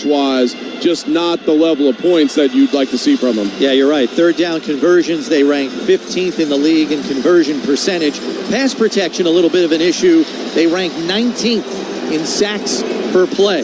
Wise, just not the level of points that you'd like to see from them. Yeah, you're right. Third down conversions, they rank 15th in the league in conversion percentage. Pass protection, a little bit of an issue. They rank 19th in sacks per play.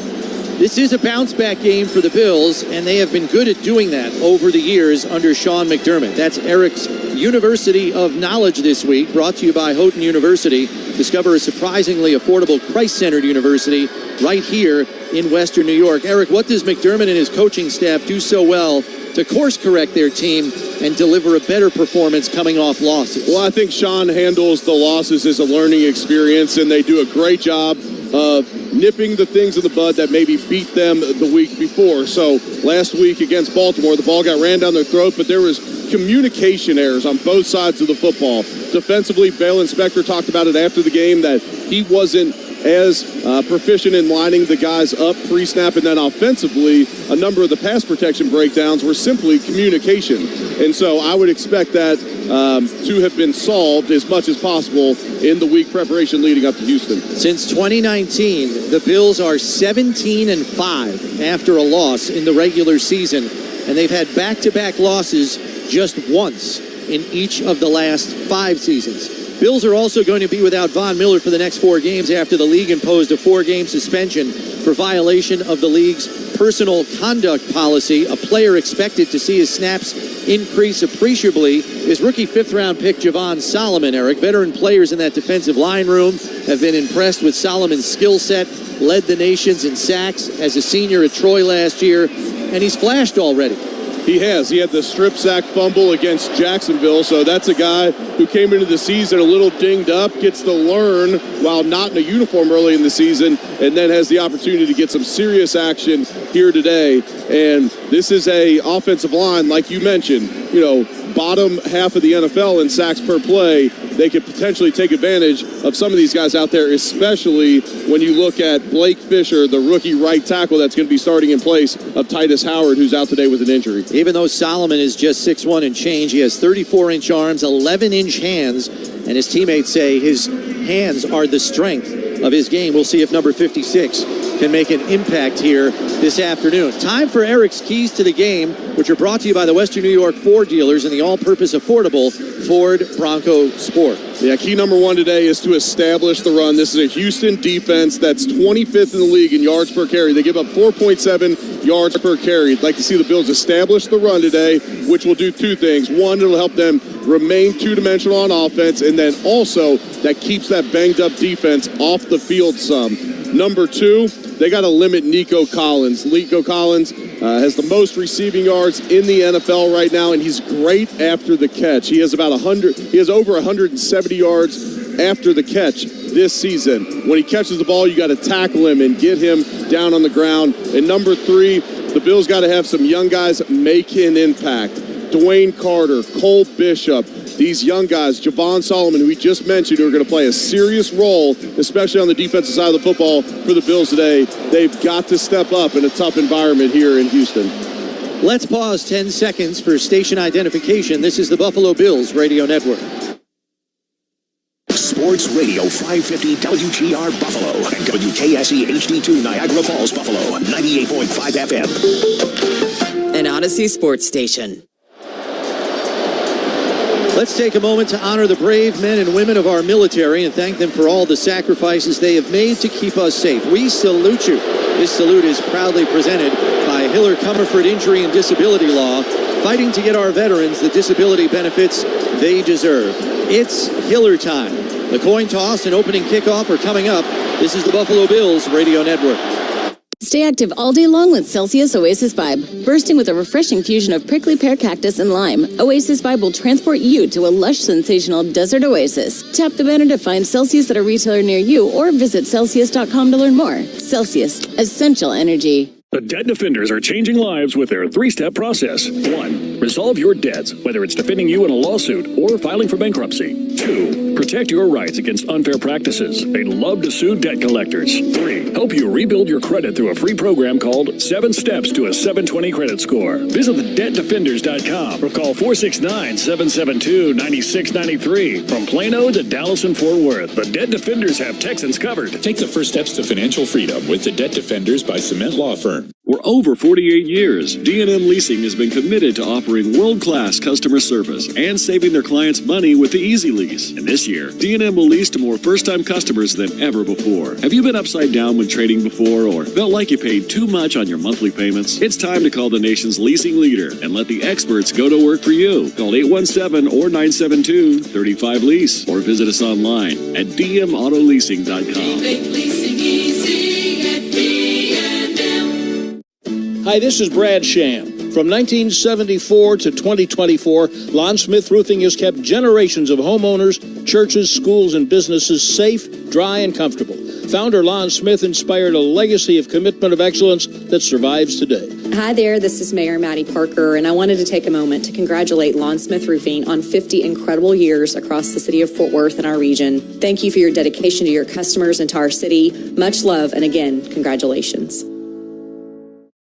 This is a bounce-back game for the Bills, and they have been good at doing that over the years under Sean McDermott. That's Eric's University of Knowledge this week, brought to you by Houghton University. Discover a surprisingly affordable, Christ-centered university right here in Western New York. Eric, what does McDermott and his coaching staff do so well to course-correct their team and deliver a better performance coming off losses? Well, I think Sean handles the losses as a learning experience, and they do a great job of nipping the things in the bud that maybe beat them the week before. So last week against Baltimore, the ball got ran down their throat, but there was communication errors on both sides of the football. Defensively, Bale Inspector talked about it after the game that he wasn't as proficient in lining the guys up pre-snap, and then offensively, a number of the pass protection breakdowns were simply communication. And so I would expect that to have been solved as much as possible in the week preparation leading up to Houston. Since 2019, the Bills are 17-5 after a loss in the regular season, and they've had back-to-back losses just once in each of the last 5 seasons. Bills are also going to be without Von Miller for the next 4 games after the league imposed a 4-game suspension for violation of the league's personal conduct policy. A player expected to see his snaps increase appreciably is rookie 5th-round pick Javon Solomon, Eric. Veteran players in that defensive line room have been impressed with Solomon's skill set, led the nations in sacks as a senior at Troy last year, and he's flashed already. He has. He had the strip sack fumble against Jacksonville, so that's a guy who came into the season a little dinged up, gets to learn while not in a uniform early in the season, and then has the opportunity to get some serious action here today. And this is a offensive line, like you mentioned, bottom half of the NFL in sacks per play. They could potentially take advantage of some of these guys out there, especially when you look at Blake Fisher, the rookie right tackle that's going to be starting in place of Titus Howard, who's out today with an injury. Even though Solomon is just 6'1" and change, he has 34-inch arms, 11-inch hands, and his teammates say his hands are the strength of his game. We'll see if number 56 can make an impact here this afternoon. Time for Eric's Keys to the Game, which are brought to you by the Western New York Ford dealers and the all-purpose affordable Ford Bronco Sport. Yeah, key number 1 today is to establish the run. This is a Houston defense that's 25th in the league in yards per carry. They give up 4.7 yards per carry. I'd like to see the Bills establish the run today, which will do 2 things. 1, it'll help them remain two-dimensional on offense, and then also that keeps that banged-up defense off the field some. Number 2, they got to limit Nico Collins. Nico Collins has the most receiving yards in the NFL right now, and he's great after the catch. He has over 170 yards after the catch this season. When he catches the ball, you got to tackle him and get him down on the ground. And number 3, the Bills got to have some young guys make an impact. Dwayne Carter, Cole Bishop, these young guys, Javon Solomon, who we just mentioned, who are going to play a serious role, especially on the defensive side of the football for the Bills today. They've got to step up in a tough environment here in Houston. Let's pause 10 seconds for station identification. This is the Buffalo Bills Radio Network. Sports Radio 550 WGR Buffalo and WKSE HD2 Niagara Falls, Buffalo, 98.5 FM. An Odyssey Sports Station. Let's take a moment to honor the brave men and women of our military and thank them for all the sacrifices they have made to keep us safe. We salute you. This salute is proudly presented by Hiller Comerford Injury and Disability Law, fighting to get our veterans the disability benefits they deserve. It's Hiller time. The coin toss and opening kickoff are coming up. This is the Buffalo Bills Radio Network. Stay active all day long with Celsius Oasis Vibe. Bursting with a refreshing fusion of prickly pear cactus and lime, Oasis Vibe will transport you to a lush, sensational desert oasis. Tap the banner to find Celsius at a retailer near you or visit Celsius.com to learn more. Celsius, essential energy. The Debt Defenders are changing lives with their 3-step process. 1. Resolve your debts, whether it's defending you in a lawsuit or filing for bankruptcy. 2. Protect your rights against unfair practices. They love to sue debt collectors. 3. Help you rebuild your credit through a free program called 7 Steps to a 720 Credit Score. Visit thedebtdefenders.com or call 469-772-9693. From Plano to Dallas and Fort Worth, the Debt Defenders have Texans covered. Take the first steps to financial freedom with the Debt Defenders by Cement Law Firm. For over 48 years, D&M Leasing has been committed to offering world-class customer service and saving their clients money with the Easy Lease. And this year, D&M will lease to more first-time customers than ever before. Have you been upside down when trading before or felt like you paid too much on your monthly payments? It's time to call the nation's leasing leader and let the experts go to work for you. Call 817 or 972-35-LEASE or visit us online at dmautoleasing.com. Hi, this is Brad Sham. From 1974 to 2024, Lon Smith Roofing has kept generations of homeowners, churches, schools, and businesses safe, dry, and comfortable. Founder Lon Smith inspired a legacy of commitment of excellence that survives today. Hi there, this is Mayor Maddie Parker, and I wanted to take a moment to congratulate Lon Smith Roofing on 50 incredible years across the city of Fort Worth and our region. Thank you for your dedication to your customers and to our city. Much love, and again, congratulations.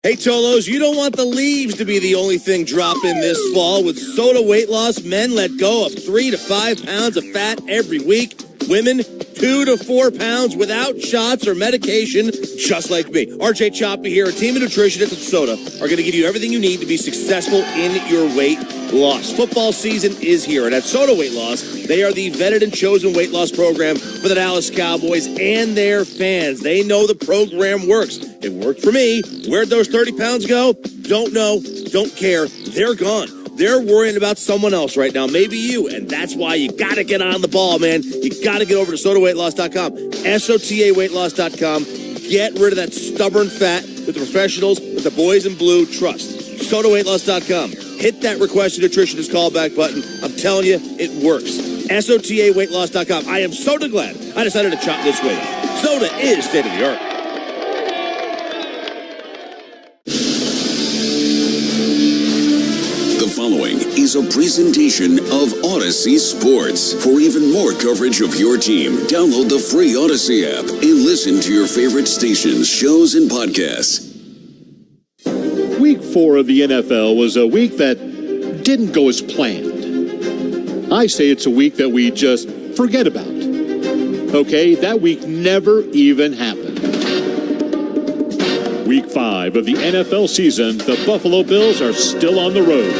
Hey, Cholos, you don't want the leaves to be the only thing dropping this fall. With Soda Weight Loss, men let go of 3 to 5 pounds of fat every week. Women, 2 to 4 pounds without shots or medication, just like me. RJ Choppy here, a team of nutritionists at Soda are going to give you everything you need to be successful in your weight loss. Football season is here, and at Soda Weight Loss, they are the vetted and chosen weight loss program for the Dallas Cowboys and their fans. They know the program works. It worked for me. Where'd those 30 pounds go? Don't know, don't care. They're gone. They're worrying about someone else right now, maybe you, and that's why you got to get on the ball, man. You got to get over to sodaweightloss.com, SOTAweightloss.com. Get rid of that stubborn fat with the professionals, with the boys in blue. Trust. SodaWeightLoss.com. Hit that request a nutritionist callback button. I'm telling you, it works. SOTAweightloss.com. I am so glad I decided to chop this weight off. Soda is state of the art. The following is a presentation of Odyssey Sports. For even more coverage of your team, download the free Odyssey app and listen to your favorite stations, shows, and podcasts. Week 4 of the NFL was a week that didn't go as planned. I say it's a week that we just forget about. Okay, that week never even happened. Week 5 of the NFL season, the Buffalo Bills are still on the road,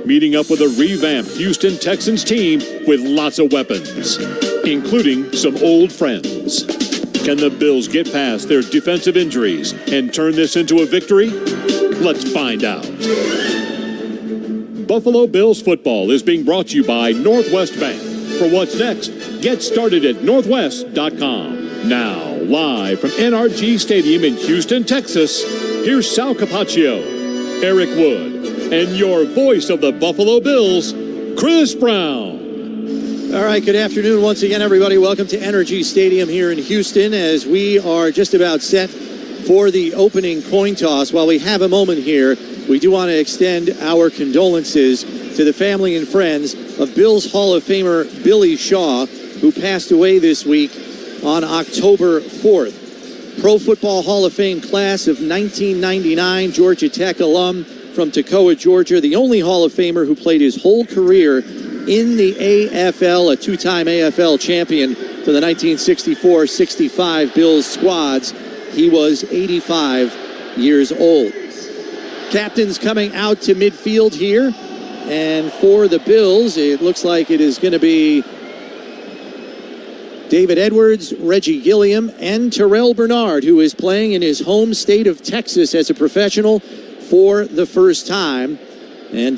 meeting up with a revamped Houston Texans team with lots of weapons, including some old friends. Can the Bills get past their defensive injuries and turn this into a victory? Let's find out. Buffalo Bills football is being brought to you by Northwest Bank. For what's next, get started at northwest.com. Now, live from NRG Stadium in Houston, Texas, here's Sal Capaccio, Eric Wood, and your voice of the Buffalo Bills, Chris Brown. All right, good afternoon once again, everybody. Welcome to NRG Stadium here in Houston as we are just about set for the opening coin toss. While we have a moment here, we do want to extend our condolences to the family and friends of Bills Hall of Famer Billy Shaw, who passed away this week on October 4th. Pro Football Hall of Fame class of 1999, Georgia Tech alum from Toccoa, Georgia, the only Hall of Famer who played his whole career in the AFL, a two-time AFL champion for the 1964-65 Bills squads. He was 85 years old. Captains coming out to midfield here. And for the Bills, it looks like it is going to be David Edwards, Reggie Gilliam, and Terrell Bernard, who is playing in his home state of Texas as a professional for the first time. And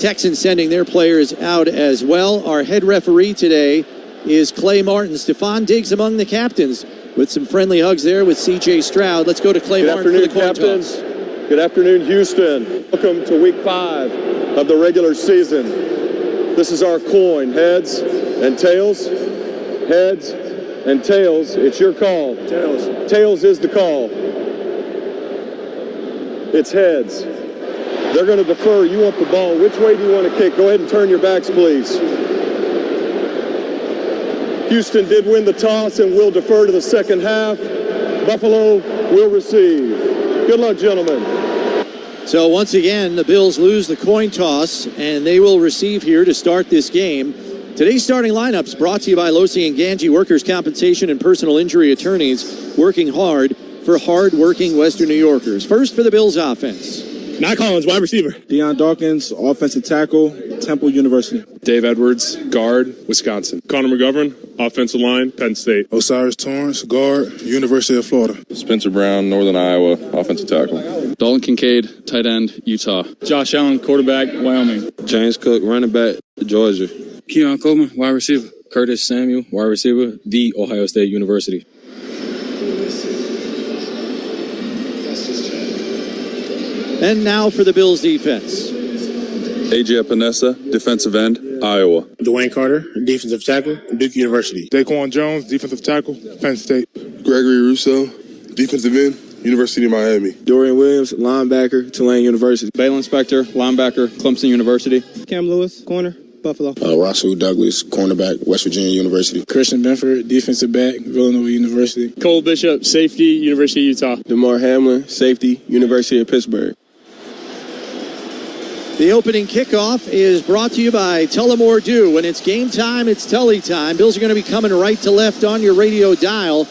Texans sending their players out as well. Our head referee today is Clay Martin. Stephon Diggs among the captains with some friendly hugs there with C.J. Stroud. Let's go to Clay Martin for the coin toss. Good afternoon, Houston. Welcome to week 5 of the regular season. This is our coin, heads and tails. Heads and tails. It's your call. Tails. Tails is the call. It's heads. They're going to defer. You want the ball. Which way do you want to kick? Go ahead and turn your backs, please. Houston did win the toss and will defer to the second half. Buffalo will receive. Good luck, gentlemen. So once again, the Bills lose the coin toss, and they will receive here to start this game. Today's starting lineups brought to you by Losi and Ganji, workers' compensation and personal injury attorneys, working hard for hard-working Western New Yorkers. First for the Bills offense. Matt Collins, wide receiver. Deion Dawkins, offensive tackle, Temple University. Dave Edwards, guard, Wisconsin. Connor McGovern, offensive line, Penn State. Osiris Torrance, guard, University of Florida. Spencer Brown, Northern Iowa, offensive tackle. Dalton Kincaid, tight end, Utah. Josh Allen, quarterback, Wyoming. James Cook, running back, Georgia. Keon Coleman, wide receiver. Curtis Samuel, wide receiver, The Ohio State University. And now for the Bills defense. AJ Epinesa, defensive end, Iowa. Dwayne Carter, defensive tackle, Duke University. Daquan Jones, defensive tackle, Penn State. Gregory Russo, defensive end, University of Miami. Dorian Williams, linebacker, Tulane University. Balin Spector, linebacker, Clemson University. Cam Lewis, corner, Buffalo. Rasul Douglas, cornerback, West Virginia University. Christian Benford, defensive back, Villanova University. Cole Bishop, safety, University of Utah. DeMar Hamlin, safety, University of Pittsburgh. The opening kickoff is brought to you by Tullamore Dew. When it's game time, it's Tully time. Bills are going to be coming right to left on your radio dial.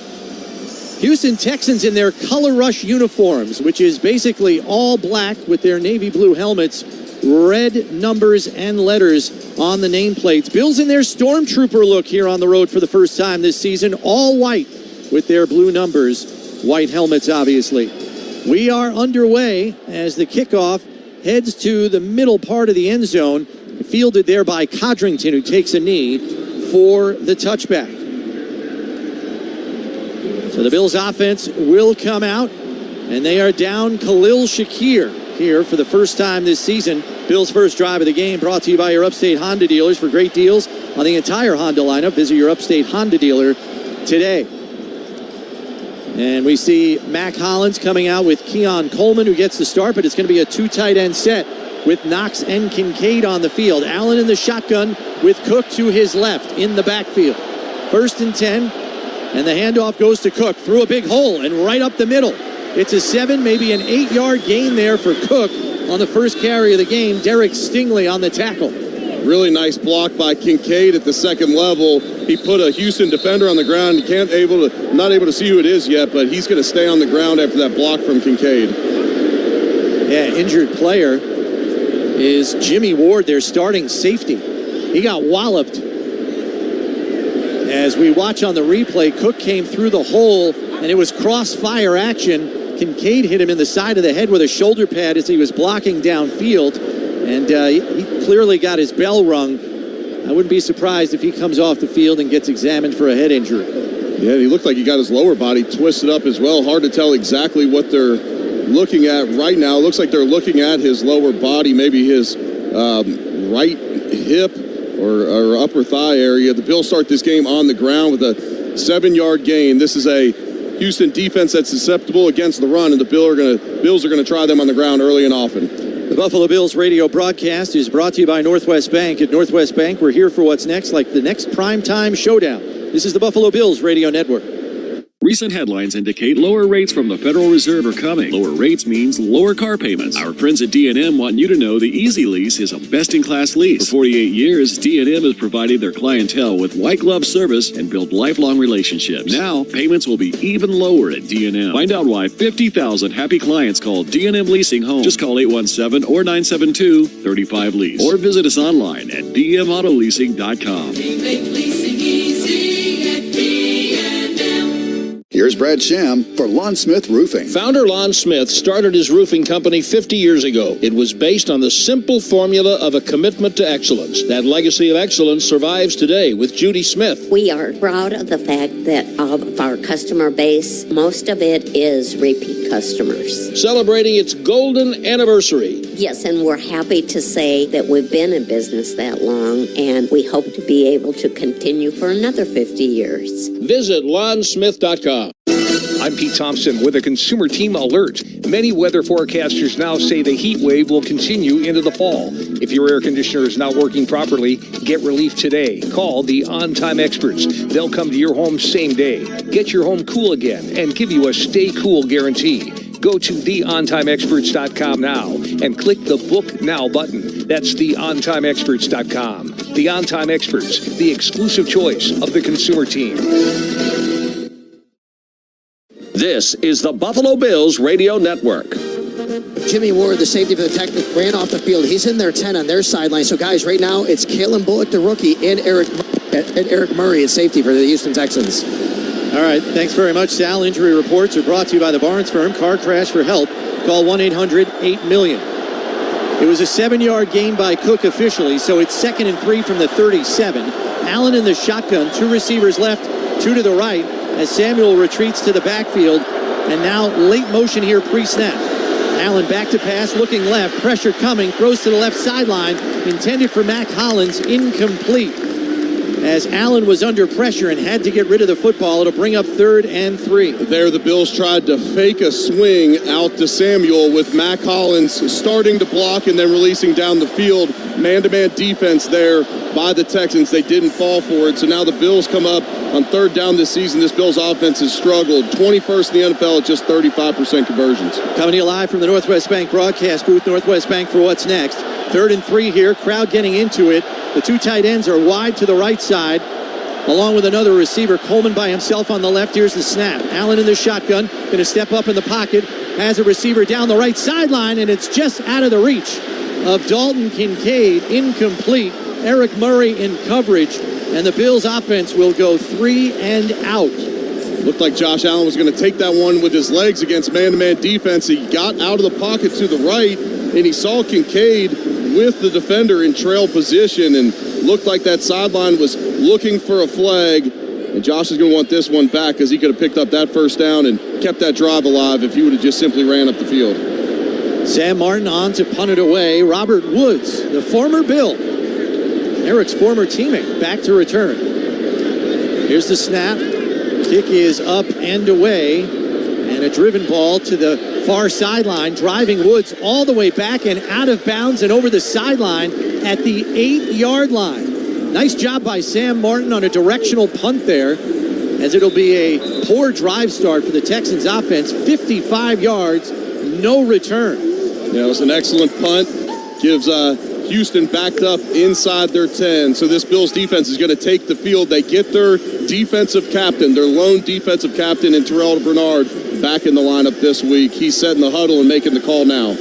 Houston Texans in their Color Rush uniforms, which is basically all black with their navy blue helmets, red numbers and letters on the nameplates. Bills in their Stormtrooper look here on the road for the first time this season, all white with their blue numbers, white helmets obviously. We are underway as the kickoff heads to the middle part of the end zone, fielded there by Codrington, who takes a knee for the touchback. So the Bills offense will come out, and they are down Khalil Shakir here for the first time this season. Bills' first drive of the game brought to you by your Upstate Honda dealers. For great deals on the entire Honda lineup, visit your Upstate Honda dealer today. And we see Mac Hollins coming out with Keon Coleman, who gets the start, but it's going to be a two tight end set with Knox and Kincaid on the field. Allen in the shotgun with Cook to his left in the backfield. 1st and 10, and the handoff goes to Cook through a big hole and right up the middle. It's a 7, maybe an 8-yard gain there for Cook on the first carry of the game. Derek Stingley on the tackle. Really nice block by Kincaid at the second level. He put a Houston defender on the ground. You not able to see who it is yet, but he's going to stay on the ground after that block from Kincaid. Yeah, injured player is Jimmy Ward, their starting safety. He got walloped. As we watch on the replay, Cook came through the hole, and it was crossfire action. Kincaid hit him in the side of the head with a shoulder pad as he was blocking downfield. And he clearly got his bell rung. I wouldn't be surprised if he comes off the field and gets examined for a head injury. Yeah, he looked like he got his lower body twisted up as well. Hard to tell exactly what they're looking at right now. Looks like they're looking at his lower body, maybe his right hip or upper thigh area. The Bills start this game on the ground with a 7-yard gain. This is a Houston defense that's susceptible against the run, and the Bills are going to try them on the ground early and often. The Buffalo Bills radio broadcast is brought to you by Northwest Bank. At Northwest Bank, we're here for what's next, like the next primetime showdown. This is the Buffalo Bills Radio Network. Recent headlines indicate lower rates from the Federal Reserve are coming. Lower rates means lower car payments. Our friends at D&M want you to know the Easy Lease is a best-in-class lease. For 48 years, D&M has provided their clientele with white-glove service and built lifelong relationships. Now, payments will be even lower at D&M. Find out why 50,000 happy clients call D&M Leasing home. Just call 817 or 972-35-LEASE. Or visit us online at dmautoleasing.com. Here's Brad Sham for Lon Smith Roofing. Founder Lon Smith started his roofing company 50 years ago. It was based on the simple formula of a commitment to excellence. That legacy of excellence survives today with Judy Smith. We are proud of the fact that of our customer base, most of it is repeat customers. Celebrating its golden anniversary. Yes, and we're happy to say that we've been in business that long, and we hope to be able to continue for another 50 years. Visit lonsmith.com. I'm Pete Thompson with a Consumer Team alert. Many weather forecasters now say the heat wave will continue into the fall. If your air conditioner is not working properly, get relief today. Call the On-Time Experts. They'll come to your home same day. Get your home cool again and give you a stay cool guarantee. Go to theontimeexperts.com now and click the Book Now button. That's theontimeexperts.com. The On-Time Experts, the exclusive choice of the Consumer Team. This is the Buffalo Bills Radio Network. Jimmy Ward, the safety for the Texans, ran off the field. He's in their 10 on their sideline. So, guys, right now it's Kalen Bullock, the rookie, and Eric Murray at safety for the Houston Texans. All right, thanks very much, Sal. Injury reports are brought to you by the Barnes Firm. Car crash for help. Call 1-800-8-MILLION. It was a 7-yard gain by Cook officially, so it's 2nd and 3 from the 37. Allen in the shotgun, 2 receivers left, 2 to the right, as Samuel retreats to the backfield. And now late motion here pre-snap. Allen back to pass, looking left, pressure coming, throws to the left sideline, intended for Mac Hollins, incomplete. As Allen was under pressure and had to get rid of the football, it'll bring up 3rd and 3. There, the Bills tried to fake a swing out to Samuel with Mac Hollins starting to block and then releasing down the field. Man-to-man defense there by the Texans. They didn't fall for it, so now the Bills come up on 3rd down this season. This Bills offense has struggled. 21st in the NFL at just 35% conversions. Coming to you live from the Northwest Bank broadcast booth, Northwest Bank for what's next. 3rd and 3 here, crowd getting into it. The 2 tight ends are wide to the right side, along with another receiver. Coleman by himself on the left. Here's the snap. Allen in the shotgun, going to step up in the pocket, has a receiver down the right sideline, and it's just out of the reach of Dalton Kincaid. Incomplete. Eric Murray in coverage, and the Bills offense will go 3 and out. Looked like Josh Allen was going to take that one with his legs against man-to-man defense. He got out of the pocket to the right, and he saw Kincaid with the defender in trail position, and looked like that sideline was looking for a flag. And Josh is going to want this one back because he could have picked up that 1st down and kept that drive alive if he would have just simply ran up the field. Sam Martin on to punt it away. Robert Woods, the former Bill, Eric's former teammate, back to return. Here's the snap. Kick is up and away, and a driven ball to the far sideline, driving Woods all the way back and out of bounds and over the sideline at the 8-yard line. Nice job by Sam Martin on a directional punt there, as it'll be a poor drive start for the Texans offense. 55 yards, no return. Yeah, it was an excellent punt. Gives Houston backed up inside their 10. So this Bills defense is going to take the field. They get their defensive captain, their lone defensive captain in Terrell Bernard, back in the lineup this week. He's setting the huddle and making the call now.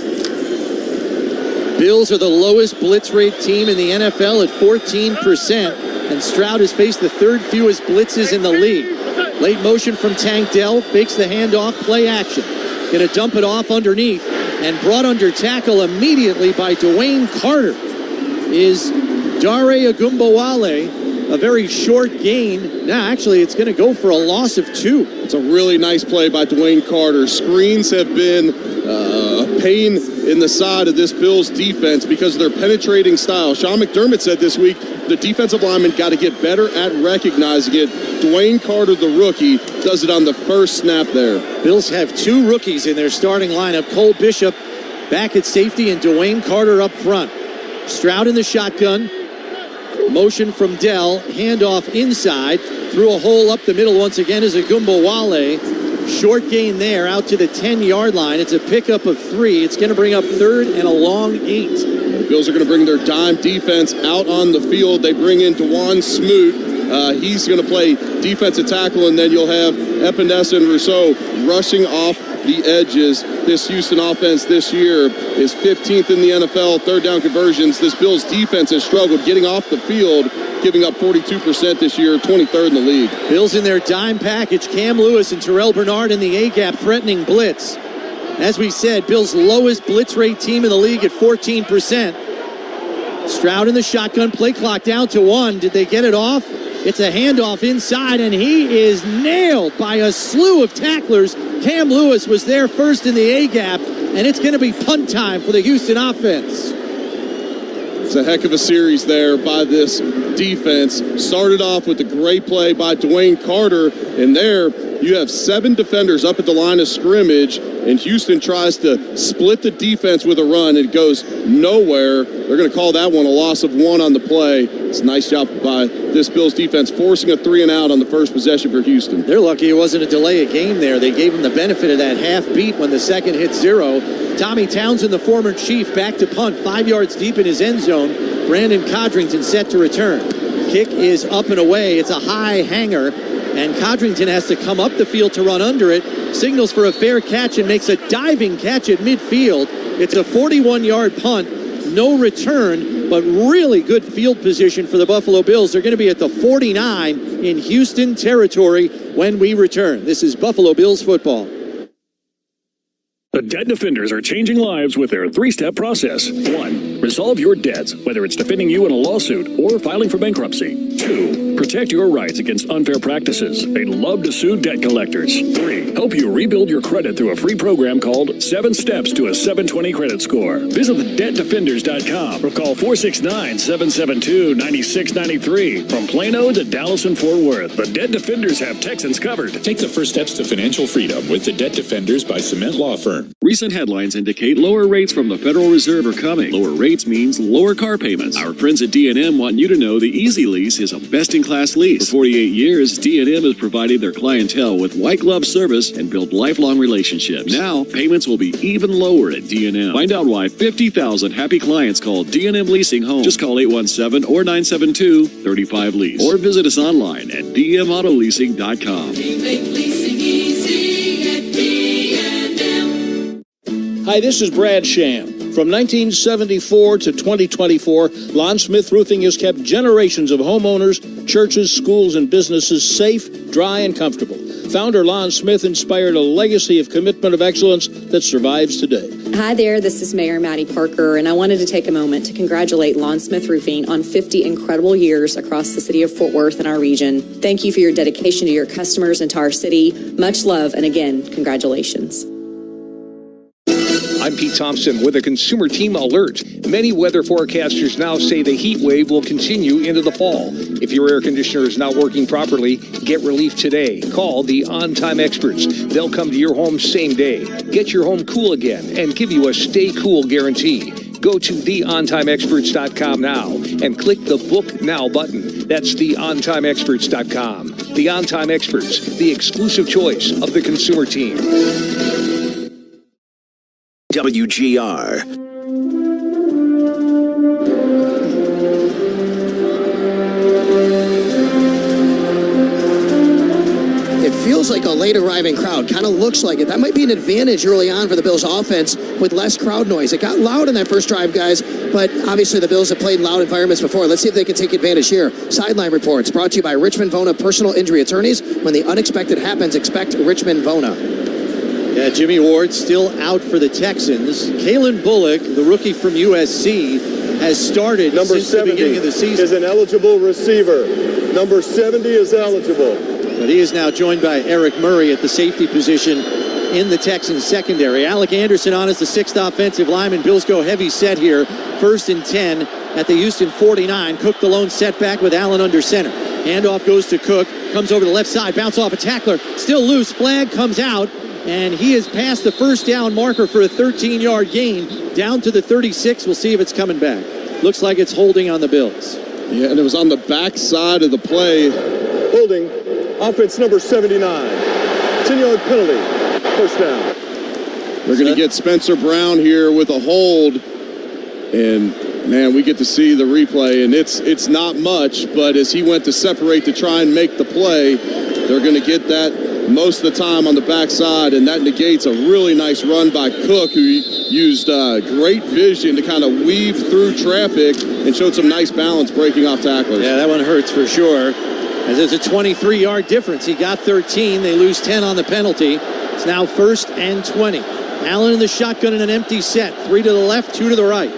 Bills are the lowest blitz rate team in the NFL at 14%, and Stroud has faced the 3rd fewest blitzes in the league. Late motion from Tank Dell, fakes the handoff, play action. Going to dump it off underneath, and brought under tackle immediately by Dwayne Carter is Dare Agumbawale. A very short gain. Now, actually, it's going to go for a loss of 2. It's a really nice play by Dwayne Carter. Screens have been a pain in the side of this Bills defense because of their penetrating style. Sean McDermott said this week the defensive linemen got to get better at recognizing it. Dwayne Carter, the rookie, does it on the first snap there. Bills have 2 rookies in their starting lineup. Cole Bishop back at safety and Dwayne Carter up front. Stroud in the shotgun. Motion from Dell. Handoff inside. Through a hole up the middle once again is Agumbawale. Short gain there out to the 10-yard line. It's a pickup of 3. It's going to bring up 3rd and a long 8. The Bills are going to bring their dime defense out on the field. They bring in DeJuan Smoot. He's going to play defensive tackle, and then you'll have Epinesa and Rousseau rushing off the edges. This Houston offense this year is 15th in the NFL, 3rd down conversions. This Bills defense has struggled getting off the field, giving up 42% this year, 23rd in the league. Bills in their dime package. Cam Lewis and Terrell Bernard in the A-gap threatening blitz. As we said, Bills' lowest blitz rate team in the league at 14%. Stroud in the shotgun, play clock down to 1. Did they get it off? It's a handoff inside, and he is nailed by a slew of tacklers. Cam Lewis was there first in the A-gap, and it's going to be punt time for the Houston offense. It's a heck of a series there by this defense. Started off with a great play by Dwayne Carter, and there you have 7 defenders up at the line of scrimmage, and Houston tries to split the defense with a run. It goes nowhere. They're going to call that one a loss of 1 on the play. It's a nice job by this Bills defense, forcing a 3-and-out on the first possession for Houston. They're lucky it wasn't a delay of game there. They gave him the benefit of that half beat when the second hit 0. Tommy Townsend, the former Chief, back to punt, 5 yards deep in his end zone. Brandon Codrington set to return. Kick is up and away. It's a high hanger. and Codrington has to come up the field to run under it, signals for a fair catch and makes a diving catch at midfield. It's a 41-yard punt, no return, but really good field position for the Buffalo Bills. They're going to be at the 49 in Houston territory when we return. This is Buffalo Bills football. The Debt Defenders are changing lives with their three-step process. 1. Resolve your debts, whether it's defending you in a lawsuit or filing for bankruptcy. 2. Protect your rights against unfair practices. They love to sue debt collectors. 3. Help you rebuild your credit through a free program called 7 Steps to a 720 Credit Score. Visit thedebtdefenders.com or call 469-772-9693. From Plano to Dallas and Fort Worth, the Debt Defenders have Texans covered. Take the first steps to financial freedom with the Debt Defenders by Cement Law Firm. Recent headlines indicate lower rates from the Federal Reserve are coming. Lower rates means lower car payments. Our friends at D&M want you to know the Easy Lease is a best-in-class lease. For 48 years, D&M has provided their clientele with white-glove service and built lifelong relationships. Now, payments will be even lower at D&M. Find out why 50,000 happy clients call D&M Leasing home. Just call 817 or 972-35-LEASE. Or visit us online at dmautoleasing.com. Hi, this is Brad Sham. From 1974 to 2024, Lon Smith Roofing has kept generations of homeowners, churches, schools, and businesses safe, dry, and comfortable. Founder Lon Smith inspired a legacy of commitment of excellence that survives today. Hi there, this is Mayor Maddie Parker, and I wanted to take a moment to congratulate Lon Smith Roofing on 50 incredible years across the city of Fort Worth and our region. Thank you for your dedication to your customers and to our city. Much love, and again, congratulations. I'm Pete Thompson with a Consumer Team alert. Many weather forecasters now say the heat wave will continue into the fall. If your air conditioner is not working properly, get relief today. Call the On-Time Experts. They'll come to your home same day, get your home cool again, and give you a stay cool guarantee. Go to theontimeexperts.com now and click the Book Now button. That's theontimeexperts.com. The On-Time Experts, the exclusive choice of the Consumer Team. WGR. It feels like a late arriving crowd. Kind of looks like it. That might be an advantage early on for the Bills offense with less crowd noise. It got loud in that first drive, guys, but obviously the Bills have played in loud environments before. Let's see if they can take advantage here. Sideline reports brought to you by Richmond Vona Personal Injury Attorneys. When the unexpected happens, expect Richmond Vona. Yeah, Jimmy Ward still out for the Texans. Kalen Bullock, the rookie from USC, has started since the beginning of the season. Is an eligible receiver. Number 70 is eligible. But he is now joined by Eric Murray at the safety position in the Texans secondary. Alec Anderson on as the sixth offensive lineman. Bills go heavy set here. 1st and 10 at the Houston 49. Cook the lone setback with Allen under center. Handoff goes to Cook. Comes over the left side. Bounce off a tackler. Still loose. Flag comes out. And he has passed the first down marker for a 13-yard gain down to the 36. We'll see if it's coming back. Looks like it's holding on the Bills. Yeah, and it was on the back side of the play. Holding, offense number 79. 10-yard penalty, first down. They're going to get Spencer Brown here with a hold. And, man, we get to see the replay. And it's not much, but as he went to separate to try and make the play, they're going to get that most of the time on the backside, and that negates a really nice run by Cook, who used great vision to kind of weave through traffic and showed some nice balance breaking off tacklers. Yeah, that one hurts for sure, as there's a 23-yard difference. He got 13. They lose 10 on the penalty. It's now 1st and 20. Allen in the shotgun in an empty set. 3 to the left, 2 to the right.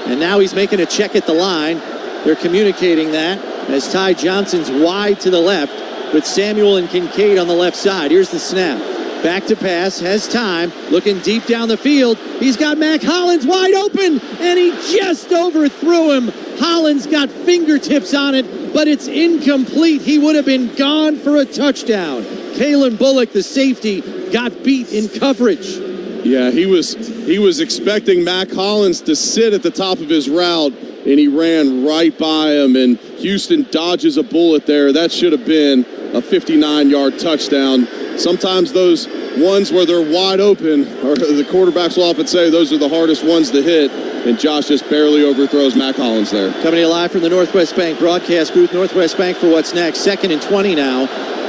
And now he's making a check at the line. They're communicating that as Ty Johnson's wide to the left, with Samuel and Kincaid on the left side. Here's the snap. Back to pass, has time, looking deep down the field. He's got Mac Hollins wide open, and he just overthrew him. Hollins got fingertips on it, but it's incomplete. He would have been gone for a touchdown. Kalen Bullock, the safety, got beat in coverage. Yeah, he was expecting Mac Hollins to sit at the top of his route, and he ran right by him, and Houston dodges a bullet there. That should have been a 59-yard touchdown. Sometimes those ones where they're wide open, or the quarterbacks will often say those are the hardest ones to hit, and Josh just barely overthrows Mac Hollins there. Coming to you live from the Northwest Bank broadcast booth. Northwest Bank for what's next. 2nd and 20 now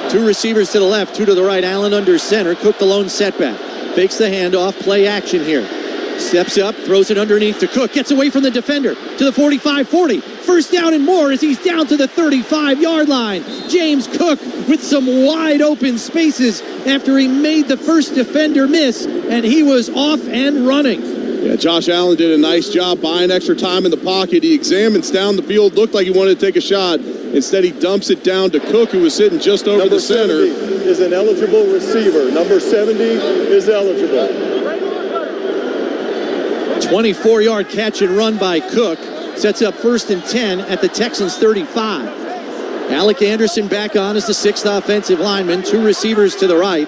Two receivers to the left, two to the right. Allen under center. Cook the lone setback. Fakes the handoff. Play action here. Steps up, throws it underneath to Cook. Gets away from the defender to the 45-40. First down and more as he's down to the 35-yard line. James Cook with some wide open spaces after he made the first defender miss, and he was off and running. Yeah, Josh Allen did a nice job buying extra time in the pocket. He examines down the field, looked like he wanted to take a shot. Instead, he dumps it down to Cook, who was sitting just over the center. Number 70 is an eligible receiver. Number 70 is eligible. 24-yard catch and run by Cook. Sets up 1st and 10 at the Texans 35. Alec Anderson back on as the 6th offensive lineman. Two receivers to the right.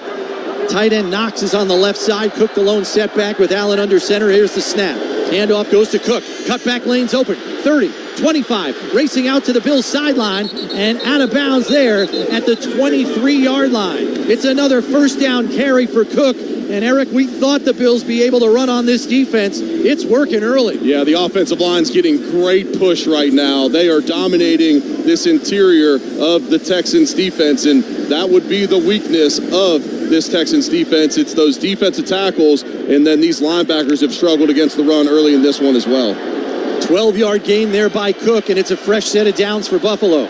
Tight end Knox is on the left side. Cook the lone setback with Allen under center. Here's the snap. Handoff goes to Cook. Cutback lane's open. 30, 25. Racing out to the Bills sideline and out of bounds there at the 23-yard line. It's another first down carry for Cook. And Eric, we thought the Bills be able to run on this defense. It's working early. Yeah, the offensive line's getting great push right now. They are dominating this interior of the Texans defense, and that would be the weakness of this Texans defense. It's those defensive tackles, and then these linebackers have struggled against the run early in this one as well. 12-yard gain there by Cook, and it's a fresh set of downs for Buffalo.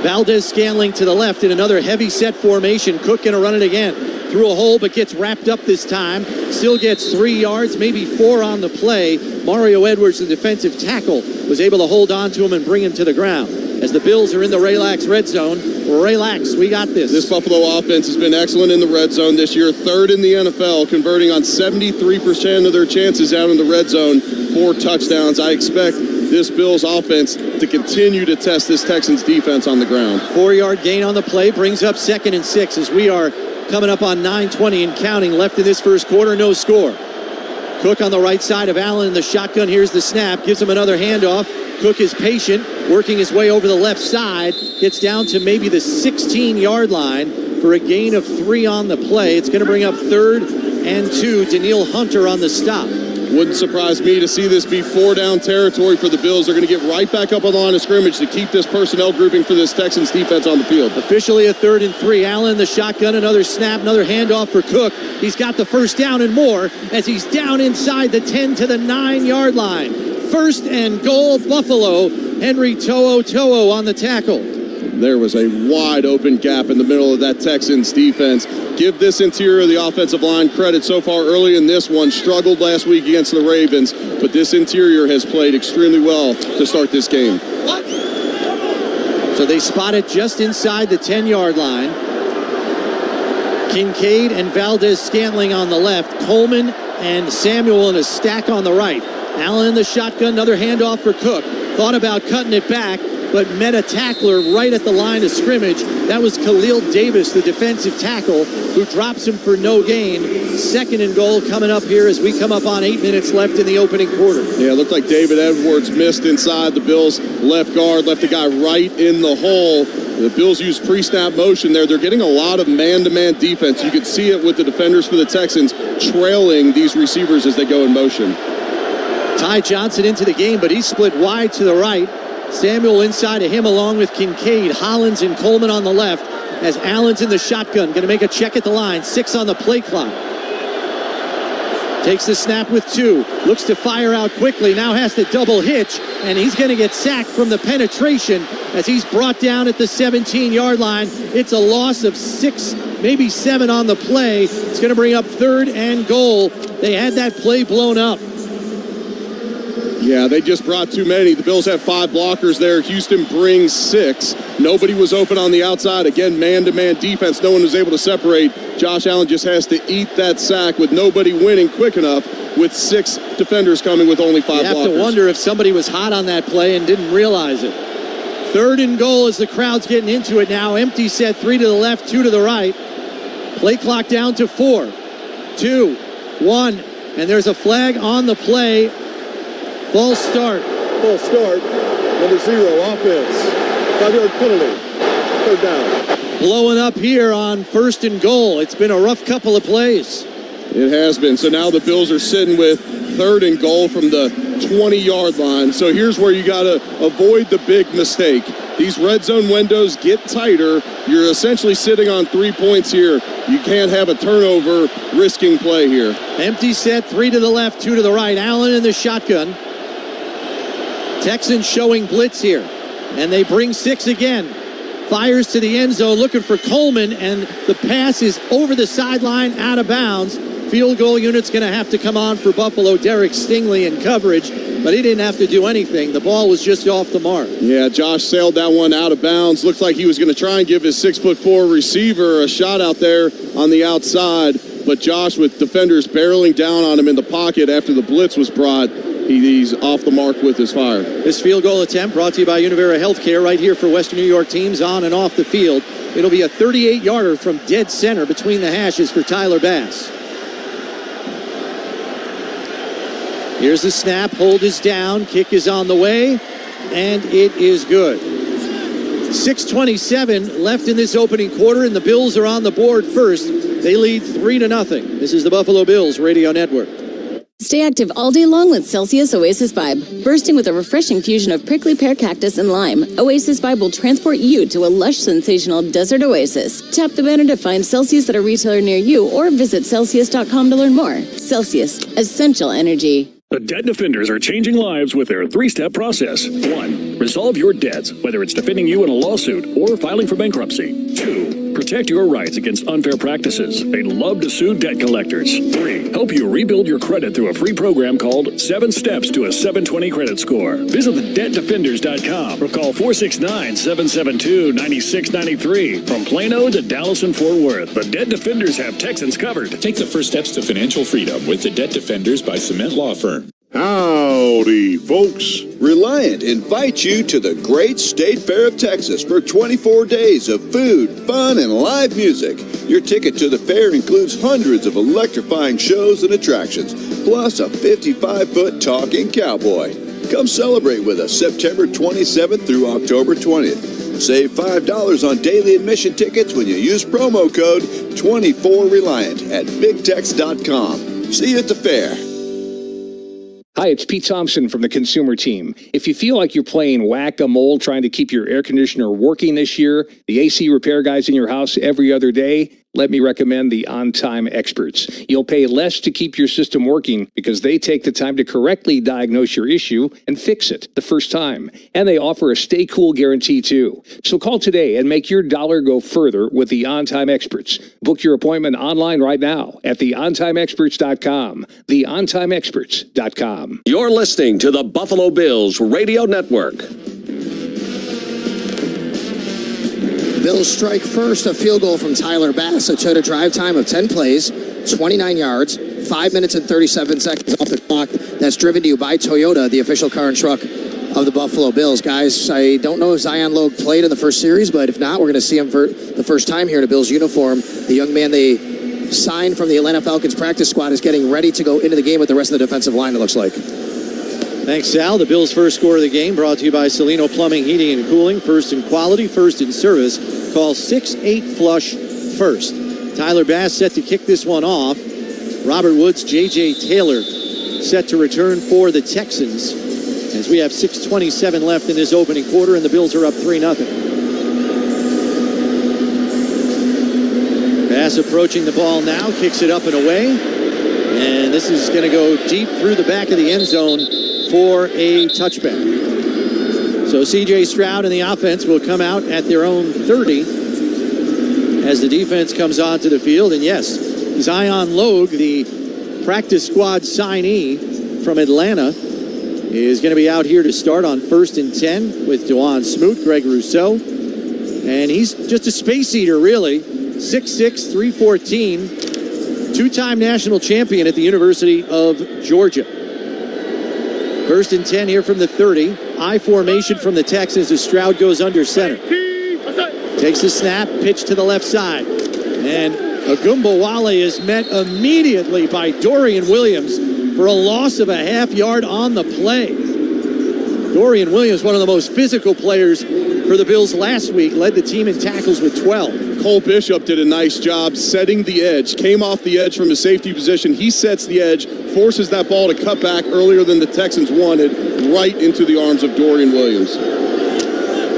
Valdez-Scantling to the left in another heavy set formation. Cook going to run it again. Through a hole, but gets wrapped up this time. Still gets 3 yards, maybe 4 on the play. Mario Edwards, the defensive tackle, was able to hold on to him and bring him to the ground. As the Bills are in the Relax red zone. Relax, we got this. This Buffalo offense has been excellent in the red zone this year. 3rd in the NFL, converting on 73% of their chances out in the red zone. 4 touchdowns. I expect this Bills offense to continue to test this Texans defense on the ground. 4-yard gain on the play brings up 2nd and 6 as we are coming up on 9:20 and counting left in this first quarter. No score. Cook on the right side of Allen in the shotgun. Here's the snap. Gives him another handoff. Cook is patient, working his way over the left side. Gets down to maybe the 16-yard line for a gain of 3 on the play. It's going to bring up 3rd and 2. Daniil Hunter on the stop. Wouldn't surprise me to see this be 4-down territory for the Bills. They're going to get right back up on the line of scrimmage to keep this personnel grouping for this Texans defense on the field. Officially a 3rd and 3. Allen the shotgun, another snap, another handoff for Cook. He's got the first down and more as he's down inside the 10 to the 9-yard line. 1st and goal, Buffalo. Henry To'o on the tackle. There was a wide open gap in the middle of that Texans defense. Give this interior of the offensive line credit so far early in this one. Struggled last week against the Ravens, but this interior has played extremely well to start this game. So they spot it just inside the 10-yard line. Kincaid and Valdez-Scantling on the left. Coleman and Samuel in a stack on the right. Allen in the shotgun, another handoff for Cook. Thought about cutting it back, but met a tackler right at the line of scrimmage. That was Khalil Davis, the defensive tackle, who drops him for no gain. 2nd and goal coming up here as we come up on 8 minutes left in the opening quarter. Yeah, it looked like David Edwards missed inside the Bills' left guard, left a guy right in the hole. The Bills use pre-snap motion there. They're getting a lot of man-to-man defense. You can see it with the defenders for the Texans trailing these receivers as they go in motion. Ty Johnson into the game, but he's split wide to the right. Samuel inside of him along with Kincaid. Hollins and Coleman on the left as Allen's in the shotgun. Going to make a check at the line. 6 on the play clock. Takes the snap with 2. Looks to fire out quickly. Now has to double hitch. And he's going to get sacked from the penetration as he's brought down at the 17-yard line. It's a loss of 6, maybe 7 on the play. It's going to bring up 3rd and goal. They had that play blown up. Yeah, they just brought too many. The Bills have 5 blockers there. Houston brings 6. Nobody was open on the outside. Again, man-to-man defense. No one was able to separate. Josh Allen just has to eat that sack with nobody winning quick enough with 6 defenders coming with only 5 blockers. You have to wonder if somebody was hot on that play and didn't realize it. 3rd and goal as the crowd's getting into it now. Empty set, 3 to the left, 2 to the right. Play clock down to 4, 2, 1. And there's a flag on the play. False start. False start. Number 0, offense. 5-yard penalty. 3rd down. Blowing up here on 1st and goal. It's been a rough couple of plays. It has been. So now the Bills are sitting with 3rd and goal from the 20-yard line. So here's where you got to avoid the big mistake. these red zone windows get tighter. You're essentially sitting on 3 points here. You can't have a turnover risking play here. Empty set, 3 to the left, 2 to the right. Allen in the shotgun. Texans showing blitz here. And they bring 6 again. Fires to the end zone looking for Coleman, and the pass is over the sideline, out of bounds. Field goal unit's going to have to come on for Buffalo. Derek Stingley in coverage, but he didn't have to do anything. The ball was just off the mark. Yeah, Josh sailed that one out of bounds. Looked like he was going to try and give his 6'4" receiver a shot out there on the outside, but Josh, with defenders barreling down on him in the pocket after the blitz was brought, he's off the mark with his fire. This field goal attempt brought to you by Univera Healthcare right here for Western New York teams on and off the field. It'll be a 38-yarder from dead center between the hashes for Tyler Bass. Here's the snap. Hold is down. Kick is on the way, and it is good. 6:27 left in this opening quarter, and the Bills are on the board first. They lead 3-0. This is the Buffalo Bills Radio Network. Stay active all day long with Celsius Oasis Vibe. Bursting with a refreshing fusion of prickly pear cactus and lime, Oasis Vibe will transport you to a lush, sensational desert oasis. Tap the banner to find Celsius at a retailer near you or visit Celsius.com to learn more. Celsius, essential energy. The Debt Defenders are changing lives with their three-step process. 1. Resolve your debts, whether it's defending you in a lawsuit or filing for bankruptcy. 2. Protect your rights against unfair practices. They love to sue debt collectors. 3. Help you rebuild your credit through a free program called 7 Steps to a 720 Credit Score. Visit thedebtdefenders.com or call 469-772-9693. From Plano to Dallas and Fort Worth, the Debt Defenders have Texans covered. Take the first steps to financial freedom with the Debt Defenders by Cement Law Firm. Howdy, folks. Reliant invites you to the Great State Fair of Texas for 24 days of food, fun, and live music. Your ticket to the fair includes hundreds of electrifying shows and attractions, plus a 55-foot talking cowboy. Come celebrate with us September 27th through October 20th. Save $5 on daily admission tickets when you use promo code 24Reliant at BigTex.com. See you at the fair. Hi, it's Pete Thompson from the Consumer Team. If you feel like you're playing whack-a-mole trying to keep your air conditioner working this year, the AC repair guys in your house every other day, let me recommend the On-Time Experts. You'll pay less to keep your system working because they take the time to correctly diagnose your issue and fix it the first time. And they offer a stay cool guarantee too. So call today and make your dollar go further with the On-Time Experts. Book your appointment online right now at theontimeexperts.com. theontimeexperts.com. You're listening to the Buffalo Bills Radio Network. Bills strike first, a field goal from Tyler Bass, a total drive time of 10 plays, 29 yards, 5 minutes and 37 seconds off the clock. That's driven to you by Toyota, the official car and truck of the Buffalo Bills. Guys, I don't know if Zion Logue played in the first series, but if not, we're going to see him for the first time here in a Bills uniform. The young man they signed from the Atlanta Falcons practice squad is getting ready to go into the game with the rest of the defensive line, it looks like. Thanks, Sal. The Bills' first score of the game brought to you by Salino Plumbing, Heating, and Cooling. First in quality, first in service. Call 6-8-FLUSH-FIRST. Tyler Bass set to kick this one off. Robert Woods, J.J. Taylor set to return for the Texans as we have 6:27 left in this opening quarter, and the Bills are up 3-0. Bass approaching the ball now, kicks it up and away. And this is going to go deep through the back of the end zone for a touchback. So C.J. Stroud and the offense will come out at their own 30 as the defense comes onto the field. And yes, Zion Logue, the practice squad signee from Atlanta, is going to be out here to start on 1st and 10 with DeJuan Smoot, Greg Rousseau. And he's just a space eater, really. 6'6", 314, two-time national champion at the University of Georgia. 1st and 10 here from the 30. I formation from the Texans as Stroud goes under center. Takes the snap, pitch to the left side. And Agumbawale is met immediately by Dorian Williams for a loss of a half yard on the play. Dorian Williams, one of the most physical players for the Bills last week, led the team in tackles with 12. Cole Bishop did a nice job setting the edge, came off the edge from his safety position. He sets the edge, forces that ball to cut back earlier than the Texans wanted, right into the arms of Dorian Williams.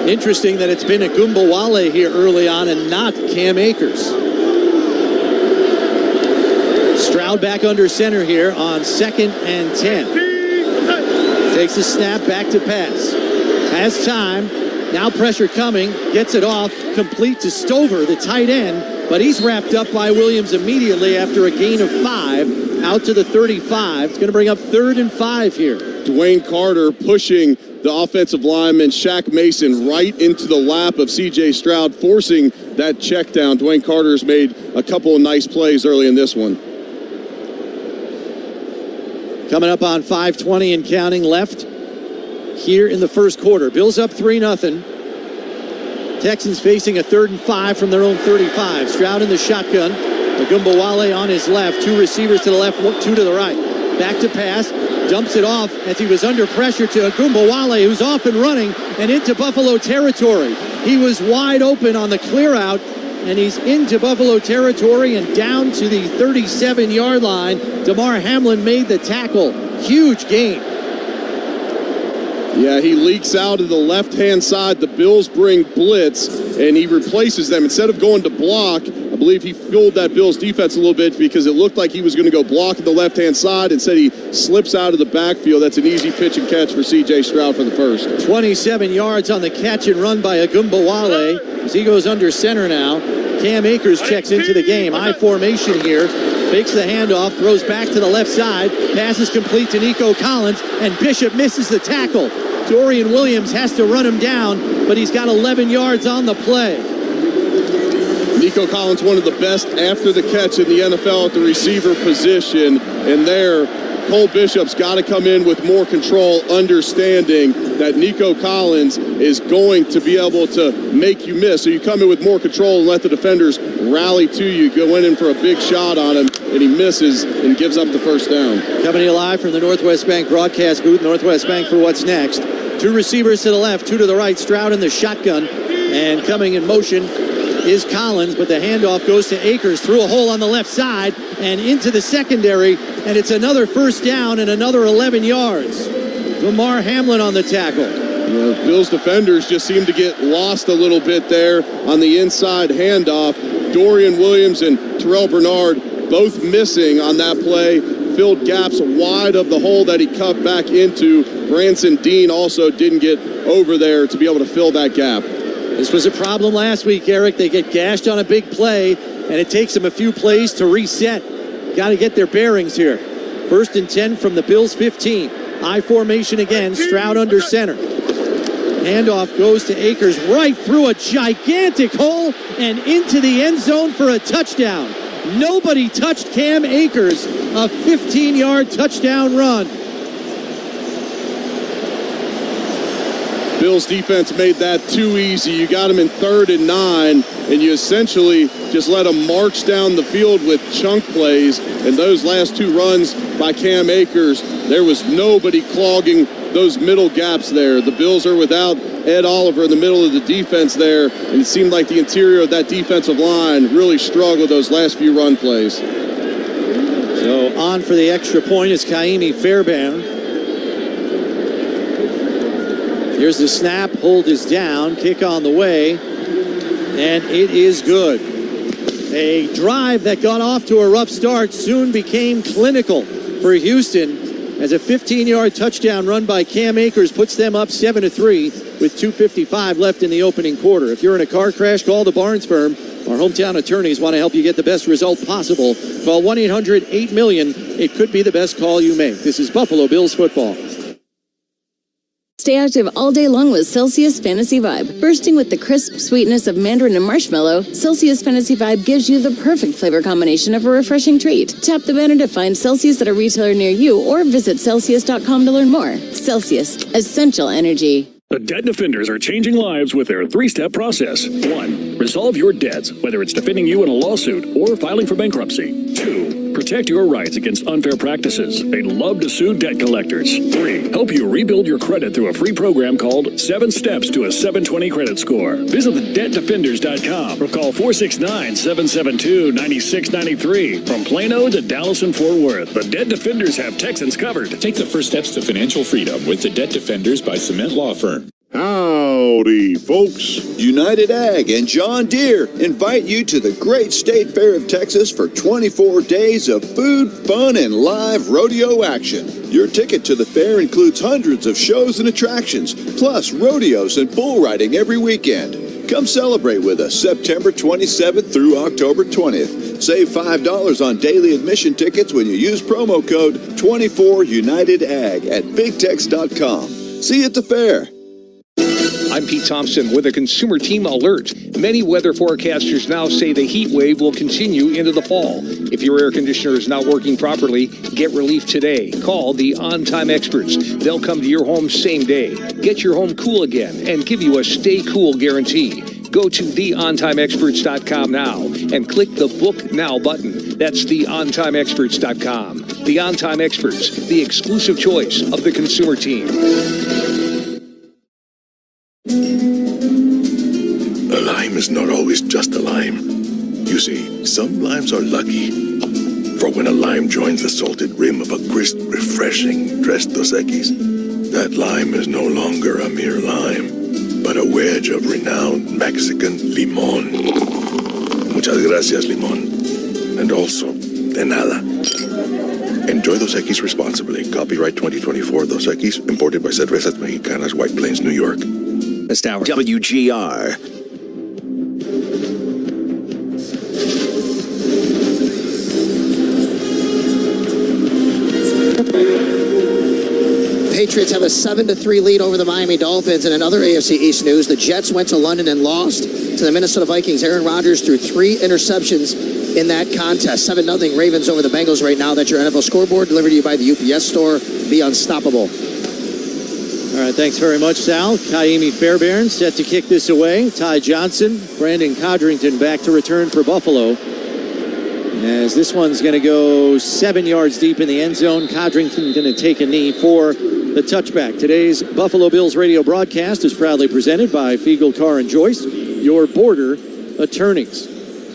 Interesting that it's been Agumbawale here early on and not Cam Akers. Stroud back under center here on 2nd and 10. Takes a snap, back to pass. Has time. Now pressure coming. Gets it off. Complete to Stover, the tight end. But he's wrapped up by Williams immediately after a gain of 5. Out to the 35. It's going to bring up 3rd and 5 here. Dwayne Carter pushing the offensive lineman Shaq Mason right into the lap of C.J. Stroud, forcing that check down. Dwayne Carter's made a couple of nice plays early in this one. Coming up on 5:20 and counting left here in the first quarter. Bills up 3-0. Texans facing a 3rd and 5 from their own 35. Stroud in the shotgun. Agumbawale on his left. 2 receivers to the left, 2 to the right. Back to pass. Dumps it off as he was under pressure to Agumbawale, who's off and running and into Buffalo territory. He was wide open on the clear out, and he's into Buffalo territory and down to the 37-yard line. Damar Hamlin made the tackle. Huge gain. Yeah, he leaks out of the left-hand side. The Bills bring blitz, and he replaces them. Instead of going to block, I believe he fooled that Bills defense a little bit because it looked like he was going to go block at the left-hand side. Instead, he slips out of the backfield. That's an easy pitch and catch for C.J. Stroud for the first. 27 yards on the catch and run by Agumbawale as he goes under center now. Cam Akers checks into the game. I formation here. Fakes the handoff, throws back to the left side. Passes complete to Nico Collins, and Bishop misses the tackle. Dorian Williams has to run him down, but he's got 11 yards on the play. Nico Collins, one of the best after the catch in the NFL at the receiver position. And there, Cole Bishop's got to come in with more control, understanding that Nico Collins is going to be able to make you miss. So you come in with more control and let the defenders rally to you. Go in for a big shot on him, and he misses and gives up the first down. Coming to you live from the Northwest Bank broadcast booth. Northwest Bank for what's next. 2 receivers to the left, 2 to the right. Stroud in the shotgun, and coming in motion is Collins, but the handoff goes to Akers through a hole on the left side and into the secondary, and it's another first down and another 11 yards. Damar Hamlin on the tackle. Yeah, Bills defenders just seem to get lost a little bit there on the inside handoff. Dorian Williams and Terrell Bernard both missing on that play. Filled gaps wide of the hole that he cut back into. Branson Dean also didn't get over there to be able to fill that gap. This was a problem last week, Eric. They get gashed on a big play, and it takes them a few plays to reset. Got to get their bearings here. 1st and 10 from the Bills' 15. I formation again. Stroud under center. Handoff goes to Akers right through a gigantic hole and into the end zone for a touchdown. Nobody touched Cam Akers. A 15-yard touchdown run. Bills defense made that too easy. You got him in 3rd and 9, and you essentially just let him march down the field with chunk plays. And those last 2 runs by Cam Akers, there was nobody clogging those middle gaps there. The Bills are without Ed Oliver in the middle of the defense there, and it seemed like the interior of that defensive line really struggled those last few run plays. So on for the extra point is Kaimi Fairbairn. Here's the snap. Hold is down. Kick on the way. And it is good. A drive that got off to a rough start soon became clinical for Houston as a 15-yard touchdown run by Cam Akers puts them up 7-3 with 2:55 left in the opening quarter. If you're in a car crash, call the Barnes firm. Our hometown attorneys want to help you get the best result possible. Call 1-800-8-MILLION. It could be the best call you make. This is Buffalo Bills football. Stay active all day long with Celsius Fantasy Vibe. Bursting with the crisp sweetness of mandarin and marshmallow, Celsius Fantasy Vibe gives you the perfect flavor combination of a refreshing treat. Tap the banner to find Celsius at a retailer near you or visit Celsius.com to learn more. Celsius, essential energy. The Debt Defenders are changing lives with their 3-step process. 1. Resolve your debts, whether it's defending you in a lawsuit or filing for bankruptcy. 2. Protect your rights against unfair practices. They love to sue debt collectors. 3. Help you rebuild your credit through a free program called 7 Steps to a 720 Credit Score. Visit thedebtdefenders.com or call 469-772-9693. From Plano to Dallas and Fort Worth, the Debt Defenders have Texans covered. Take the first steps to financial freedom with the Debt Defenders by Cement Law Firm. How Howdy, folks. United Ag and John Deere invite you to the Great State Fair of Texas for 24 days of food, fun, and live rodeo action. Your ticket to the fair includes hundreds of shows and attractions, plus rodeos and bull riding every weekend. Come celebrate with us September 27th through October 20th. Save $5 on daily admission tickets when you use promo code 24UnitedAg at BigTex.com. See you at the fair. I'm Pete Thompson with a Consumer Team alert. Many weather forecasters now say the heat wave will continue into the fall. If your air conditioner is not working properly, get relief today. Call the On-Time Experts. They'll come to your home same day. Get your home cool again and give you a stay cool guarantee. Go to theontimeexperts.com now and click the Book Now button. That's theontimeexperts.com. The On-Time Experts, the exclusive choice of the Consumer Team. A lime is not always just a lime. You see, some limes are lucky. For when a lime joins the salted rim of a crisp, refreshing Tres Dos Equis, that lime is no longer a mere lime, but a wedge of renowned Mexican limón. Muchas gracias, limón. And also, de nada. Enjoy Dos Equis responsibly. Copyright 2024 Dos Equis, imported by Cervezas Mexicanas, White Plains, New York. WGR. Patriots have a 7-3 lead over the Miami Dolphins. And another AFC East news, the Jets went to London and lost to the Minnesota Vikings. Aaron Rodgers threw 3 interceptions in that contest. 7-0 Ravens over the Bengals right now. That's your NFL scoreboard, delivered to you by the UPS store. Be unstoppable. All right, thanks very much, Sal. Kaimi Fairbairn set to kick this away. Ty Johnson, Brandon Codrington back to return for Buffalo. As this one's going to go 7 yards deep in the end zone. Codrington going to take a knee for the touchback. Today's Buffalo Bills radio broadcast is proudly presented by Fiegel Carr and Joyce, your border attorneys.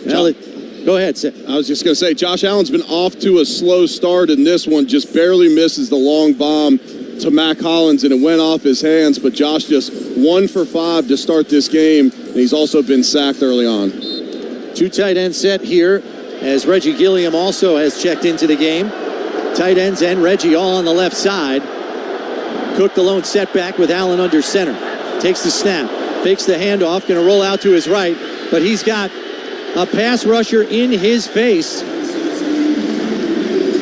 Go ahead, Seth. I was just going to say, Josh Allen's been off to a slow start in this one, just barely misses the long bomb to Mac Hollins, and it went off his hands, but Josh just 1 for 5 to start this game, and he's also been sacked early on. 2 tight end set here, as Reggie Gilliam also has checked into the game. Tight ends and Reggie all on the left side. Cook the lone setback with Allen under center. Takes the snap, fakes the handoff, going to roll out to his right, but he's got a pass rusher in his face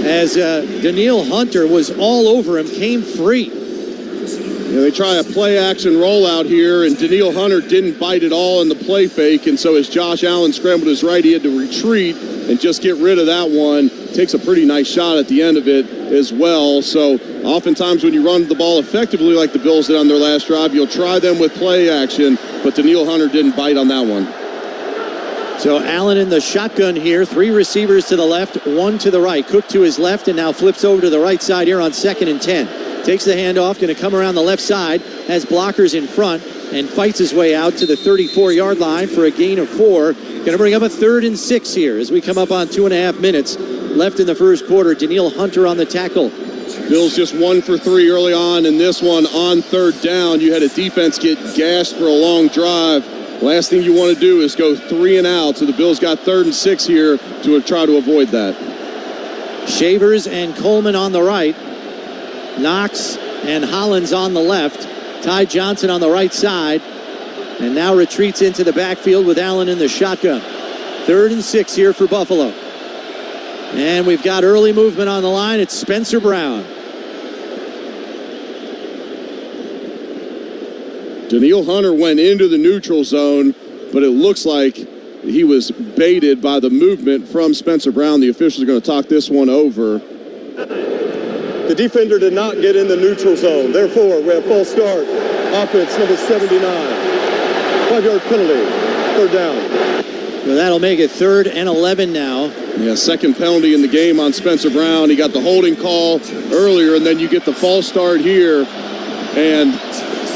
as Daniil Hunter was all over him, came free. They try a play-action rollout here, and Daniil Hunter didn't bite at all in the play fake, and so as Josh Allen scrambled his right, he had to retreat and just get rid of that one. Takes a pretty nice shot at the end of it as well. So oftentimes when you run the ball effectively like the Bills did on their last drive, you'll try them with play action, but Daniil Hunter didn't bite on that one. So Allen in the shotgun here, 3 receivers to the left, 1 to the right. Cook to his left and now flips over to the right side here on 2nd and 10. Takes the handoff, going to come around the left side, has blockers in front, and fights his way out to the 34-yard line for a gain of 4. Going to bring up a 3rd and 6 here as we come up on 2.5 minutes left in the first quarter. Daniil Hunter on the tackle. Bills just 1 for 3 early on, and this one on 3rd down. You had a defense get gashed for a long drive. Last thing you want to do is go 3 and out, so the Bills got 3rd and 6 here to try to avoid that. Shavers and Coleman on the right. Knox and Hollins on the left. Ty Johnson on the right side. And now retreats into the backfield with Allen in the shotgun. 3rd and 6 here for Buffalo. And we've got early movement on the line. It's Spencer Brown. Daniil Hunter went into the neutral zone, but it looks like he was baited by the movement from Spencer Brown. The officials are going to talk this one over. The defender did not get in the neutral zone. Therefore, we have false start. Offense number 79. 5-yard penalty. 3rd down. Well, that'll make it 3rd and 11 now. Yeah, 2nd penalty in the game on Spencer Brown. He got the holding call earlier, and then you get the false start here. And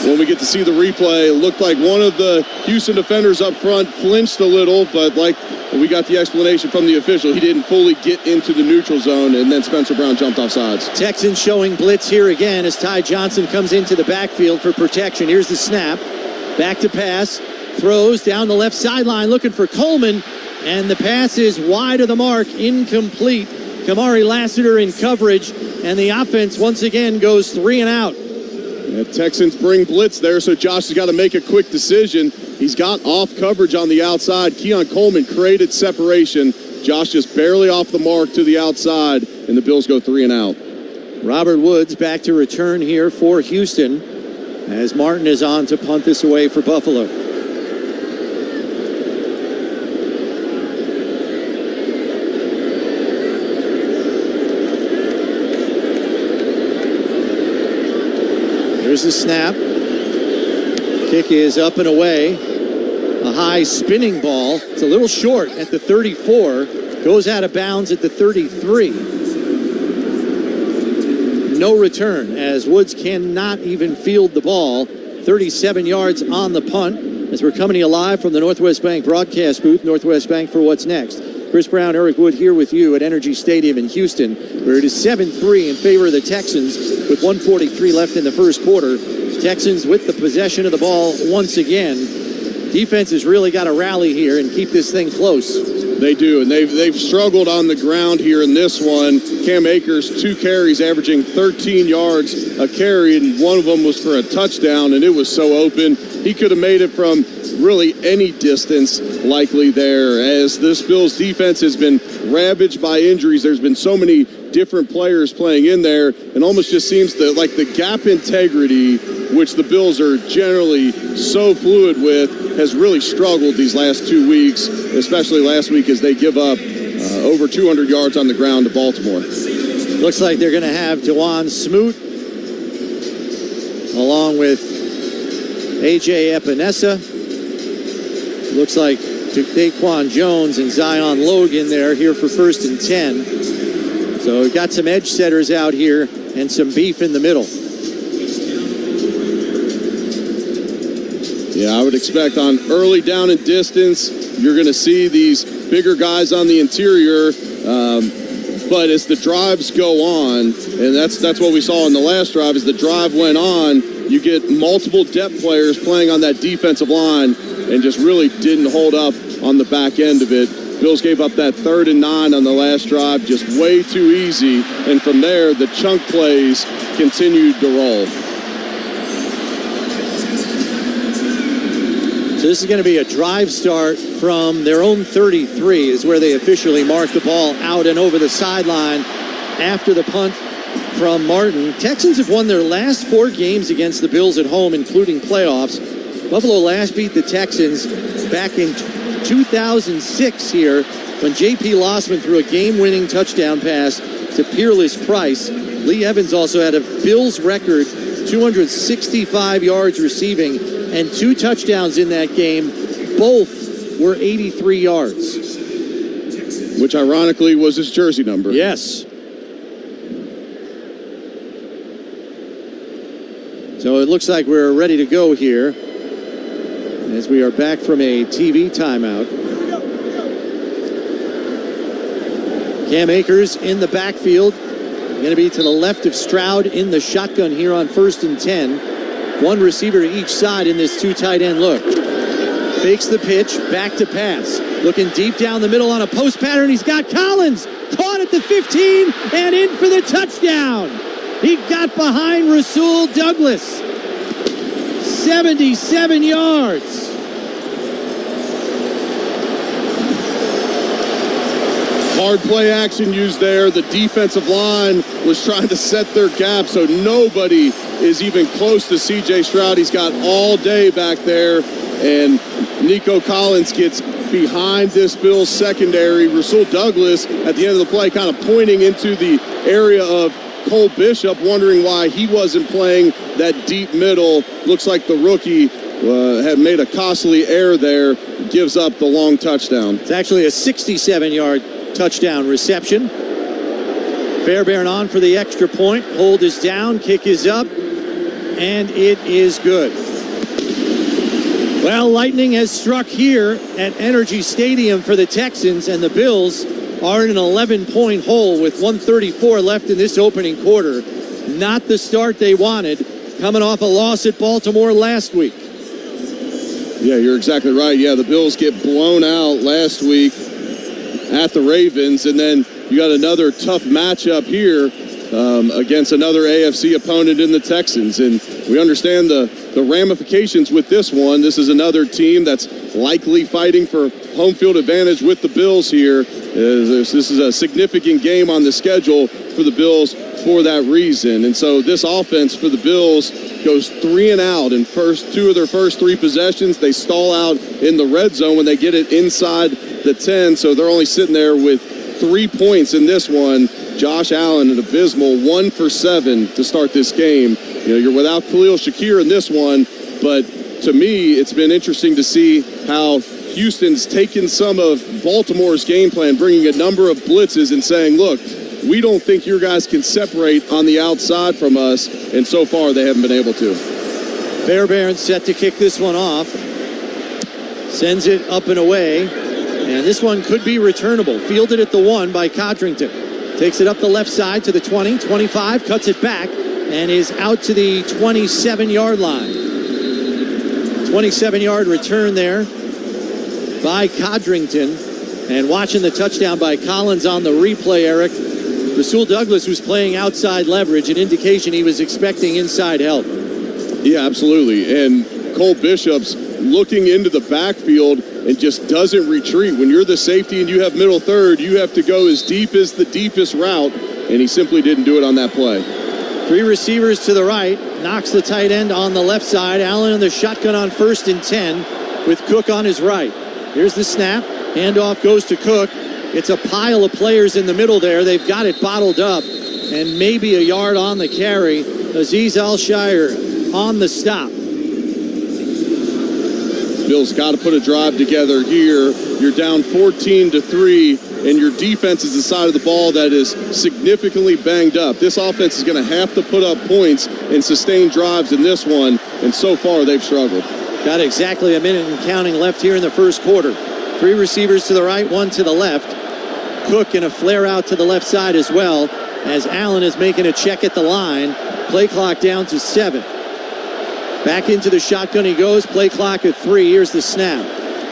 when we get to see the replay, it looked like one of the Houston defenders up front flinched a little, but like we got the explanation from the official, he didn't fully get into the neutral zone, and then Spencer Brown jumped off sides. Texans showing blitz here again as Ty Johnson comes into the backfield for protection. Here's the snap. Back to pass. Throws down the left sideline looking for Coleman. And the pass is wide of the mark. Incomplete. Kamari Lassiter in coverage. And the offense once again goes 3 and out. Yeah, Texans bring blitz there, so Josh has got to make a quick decision. He's got off coverage on the outside. Keon Coleman created separation. Josh just barely off the mark to the outside, and the Bills go 3 and out. Robert Woods back to return here for Houston as Martin is on to punt this away for Buffalo. Here's the snap. Kick is up and away. A high spinning ball. It's a little short at the 34. Goes out of bounds at the 33. No return as Woods cannot even field the ball. 37 yards on the punt as we're coming to you live from the Northwest Bank broadcast booth. Northwest Bank for what's next. Chris Brown, Eric Wood here with you at Energy Stadium in Houston, where it is 7-3 in favor of the Texans with 1:43 left in the first quarter. Texans with the possession of the ball once again. Defense has really got to rally here and keep this thing close. They do, and they've struggled on the ground here in this one. Cam Akers, 2 carries, averaging 13 yards a carry, and one of them was for a touchdown, and it was so open. He could have made it from really any distance likely there, as this Bills defense has been ravaged by injuries. There's been so many different players playing in there, and almost just seems that like the gap integrity, which the Bills are generally so fluid with, has really struggled these last 2 weeks, especially last week as they give up over 200 yards on the ground to Baltimore. Looks like they're going to have Dewan Smoot along with A.J. Epinesa. Looks like Daquan Jones and Zion Logan there here for 1st and 10. So we've got some edge setters out here and some beef in the middle. Yeah, I would expect on early down and distance, you're going to see these bigger guys on the interior. But as the drives go on, and that's what we saw in the last drive, as the drive went on, you get multiple depth players playing on that defensive line and just really didn't hold up on the back end of it. Bills gave up that 3rd and 9 on the last drive, just way too easy. And from there, the chunk plays continued to roll. So this is going to be a drive start from their own 33 is where they officially mark the ball out and over the sideline after the punt from Martin. Texans have won their last 4 games against the Bills at home, including playoffs. Buffalo last beat the Texans back in 2006 here when J.P. Lossman threw a game-winning touchdown pass to Peerless Price. Lee Evans also had a Bills record 265 yards receiving and 2 touchdowns in that game. Both were 83 yards. Which ironically was his jersey number. Yes. So it looks like we're ready to go here as we are back from a TV timeout. Cam Akers in the backfield. Going to be to the left of Stroud in the shotgun here on 1st and 10. 1 receiver to each side in this 2 tight end look. Fakes the pitch, back to pass. Looking deep down the middle on a post pattern. He's got Collins. Caught at the 15 and in for the touchdown. He got behind Rasul Douglas. 77 yards. Hard play action used there. The defensive line was trying to set their gap, so nobody is even close to C.J. Stroud. He's got all day back there, and Nico Collins gets behind this Bills secondary. Rasul Douglas at the end of the play kind of pointing into the area of Cole Bishop, wondering why he wasn't playing that deep middle. Looks like the rookie had made a costly error there, gives up the long touchdown. It's actually a 67-yard touchdown reception. Fairbairn on for the extra point. Hold is down, kick is up, and it is good. Well, lightning has struck here at Energy Stadium for the Texans, and the Bills are in an 11-point hole with 1:34 left in this opening quarter. Not the start they wanted, coming off a loss at Baltimore last week. Yeah, you're exactly right. Yeah, the Bills get blown out last week at the Ravens, and then you got another tough matchup here against another AFC opponent in the Texans. And we understand the ramifications with this one. This is another team that's likely fighting for home field advantage with the Bills here. This is a significant game on the schedule for the Bills for that reason. And so this offense for the Bills goes 3 and out in two of their first 3 possessions. They stall out in the red zone when they get it inside the 10. So they're only sitting there with 3 points in this one. Josh Allen, an abysmal 1 for 7 to start this game. You know, you're without Khalil Shakir in this one, but to me, it's been interesting to see how Houston's taken some of Baltimore's game plan, bringing a number of blitzes and saying, look, we don't think your guys can separate on the outside from us, and so far they haven't been able to. Fairbairn set to kick this one off. Sends it up and away, and this one could be returnable. Fielded at the 1 by Codrington. Takes it up the left side to the 20, 25, cuts it back, and is out to the 27-yard line. 27-yard return there by Codrington. And watching the touchdown by Collins on the replay, Eric, Rasul Douglas was playing outside leverage, an indication he was expecting inside help. Yeah, absolutely. And Cole Bishop's looking into the backfield and just doesn't retreat. When you're the safety and you have middle third, you have to go as deep as the deepest route, and he simply didn't do it on that play. 3 receivers to the right, knocks the tight end on the left side. Allen in the shotgun on 1st and 10 with Cook on his right. Here's the snap. Handoff goes to Cook. It's a pile of players in the middle there. They've got it bottled up, and maybe a yard on the carry. Azeez Al-Shire on the stop. Bills got to put a drive together here. You're down 14-3, and your defense is the side of the ball that is significantly banged up. This offense is going to have to put up points and sustain drives in this one, and so far they've struggled. Got exactly a minute and counting left here in the first quarter. 3 receivers to the right, 1 to the left. Cook in a flare out to the left side as well, as Allen is making a check at the line. Play clock down to 7. Back into the shotgun he goes. Play clock at 3. Here's the snap.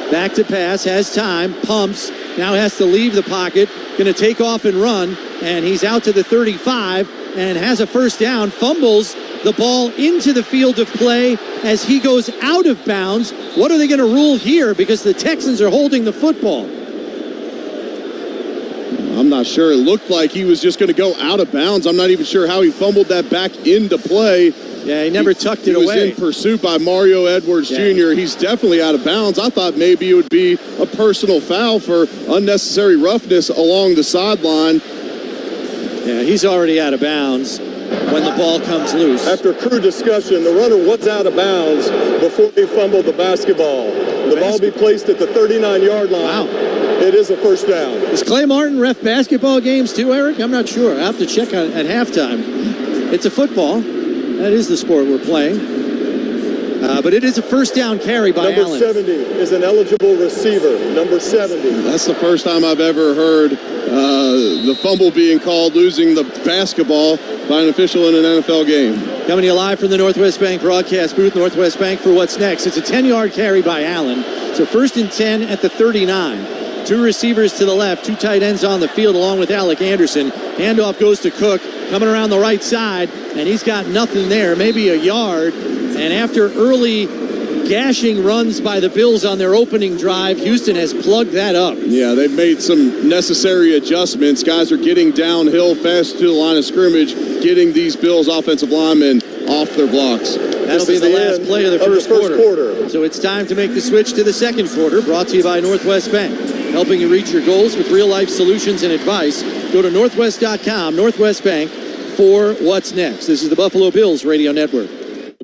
Back to pass. Has time. Pumps. Now has to leave the pocket. Going to take off and run. And he's out to the 35 and has a first down. Fumbles the ball into the field of play as he goes out of bounds. What are they going to rule here? Because the Texans are holding the football. I'm not sure. It looked like he was just going to go out of bounds. I'm not even sure how he fumbled that back into play. Yeah, he never tucked it away. He was in pursuit by Mario Edwards Jr. He's definitely out of bounds. I thought maybe it would be a personal foul for unnecessary roughness along the sideline. Yeah, he's already out of bounds when the ball comes loose. After crew discussion, the runner was out of bounds before he fumbled the basketball. The ball be placed at the 39-yard line. Wow. It is a first down. Is Clay Martin ref basketball games too, Eric? I'm not sure. I'll have to check at halftime. It's a football. That is the sport we're playing. But it is a first down carry by Allen. Number 70 is an eligible receiver. Number 70. That's the first time I've ever heard the fumble being called, losing the basketball by an official in an NFL game. Coming to you live from the Northwest Bank broadcast booth. Northwest Bank for what's next. It's a 10-yard carry by Allen. So 1st and 10 at the 39. 2 receivers to the left, 2 tight ends on the field along with Alec Anderson. Handoff goes to Cook, coming around the right side, and he's got nothing there, maybe a yard. And after early gashing runs by the Bills on their opening drive, Houston has plugged that up. Yeah, they've made some necessary adjustments. Guys are getting downhill fast to the line of scrimmage, getting these Bills offensive linemen off their blocks. That'll be the last play of the first quarter. So it's time to make the switch to the second quarter, brought to you by Northwest Bank. Helping you reach your goals with real-life solutions and advice. Go to Northwest.com, Northwest Bank, for what's next. This is the Buffalo Bills Radio Network.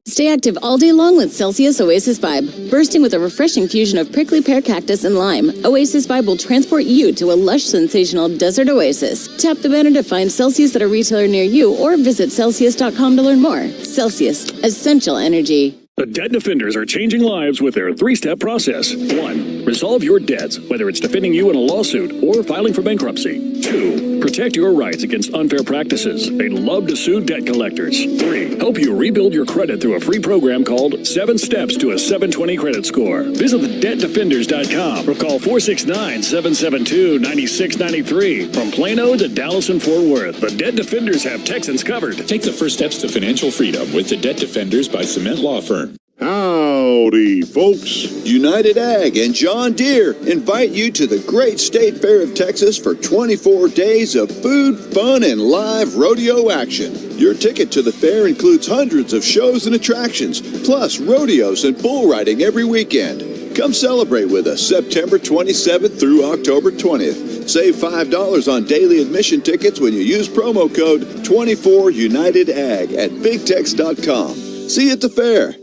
Stay active all day long with Celsius Oasis Vibe. Bursting with a refreshing fusion of prickly pear cactus and lime, Oasis Vibe will transport you to a lush, sensational desert oasis. Tap the banner to find Celsius at a retailer near you or visit Celsius.com to learn more. Celsius, essential energy. The Debt Defenders are changing lives with their three-step process. 1. Resolve your debts, whether it's defending you in a lawsuit or filing for bankruptcy. 2. Protect your rights against unfair practices. They love to sue debt collectors. 3. Help you rebuild your credit through a free program called 7 Steps to a 720 Credit Score. Visit thedebtdefenders.com or call 469-772-9693. From Plano to Dallas and Fort Worth, the Debt Defenders have Texans covered. Take the first steps to financial freedom with the Debt Defenders by Cement Law Firm. Howdy, folks. United Ag and John Deere invite you to the great State Fair of Texas for 24 days of food, fun, and live rodeo action. Your ticket to the fair includes hundreds of shows and attractions, plus rodeos and bull riding every weekend. Come celebrate with us September 27th through October 20th. Save $5 on daily admission tickets when you use promo code 24UnitedAg at BigTex.com. See you at the fair.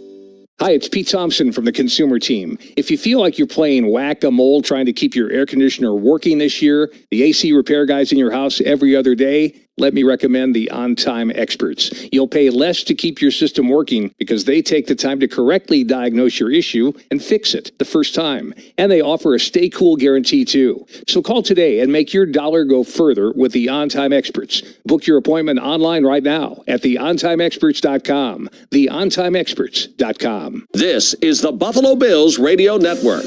Hi, it's Pete Thompson from the Consumer Team. If you feel like you're playing whack-a-mole trying to keep your air conditioner working this year, the AC repair guys in your house every other day, let me recommend the On-Time Experts. You'll pay less to keep your system working because they take the time to correctly diagnose your issue and fix it the first time. And they offer a stay cool guarantee too. So call today and make your dollar go further with the On-Time Experts. Book your appointment online right now at theontimeexperts.com. theontimeexperts.com. This is the Buffalo Bills Radio Network.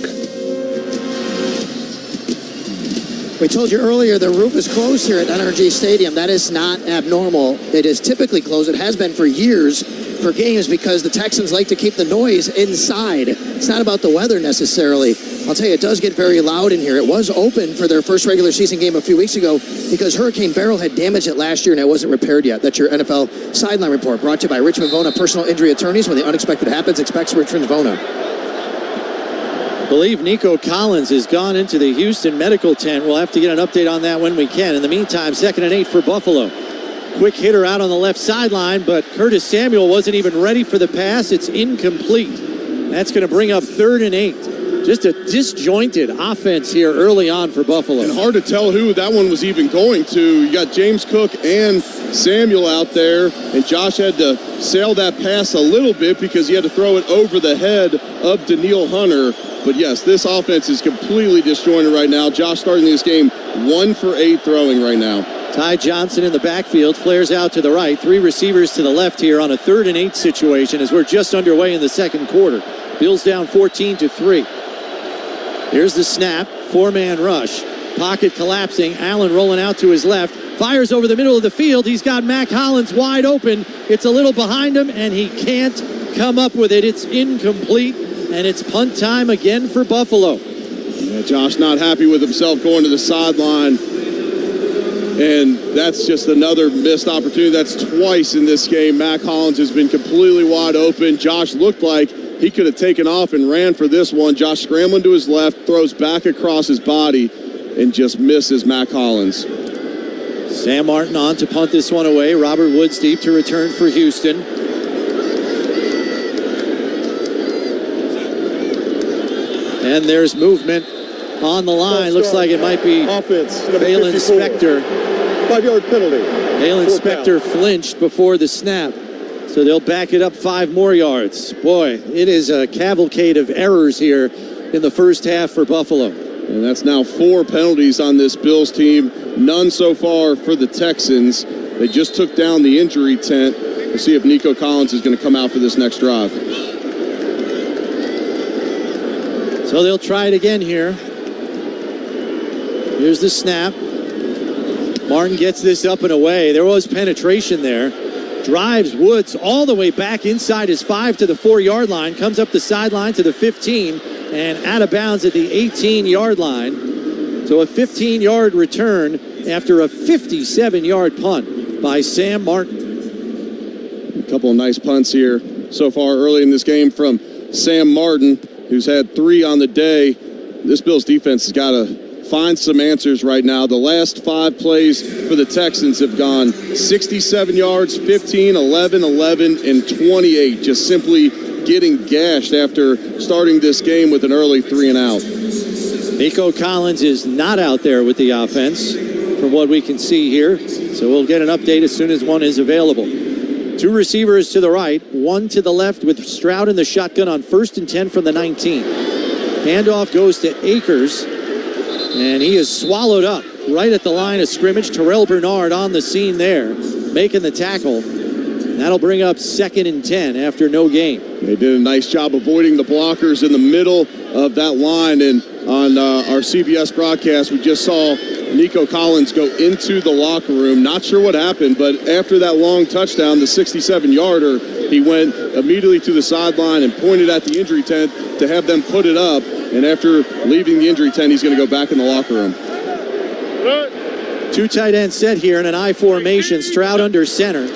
We told you earlier the roof is closed here at NRG Stadium. That is not abnormal. It is typically closed. It has been for years for games because the Texans like to keep the noise inside. It's not about the weather necessarily. I'll tell you, it does get very loud in here. It was open for their first regular season game a few weeks ago because Hurricane Beryl had damaged it last year and it wasn't repaired yet. That's your NFL Sideline Report, brought to you by Richmond Vona Personal Injury Attorneys. When the unexpected happens, expect Richmond Vona. I believe Nico Collins has gone into the Houston medical tent. We'll have to get an update on that when we can. In the meantime, 2nd and 8 for Buffalo. Quick hitter out on the left sideline, but Curtis Samuel wasn't even ready for the pass. It's incomplete. That's going to bring up 3rd and 8. Just a disjointed offense here early on for Buffalo. And hard to tell who that one was even going to. You got James Cook and Samuel out there, and Josh had to sail that pass a little bit because he had to throw it over the head of Daniil Hunter. But yes, this offense is completely disjointed right now. Josh starting this game 1 for 8 throwing right now. Ty Johnson in the backfield, flares out to the right. 3 receivers to the left here on a 3rd and 8 situation as we're just underway in the second quarter. Bills down 14-3. Here's the snap, 4-man rush. Pocket collapsing, Allen rolling out to his left. Fires over the middle of the field. He's got Mac Hollins wide open. It's a little behind him, and he can't come up with it. It's incomplete, and it's punt time again for Buffalo. Yeah, Josh not happy with himself going to the sideline. And that's just another missed opportunity. That's twice in this game. Mac Hollins has been completely wide open. Josh looked like he could have taken off and ran for this one. Josh scrambling to his left, throws back across his body, and just misses Mac Hollins. Sam Martin on to punt this one away. Robert Woods deep to return for Houston. And there's movement on the line. Looks like it might be offense. Balin Spector. 5-yard penalty. Balin Spector flinched before the snap. So they'll back it up 5 more yards. Boy, it is a cavalcade of errors here in the first half for Buffalo. And that's now 4 penalties on this Bills team. None so far for the Texans. They just took down the injury tent. We'll see if Nico Collins is going to come out for this next drive. So they'll try it again here. Here's the snap. Martin gets this up and away. There was penetration there. Drives Woods all the way back inside his 5 to the 4-yard line. Comes up the sideline to the 15 and out of bounds at the 18-yard line. So a 15-yard return after a 57-yard punt by Sam Martin. A couple of nice punts here so far early in this game from Sam Martin, who's had 3 on the day. This Bills defense has got to find some answers right now. The last 5 plays for the Texans have gone 67 yards, 15, 11, 11, and 28. Just simply getting gashed after starting this game with an early 3 and out. Nico Collins is not out there with the offense from what we can see here. So we'll get an update as soon as one is available. Two receivers to the right, one to the left with Stroud in the shotgun on 1st and 10 from the 19. Handoff goes to Akers, and he is swallowed up right at the line of scrimmage. Terrell Bernard on the scene there, making the tackle. That'll bring up 2nd and 10 after no gain. They did a nice job avoiding the blockers in the middle of that line, and on our CBS broadcast, we just saw Nico Collins go into the locker room. Not sure what happened, but after that long touchdown, the 67-yarder, he went immediately to the sideline and pointed at the injury tent to have them put it up. And after leaving the injury tent, he's going to go back in the locker room. Two tight ends set here in an I formation. Stroud under center.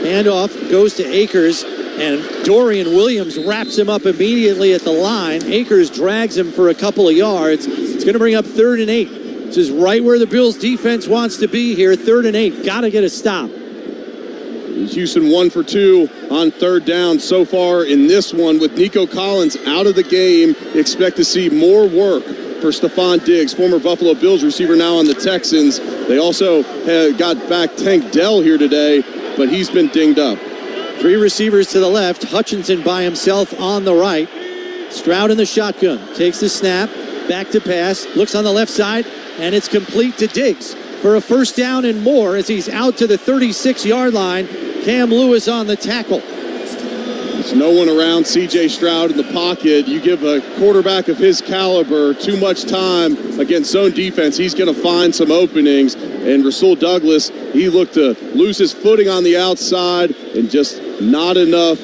Handoff goes to Akers, and Dorian Williams wraps him up immediately at the line. Akers drags him for a couple of yards. It's going to bring up 3rd and 8. This is right where the Bills defense wants to be here. 3rd and 8. Got to get a stop. Houston 1 for 2 on 3rd down so far in this one. With Nico Collins out of the game, expect to see more work for Stephon Diggs, former Buffalo Bills receiver, now on the Texans. They also got back Tank Dell here today, but he's been dinged up. 3 receivers to the left. Hutchinson by himself on the right. Stroud in the shotgun. Takes the snap. Back to pass. Looks on the left side, and it's complete to Diggs for a 1st down and more as he's out to the 36-yard line. Cam Lewis on the tackle. There's no one around C.J. Stroud in the pocket. You give a quarterback of his caliber too much time against zone defense, he's going to find some openings. And Rasul Douglas, he looked to lose his footing on the outside and just not enough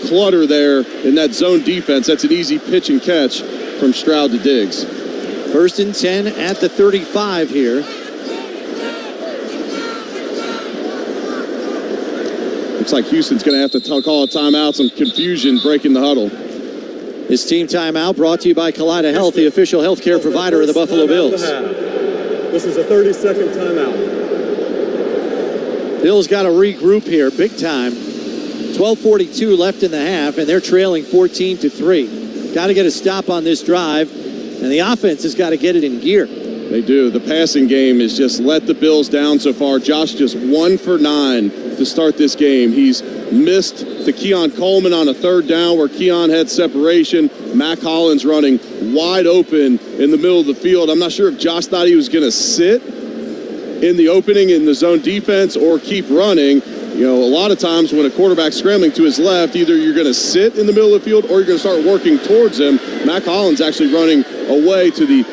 clutter there in that zone defense. That's an easy pitch and catch from Stroud to Diggs. 1st and 10 at the 35 here. Looks like Houston's going to have to call a timeout. Some confusion breaking the huddle. This team timeout brought to you by Kaleida Health, the official healthcare provider of the Buffalo Bills. This is a 30-second timeout. Bills got to regroup here big time. 12:42 left in the half, and they're trailing 14-3. Got to get a stop on this drive, and the offense has got to get it in gear. They do. The passing game has just let the Bills down so far. Josh just 1 for 9 to start this game. He's missed to Keon Coleman on a 3rd down where Keon had separation. Matt Collins running wide open in the middle of the field. I'm not sure if Josh thought he was going to sit in the opening in the zone defense or keep running. You know, a lot of times when a quarterback's scrambling to his left, either you're going to sit in the middle of the field or you're going to start working towards him. Matt Collins actually running away to the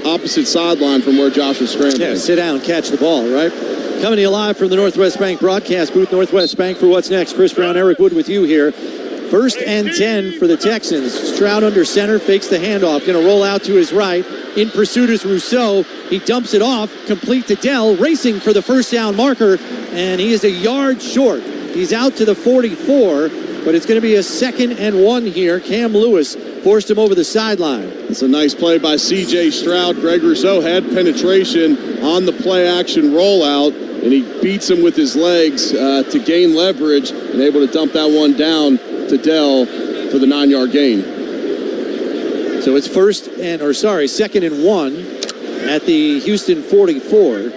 opposite sideline from where Josh was scrambling. Yeah, sit down, catch the ball, right? Coming to you live from the Northwest Bank broadcast booth. Northwest Bank for What's Next. Chris Brown, Eric Wood with you here. 1st and 10 for the Texans. Stroud under center, fakes the handoff. Going to roll out to his right. In pursuit is Rousseau. He dumps it off, complete to Dell, racing for the 1st down marker, and he is a yard short. He's out to the 44, but it's going to be a 2nd and 1 here. Cam Lewis forced him over the sideline. It's a nice play by C.J. Stroud. Greg Rousseau had penetration on the play-action rollout, and he beats him with his legs to gain leverage and able to dump that one down to Dell for the 9-yard gain. So it's 2nd and 1 at the Houston 44.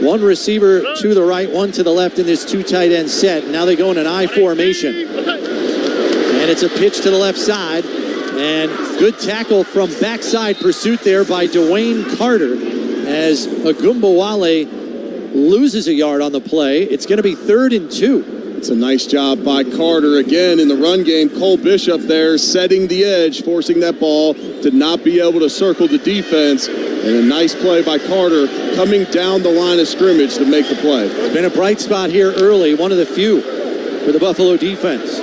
1 receiver to the right, 1 to the left in this 2 tight end set. Now they go in an I formation. And it's a pitch to the left side. And good tackle from backside pursuit there by Dwayne Carter as Agumbawale loses a yard on the play. It's going to be 3rd and 2. It's a nice job by Carter again in the run game. Cole Bishop there setting the edge, forcing that ball to not be able to circle the defense. And a nice play by Carter coming down the line of scrimmage to make the play. It's been a bright spot here early, one of the few for the Buffalo defense.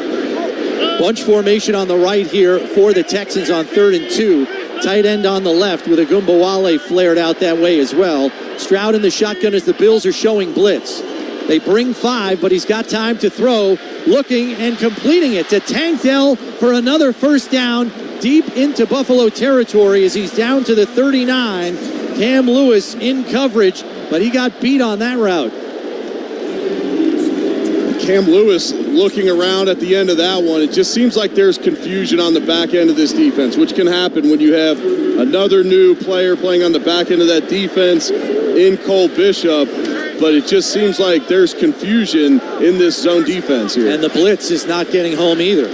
Bunch formation on the right here for the Texans on 3rd and 2. Tight end on the left with Agumbawale flared out that way as well. Stroud in the shotgun as the Bills are showing blitz. They bring 5, but he's got time to throw. Looking and completing it to Tank Dell for another 1st down deep into Buffalo territory as he's down to the 39. Cam Lewis in coverage, but he got beat on that route. Cam Lewis looking around at the end of that one. It just seems like there's confusion on the back end of this defense, which can happen when you have another new player playing on the back end of that defense in Cole Bishop. but it just seems like there's confusion in this zone defense here. And the blitz is not getting home either.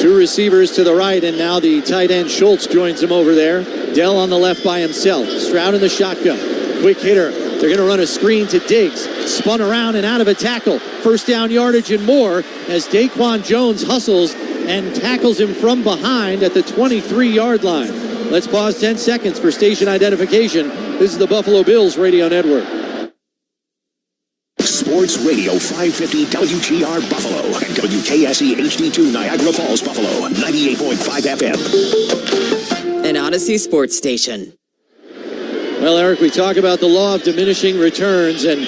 Two receivers to the right, and now the tight end Schultz joins him over there. Dell on the left by himself. Stroud in the shotgun. Quick hitter. They're going to run a screen to Diggs. Spun around and out of a tackle. First down yardage and more as Daquan Jones hustles and tackles him from behind at the 23-yard line. Let's pause 10 seconds for station identification. This is the Buffalo Bills Radio Network. Sports Radio 550 WGR Buffalo and WKSE HD2 Niagara Falls, Buffalo, 98.5 FM. An Odyssey sports station. Well, Eric, we talk about the law of diminishing returns, and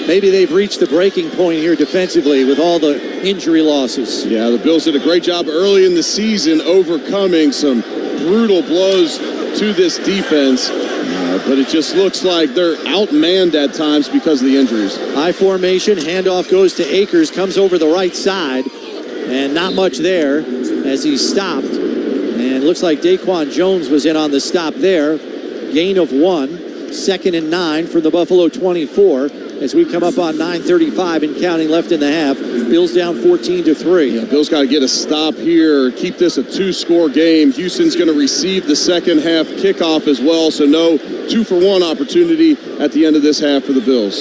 maybe they've reached the breaking point here defensively with all the injury losses. Yeah, the Bills did a great job early in the season overcoming some brutal blows to this defense. But it just looks like they're outmanned at times because of the injuries. High formation, handoff goes to Akers, comes over the right side, and not much there as he stopped. And looks like Daquan Jones was in on the stop there. Gain of 1, 2nd and 9 from the Buffalo 24 as we come up on 9:35 and counting left in the half. Bills down 14-3. Yeah, Bills got to get a stop here, keep this a 2-score game. Houston's going to receive the second half kickoff as well, so no 2-for-1 opportunity at the end of this half for the Bills.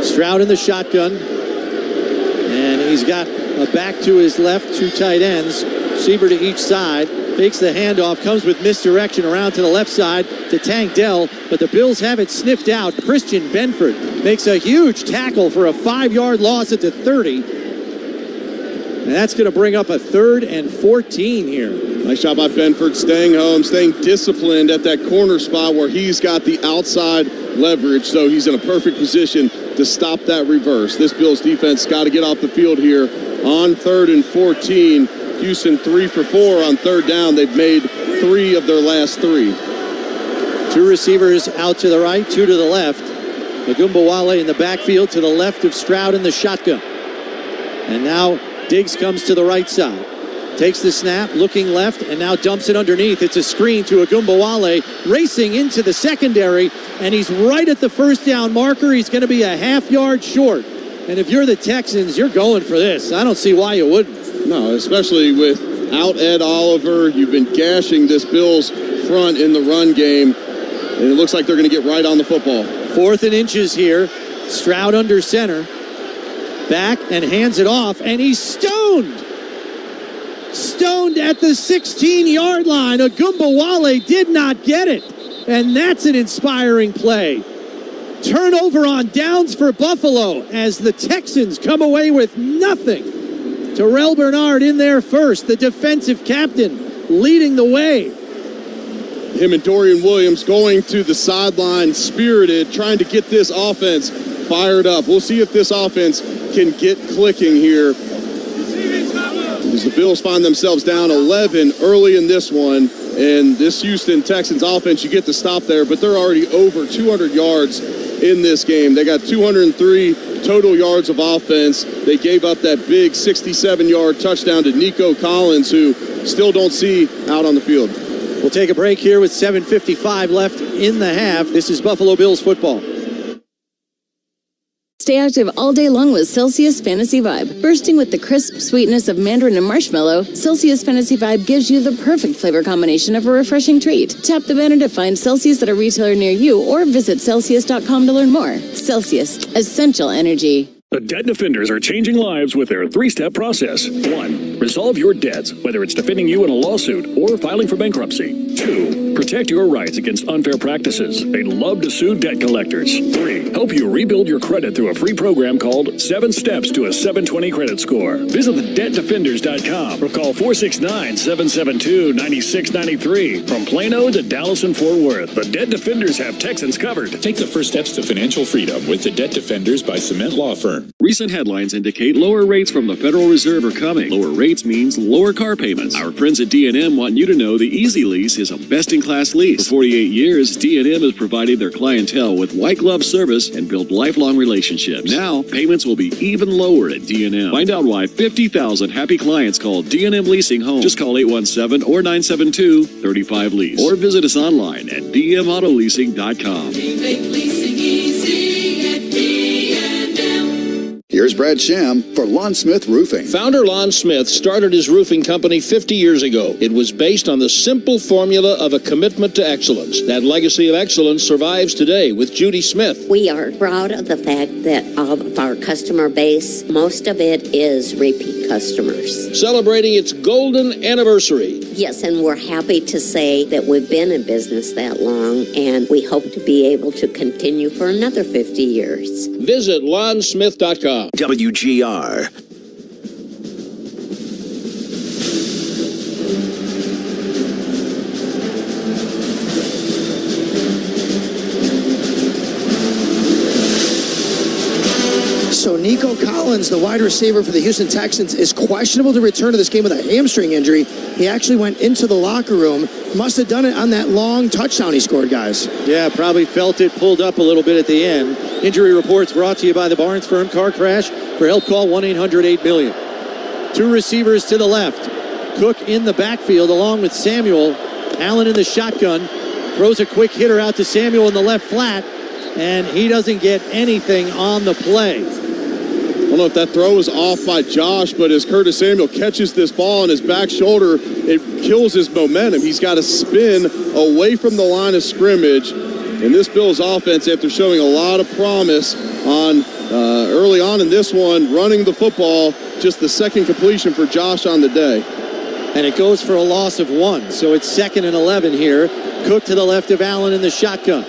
Stroud in the shotgun, and he's got a back to his left, 2 tight ends, receiver to each side. Fakes the handoff, comes with misdirection around to the left side to Tank Dell, but the Bills have it sniffed out. Christian Benford makes a huge tackle for a 5-yard loss at the 30. And that's going to bring up a 3rd and 14 here. Nice job by Benford staying home, staying disciplined at that corner spot where he's got the outside leverage, so he's in a perfect position to stop that reverse. This Bills defense got to get off the field here on 3rd and 14. Houston 3 for 4 on 3rd down. They've made 3 of their last 3. 2 receivers out to the right, 2 to the left. Ogunbowale in the backfield to the left of Stroud in the shotgun. And now Diggs comes to the right side. Takes the snap, looking left, and now dumps it underneath. It's a screen to Ogunbowale, racing into the secondary, and he's right at the first down marker. He's going to be a half-yard short. And if you're the Texans, you're going for this. I don't see why you wouldn't. No, especially without Ed Oliver. You've been gashing this Bills front in the run game, and it looks like they're going to get right on the football. 4th and inches here. Stroud under center. Back and hands it off, and he's stoned. Stoned at the 16-yard line. Ogunbowale did not get it, and that's an inspiring play. Turnover on downs for Buffalo as the Texans come away with nothing. Terrell Bernard in there first, the defensive captain leading the way. Him and Dorian Williams going to the sideline, spirited, trying to get this offense fired up. We'll see if this offense can get clicking here as the Bills find themselves down 11 early in this one. And this Houston Texans offense, you get the stop there, but they're already over 200 yards in this game. They got 203 total yards of offense. They gave up that big 67-yard touchdown to Nico Collins, who still don't see out on the field. We'll take a break here with 7:55 left in the half. This is Buffalo Bills football. Stay active all day long with Celsius Fantasy Vibe. Bursting with the crisp sweetness of mandarin and marshmallow, Celsius Fantasy Vibe gives you the perfect flavor combination of a refreshing treat. Tap the banner to find Celsius at a retailer near you or visit Celsius.com to learn more. Celsius, essential energy. The Debt Defenders are changing lives with their 3-step process. 1. Resolve your debts, whether it's defending you in a lawsuit or filing for bankruptcy. 2. Protect your rights against unfair practices. They love to sue debt collectors. 3. Help you rebuild your credit through a free program called 7 Steps to a 720 Credit Score. Visit thedebtdefenders.com or call 469-772-9693. From Plano to Dallas and Fort Worth, the Debt Defenders have Texans covered. Take the first steps to financial freedom with the Debt Defenders by Cement Law Firm. Recent headlines indicate lower rates from the Federal Reserve are coming. Lower rates means lower car payments. Our friends at D&M want you to know the Easy Lease is a best-in-class best-in-class lease. For 48 years, D&M has provided their clientele with white glove service and built lifelong relationships. Now, payments will be even lower at D&M. Find out why 50,000 happy clients call D&M Leasing home. Just call 817 or 972-35-LEASE or visit us online at dmautoleasing.com. Here's Brad Sham for Lon Smith Roofing. Founder Lon Smith started his roofing company 50 years ago. It was based on the simple formula of a commitment to excellence. That legacy of excellence survives today with Judy Smith. We are proud of the fact that of our customer base, most of it is repeat customers. Celebrating its golden anniversary. Yes, and we're happy to say that we've been in business that long, and we hope to be able to continue for another 50 years. Visit lonsmith.com. WGR. So Nico Collins, the wide receiver for the Houston Texans, is questionable to return to this game with a hamstring injury. He actually went into the locker room. Must have done it on that long touchdown he scored, guys. Yeah, probably felt it, pulled up a little bit at the end. Injury reports brought to you by the Barnes Firm Car Crash. For help, call 1-800-8-MILLION. Two receivers to the left. Cook in the backfield along with Samuel. Allen in the shotgun. Throws a quick hitter out to Samuel in the left flat. And he doesn't get anything on the play. I don't know if that throw was off by Josh, but as Curtis Samuel catches this ball on his back shoulder, it kills his momentum. He's got to spin away from the line of scrimmage. And this Bills offense, after showing a lot of promise on early on in this one, running the football, just the second completion for Josh on the day. And it goes for a loss of 1. So it's 2nd and 11 here. Cook to the left of Allen in the shotgun.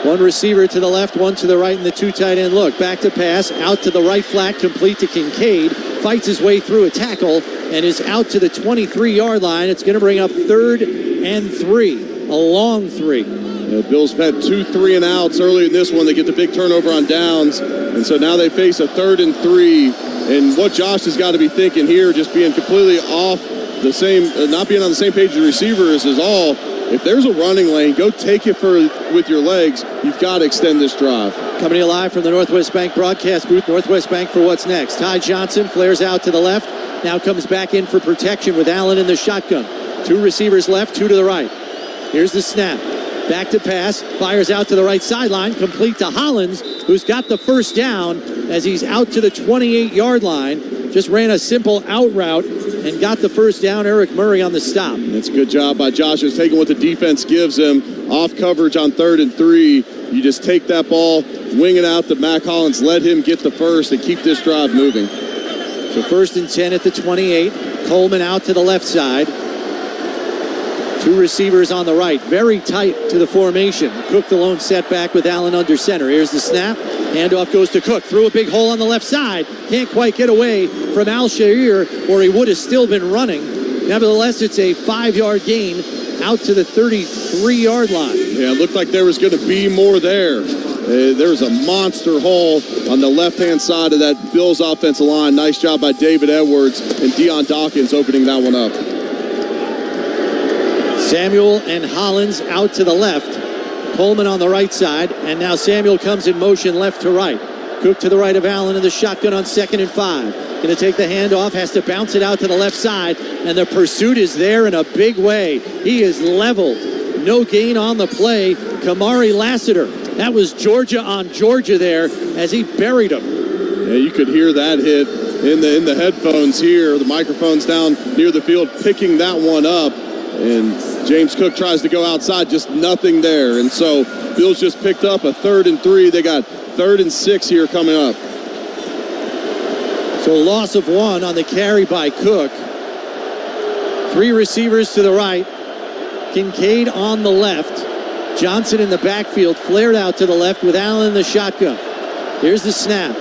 One receiver to the left, one to the right in the two tight end look. Back to pass, out to the right flat, complete to Kincaid. Fights his way through a tackle and is out to the 23-yard line. It's going to bring up 3rd and 3, a long 3. The Bills have had 2 3-and-outs early in this one. They get the big turnover on downs, and so now they face a 3rd and 3. And what Josh has got to be thinking here, just being completely off the same, not being on the same page as the receivers is all. If there's a running lane, go take it with your legs. You've got to extend this drive. Coming to you live from the Northwest Bank broadcast booth. Northwest Bank for what's next. Ty Johnson flares out to the left. Now comes back in for protection with Allen in the shotgun. 2 receivers left, 2 to the right. Here's the snap. Back to pass. Fires out to the right sideline. Complete to Hollins, who's got the first down as he's out to the 28-yard line. Just ran a simple out route and got the first down. Eric Murray on the stop. That's a good job by Josh. He's taking what the defense gives him. Off coverage on 3rd and 3. You just take that ball, wing it out to Mac Hollins, let him get the first and keep this drive moving. So 1st and 10 at the 28. Coleman out to the left side. 2 receivers on the right. Very tight to the formation. Cook the lone setback with Allen under center. Here's the snap. Handoff goes to Cook. Through a big hole on the left side. Can't quite get away from Al-Shair, or he would have still been running. Nevertheless, it's a 5-yard gain out to the 33-yard line. Yeah, it looked like there was going to be more there. There's a monster hole on the left-hand side of that Bills offensive line. Nice job by David Edwards and Deion Dawkins opening that one up. Samuel and Hollins out to the left. Coleman on the right side, and now Samuel comes in motion left to right. Cook to the right of Allen in the shotgun on 2nd and 5. Going to take the handoff, has to bounce it out to the left side, and the pursuit is there in a big way. He is leveled. No gain on the play. Kamari Lassiter. That was Georgia on Georgia there as he buried him. Yeah, you could hear that hit in the headphones here. The microphone's down near the field picking that one up. And James Cook tries to go outside, just nothing there. And so Bills just picked up a 3rd and 3. They got 3rd and 6 here coming up. So loss of 1 on the carry by Cook. 3 receivers to the right. Kincaid on the left. Johnson in the backfield, flared out to the left with Allen in the shotgun. Here's the snap.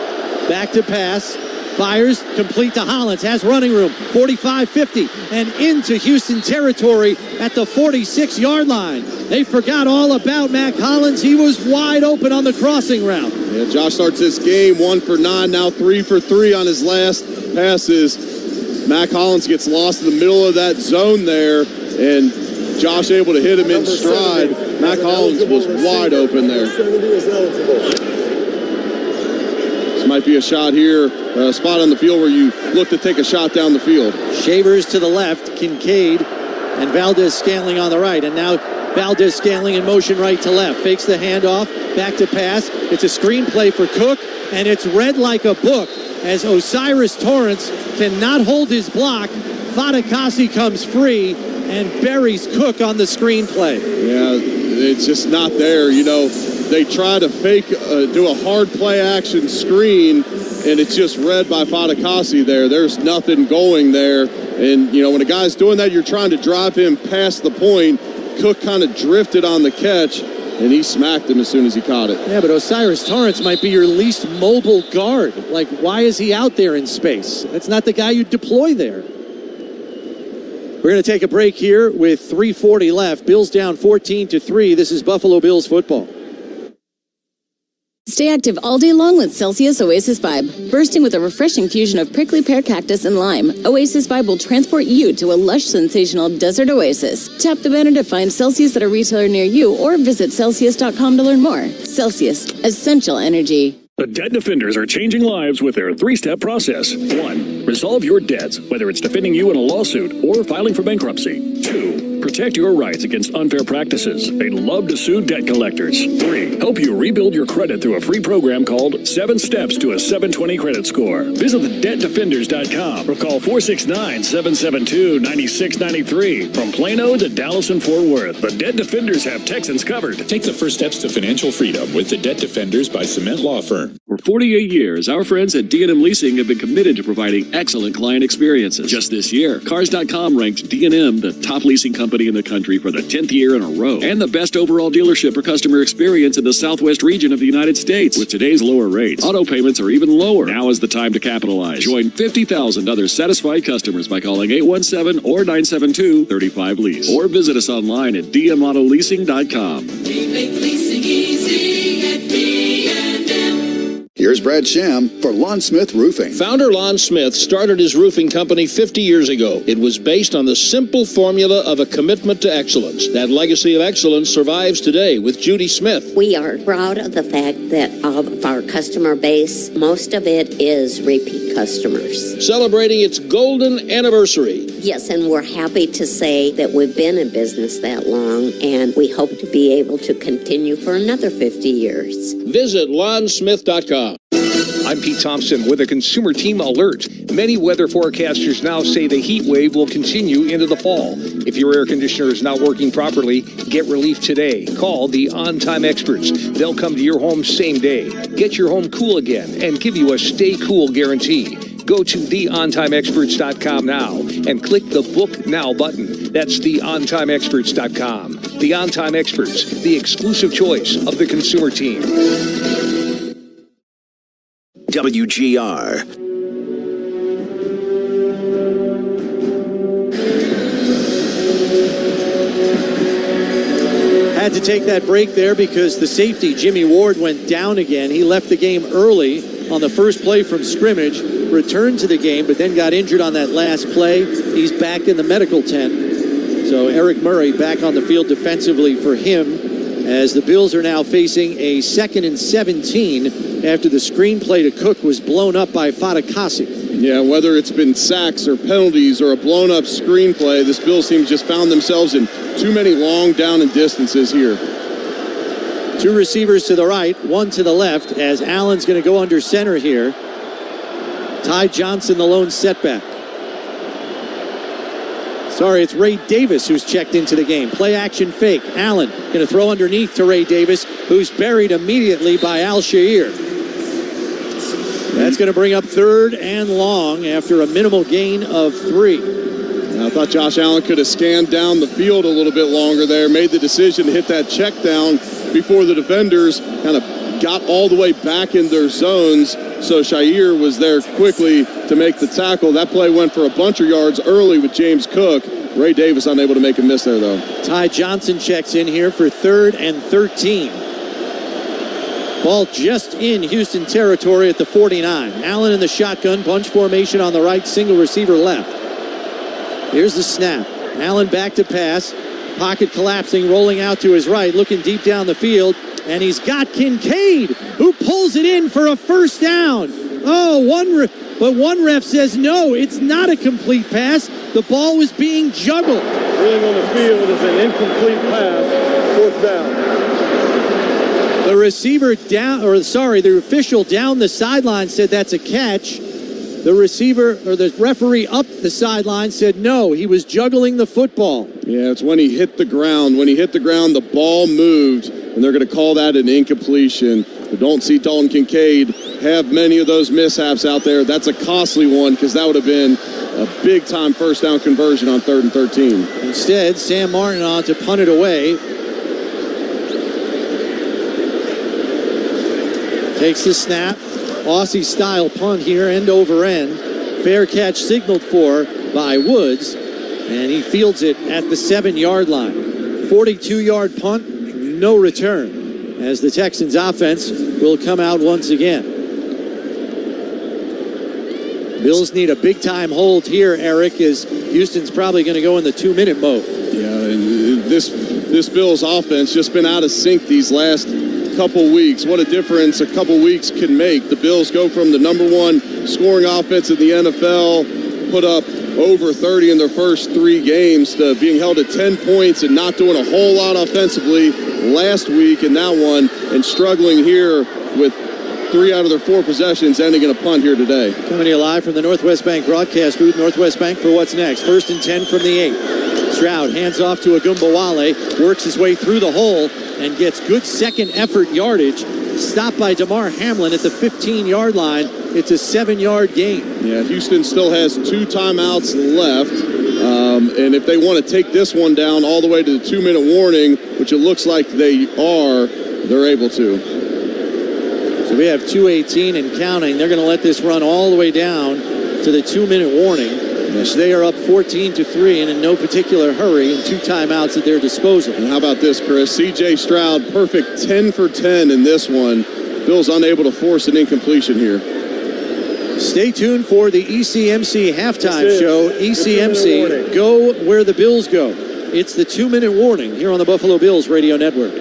Back to pass. Fires, complete to Hollins, has running room, 45-50, and into Houston territory at the 46-yard line. They forgot all about Mac Hollins. He was wide open on the crossing route. Yeah, Josh starts this game 1 for 9, now 3 for 3 on his last passes. Mac Hollins gets lost in the middle of that zone there, and Josh able to hit him in stride. Matt Collins was wide open there. This might be a shot here, a spot on the field where you look to take a shot down the field. Shavers to the left, Kincaid and Valdez-Scantling on the right. And now Valdez-Scantling in motion right to left. Fakes the handoff, back to pass. It's a screenplay for Cook, and it's read like a book as Osiris Torrance cannot hold his block. Fadakasi comes free and buries Cook on the screenplay. Yeah, it's just not there. You know, they try to fake, do a hard play action screen, and it's just read by Fadakasi there. There's nothing going there. And, you know, when a guy's doing that, you're trying to drive him past the point. Cook kind of drifted on the catch, and he smacked him as soon as he caught it. Yeah, but Osiris Torrance might be your least mobile guard. Like, why is he out there in space? That's not the guy you deploy there. We're going to take a break here with 3:40 left. Bills down 14-3. This is Buffalo Bills football. Stay active all day long with Celsius Oasis Vibe. Bursting with a refreshing fusion of prickly pear cactus and lime, Oasis Vibe will transport you to a lush, sensational desert oasis. Tap the banner to find Celsius at a retailer near you or visit Celsius.com to learn more. Celsius, essential energy. The Debt Defenders are changing lives with their three-step process. 1. Resolve your debts, whether it's defending you in a lawsuit or filing for bankruptcy. 2. Protect your rights against unfair practices. They love to sue debt collectors. 3. Help you rebuild your credit through a free program called 7 Steps to a 720 Credit Score. Visit thedebtdefenders.com or call 469-772-9693. From Plano to Dallas and Fort Worth, the Debt Defenders have Texans covered. Take the first steps to financial freedom with the Debt Defenders by Cement Law Firm. For 48 years, our friends at D&M Leasing have been committed to providing excellent client experiences. Just this year, Cars.com ranked D&M the top leasing company in the country for the 10th year in a row and the best overall dealership for customer experience in the Southwest region of the United States. With today's lower rates, auto payments are even lower. Now is the time to capitalize. Join 50,000 other satisfied customers by calling 817 or 972-35-LEASE or visit us online at dmautoleasing.com. We make leasing easy at D&M. Here's Brad Sham for Lon Smith Roofing. Founder Lon Smith started his roofing company 50 years ago. It was based on the simple formula of a commitment to excellence. That legacy of excellence survives today with Judy Smith. We are proud of the fact that of our customer base, most of it is repeat customers. Celebrating its golden anniversary. Yes, and we're happy to say that we've been in business that long, and we hope to be able to continue for another 50 years. Visit lonsmith.com. I'm Pete Thompson with a Consumer Team alert. Many weather forecasters now say the heat wave will continue into the fall. If your air conditioner is not working properly, get relief today. Call the On-Time Experts. They'll come to your home same day. Get your home cool again and give you a stay cool guarantee. Go to theontimeexperts.com now and click the Book Now button. That's theontimeexperts.com. The On-Time Experts, the exclusive choice of the Consumer Team. WGR. Had to take that break there because the safety, Jimmy Ward, went down again. He left the game early on the first play from scrimmage, returned to the game, but then got injured on that last play. He's back in the medical tent. So Eric Murray back on the field defensively for him as the Bills are now facing a 2nd and 17 after the screenplay to Cook was blown up by Fadakasi. Yeah, whether it's been sacks or penalties or a blown-up screenplay, this Bills team just found themselves in too many long down and distances here. 2 receivers to the right, 1 to the left, as Allen's going to go under center here. Ty Johnson, the lone setback. Sorry, it's Ray Davis who's checked into the game. Play action fake. Allen going to throw underneath to Ray Davis, who's buried immediately by Al-Shair. That's going to bring up 3rd and long after a minimal gain of 3. I thought Josh Allen could have scanned down the field a little bit longer there, made the decision to hit that check down before the defenders kind of got all the way back in their zones. So Shair was there quickly to make the tackle. That play went for a bunch of yards early with James Cook. Ray Davis unable to make a miss there, though. Ty Johnson checks in here for 3rd and 13. Ball just in Houston territory at the 49. Allen in the shotgun, bunch formation on the right, single receiver left. Here's the snap. Allen back to pass. Pocket collapsing, rolling out to his right, looking deep down the field, and he's got Kincaid, who pulls it in for a first down. Oh, but one ref says no, it's not a complete pass. The ball was being juggled. Ruling on the field is an incomplete pass, fourth down. The the official down the sideline said that's a catch. The referee up the sideline said no, he was juggling the football. Yeah, it's when he hit the ground. When he hit the ground, the ball moved, and they're going to call that an incompletion. We don't see Dalton Kincaid have many of those mishaps out there. That's a costly one because that would have been a big-time first down conversion on 3rd and 13. Instead, Sam Martin on to punt it away. Takes the snap. Aussie-style punt here, end over end. Fair catch signaled for by Woods, and he fields it at the 7-yard line. 42-yard punt, no return, as the Texans offense will come out once again. Bills need a big-time hold here, Eric, as Houston's probably going to go in the 2-minute mode. Yeah, this Bills offense just been out of sync these last couple weeks. What a difference a couple weeks can make. The Bills go from the #1 scoring offense in the NFL, put up over 30 in their first 3 games, to being held at 10 points and not doing a whole lot offensively last week in that one, and struggling here with 3 out of their 4 possessions ending in a punt here today. Coming to you live from the Northwest Bank broadcast booth. Northwest Bank for what's next. 1st and 10 from the 8. Stroud hands off to Agumbawale, works his way through the hole, and gets good second effort yardage. Stopped by DeMar Hamlin at the 15-yard line. It's a 7-yard gain. Yeah, Houston still has 2 timeouts left. And if they want to take this one down all the way to the 2-minute warning, which it looks like they are, they're able to. So we have 2:18 and counting. They're going to let this run all the way down to the 2-minute warning. Yes. They are up 14-3 and in no particular hurry, and 2 timeouts at their disposal. And how about this, Chris? C.J. Stroud, perfect 10 for 10 in this one. Bill's unable to force an incompletion here. Stay tuned for the ECMC halftime show. ECMC, go where the Bills go. It's the 2-minute warning here on the Buffalo Bills Radio Network.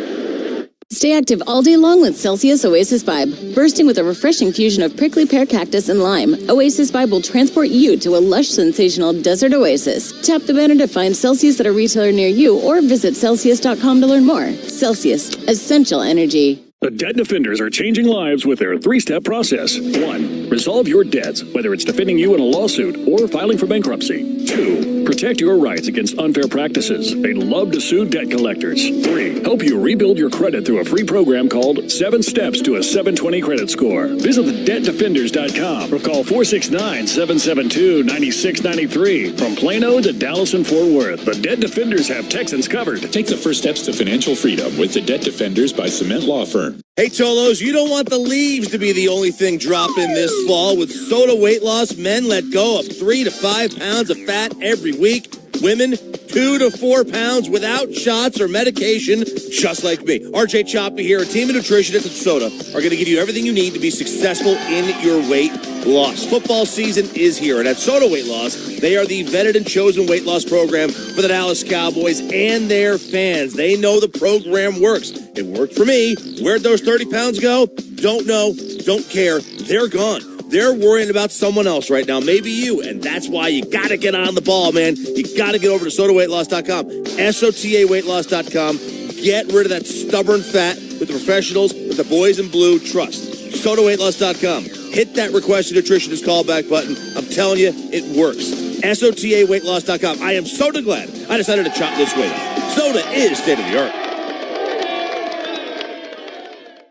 Stay active all day long with Celsius Oasis Vibe. Bursting with a refreshing fusion of prickly pear cactus and lime, Oasis Vibe will transport you to a lush, sensational desert oasis. Tap the banner to find Celsius at a retailer near you or visit Celsius.com to learn more. Celsius, essential energy. The Debt Defenders are changing lives with their 3-step process. 1. Resolve your debts, whether it's defending you in a lawsuit or filing for bankruptcy. 2. Protect your rights against unfair practices. They love to sue debt collectors. 3. Help you rebuild your credit through a free program called 7 Steps to a 720 Credit Score. Visit thedebtdefenders.com or call 469-772-9693. From Plano to Dallas and Fort Worth, the Debt Defenders have Texans covered. Take the first steps to financial freedom with the Debt Defenders by Cement Law Firm. Hey, Cholos, you don't want the leaves to be the only thing dropping this fall. With Soda Weight Loss, men let go of 3 to 5 pounds of fat every week. Women, 2 to 4 pounds without shots or medication, just like me. RJ Choppy here, a team of nutritionists at Soda are going to give you everything you need to be successful in your weight loss. Football season is here, and at Soda Weight Loss, they are the vetted and chosen weight loss program for the Dallas Cowboys and their fans. They know the program works. It worked for me. Where'd those 30 pounds go? Don't know, don't care. They're gone. They're worrying about someone else right now, maybe you, and that's why you got to get on the ball, man. You got to get over to sodaweightloss.com, SOTAweightloss.com. Get rid of that stubborn fat with the professionals that the boys in blue trust. SOTAweightloss.com. Hit that request a nutritionist callback button. I'm telling you, it works. SOTAweightloss.com. I am so glad I decided to chop this weight off. Soda is state of the art.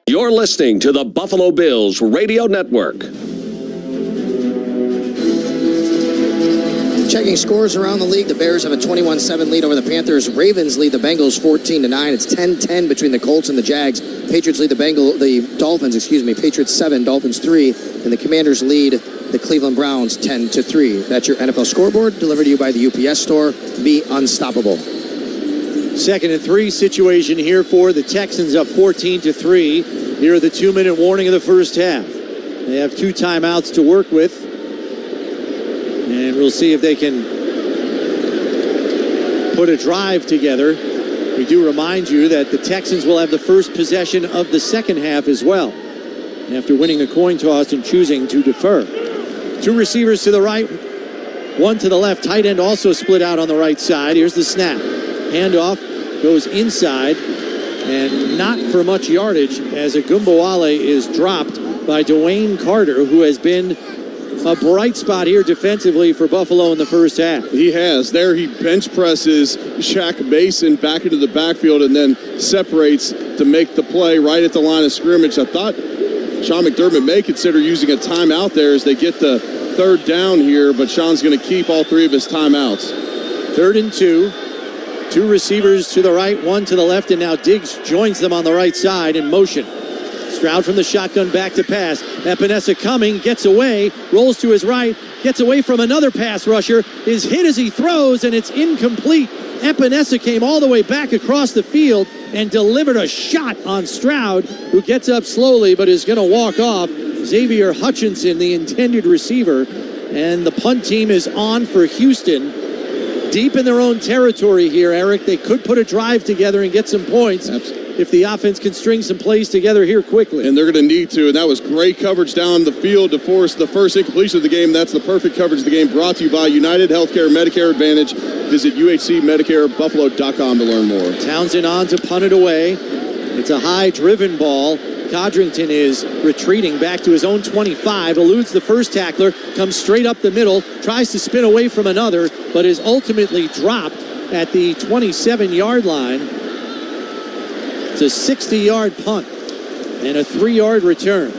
You're listening to the Buffalo Bills Radio Network. Checking scores around the league, the Bears have a 21-7 lead over the Panthers. Ravens lead the Bengals 14-9. It's 10-10 between the Colts and the Jags. Patriots lead the Dolphins, Patriots 7, Dolphins 3, and the Commanders lead the Cleveland Browns 10-3. That's your NFL scoreboard, delivered to you by the UPS store. Be unstoppable. 2nd and 3 situation here for the Texans, up 14-3. Here are the 2-minute warning of the first half. They have 2 timeouts to work with. And we'll see if they can put a drive together We do remind you that the Texans will have the first possession of the second half as well, after winning the coin toss and choosing to defer. 2 receivers to the right, 1 to the left. Tight end also split out on the right side. Here's the snap. Handoff goes inside, and not for much yardage as Agumbawale is dropped by Dwayne Carter, who has been a bright spot here defensively for Buffalo in the first half. He has. There he bench presses Shaq Mason back into the backfield and then separates to make the play right at the line of scrimmage. I thought Sean McDermott may consider using a timeout there as they get the third down here, but Sean's going to keep all 3 of his timeouts. 3rd and 2. 2 receivers to the right, 1 to the left, and now Diggs joins them on the right side in motion. Stroud from the shotgun back to pass. Epinesa coming, gets away, rolls to his right, gets away from another pass rusher, is hit as he throws, and it's incomplete. Epinesa came all the way back across the field and delivered a shot on Stroud, who gets up slowly but is going to walk off. Xavier Hutchinson, the intended receiver, and the punt team is on for Houston. Deep in their own territory here, Eric. They could put a drive together and get some points. If the offense can string some plays together here quickly. And they're going to need to, and that was great coverage down the field to force the first incompletion of the game. That's the perfect coverage of the game, brought to you by United Healthcare Medicare Advantage. Visit UHCMedicareBuffalo.com to learn more. Townsend on to punt it away. It's a high-driven ball. Codrington is retreating back to his own 25, eludes the first tackler, comes straight up the middle, tries to spin away from another, but is ultimately dropped at the 27-yard line. It's a 60-yard punt and a 3-yard return.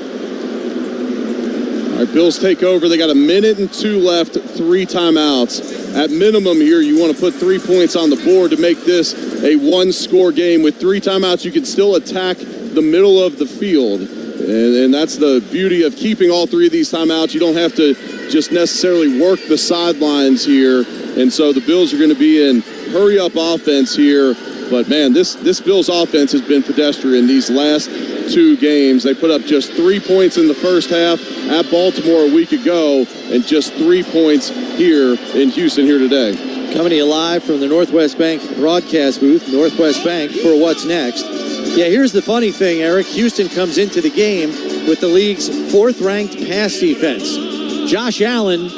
All right, Bills take over. They got 1 minute and 2 left, 3 timeouts. At minimum here, you want to put 3 points on the board to make this a 1-score game. With 3 timeouts, you can still attack the middle of the field. And that's the beauty of keeping all 3 of these timeouts. You don't have to just necessarily work the sidelines here. And so the Bills are going to be in hurry-up offense here. But, man, this Bills offense has been pedestrian these last 2 games. They put up just 3 points in the first half at Baltimore a week ago and just 3 points here in Houston here today. Coming to you live from the Northwest Bank broadcast booth, Northwest Bank, for What's Next. Yeah, here's the funny thing, Eric. Houston comes into the game with the league's 4th-ranked pass defense. Josh Allen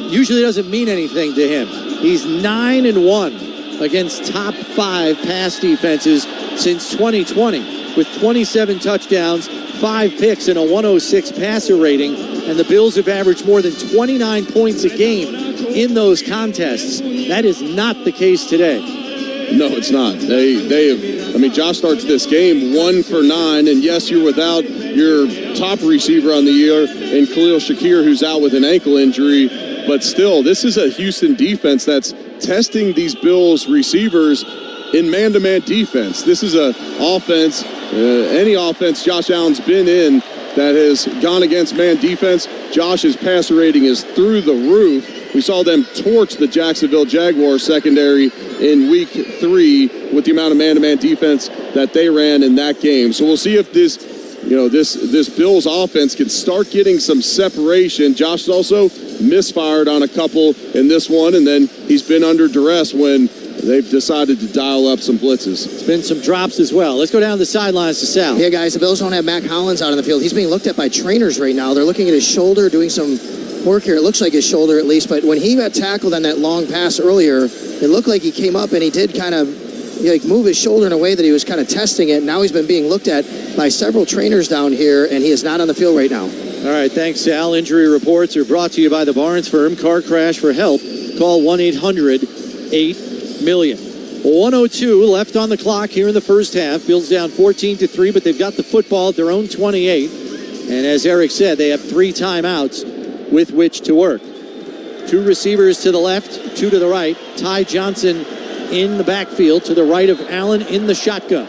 usually doesn't mean anything to him. He's 9-1 against top 5 pass defenses since 2020, with 27 touchdowns, 5 picks, and a 106 passer rating. And the Bills have averaged more than 29 points a game in those contests. That is not the case today. No, it's not. They have. I mean, Josh starts this game 1 for 9, and yes, you're without your top receiver on the year and Khalil Shakir, who's out with an ankle injury. But still, this is a Houston defense that's testing these Bills receivers in man-to-man defense. This is a offense, any offense Josh Allen's been in that has gone against man defense. Josh's passer rating is through the roof. We saw them torch the Jacksonville Jaguars secondary in week 3 with the amount of man-to-man defense that they ran in that game. So we'll see if this Bills offense can start getting some separation. Josh also misfired on a couple in this one, and then he's been under duress when they've decided to dial up some blitzes. It's been some drops as well. Let's go down the sidelines to Sal. Yeah, guys, the Bills don't have Mac Hollins out on the field. He's being looked at by trainers right now. They're looking at his shoulder, doing some work here. It looks like his shoulder at least, but when he got tackled on that long pass earlier, it looked like he came up and he did kind of move his shoulder in a way that he was kind of testing it. Now he's been being looked at by several trainers down here, and he is not on the field right now. All right, thanks, Sal. Injury reports are brought to you by the Barnes Firm. Car crash for help. Call 1-800-8-MILLION. 1:02 left on the clock here in the first half. Bills down 14-3, but they've got the football at their own 28. And as Eric said, they have 3 timeouts with which to work. 2 receivers to the left, 2 to the right. Ty Johnson in the backfield to the right of Allen in the shotgun.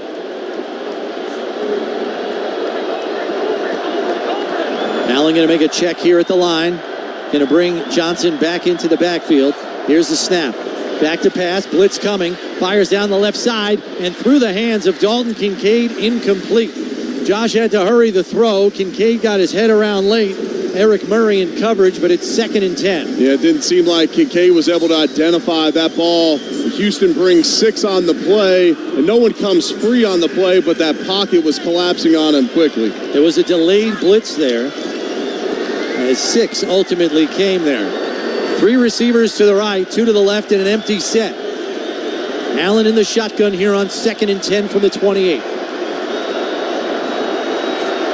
Allen going to make a check here at the line. Going to bring Johnson back into the backfield. Here's the snap. Back to pass. Blitz coming. Fires down the left side and through the hands of Dalton Kincaid. Incomplete. Josh had to hurry the throw. Kincaid got his head around late. Eric Murray in coverage, but it's 2nd and 10. Yeah, it didn't seem like Kincaid was able to identify that ball Houston brings 6 on the play, and no one comes free on the play, but that pocket was collapsing on him quickly. There was a delayed blitz there, as 6 ultimately came there. 3 receivers to the right, 2 to the left, and an empty set. Allen in the shotgun here on 2nd and 10 from the 28.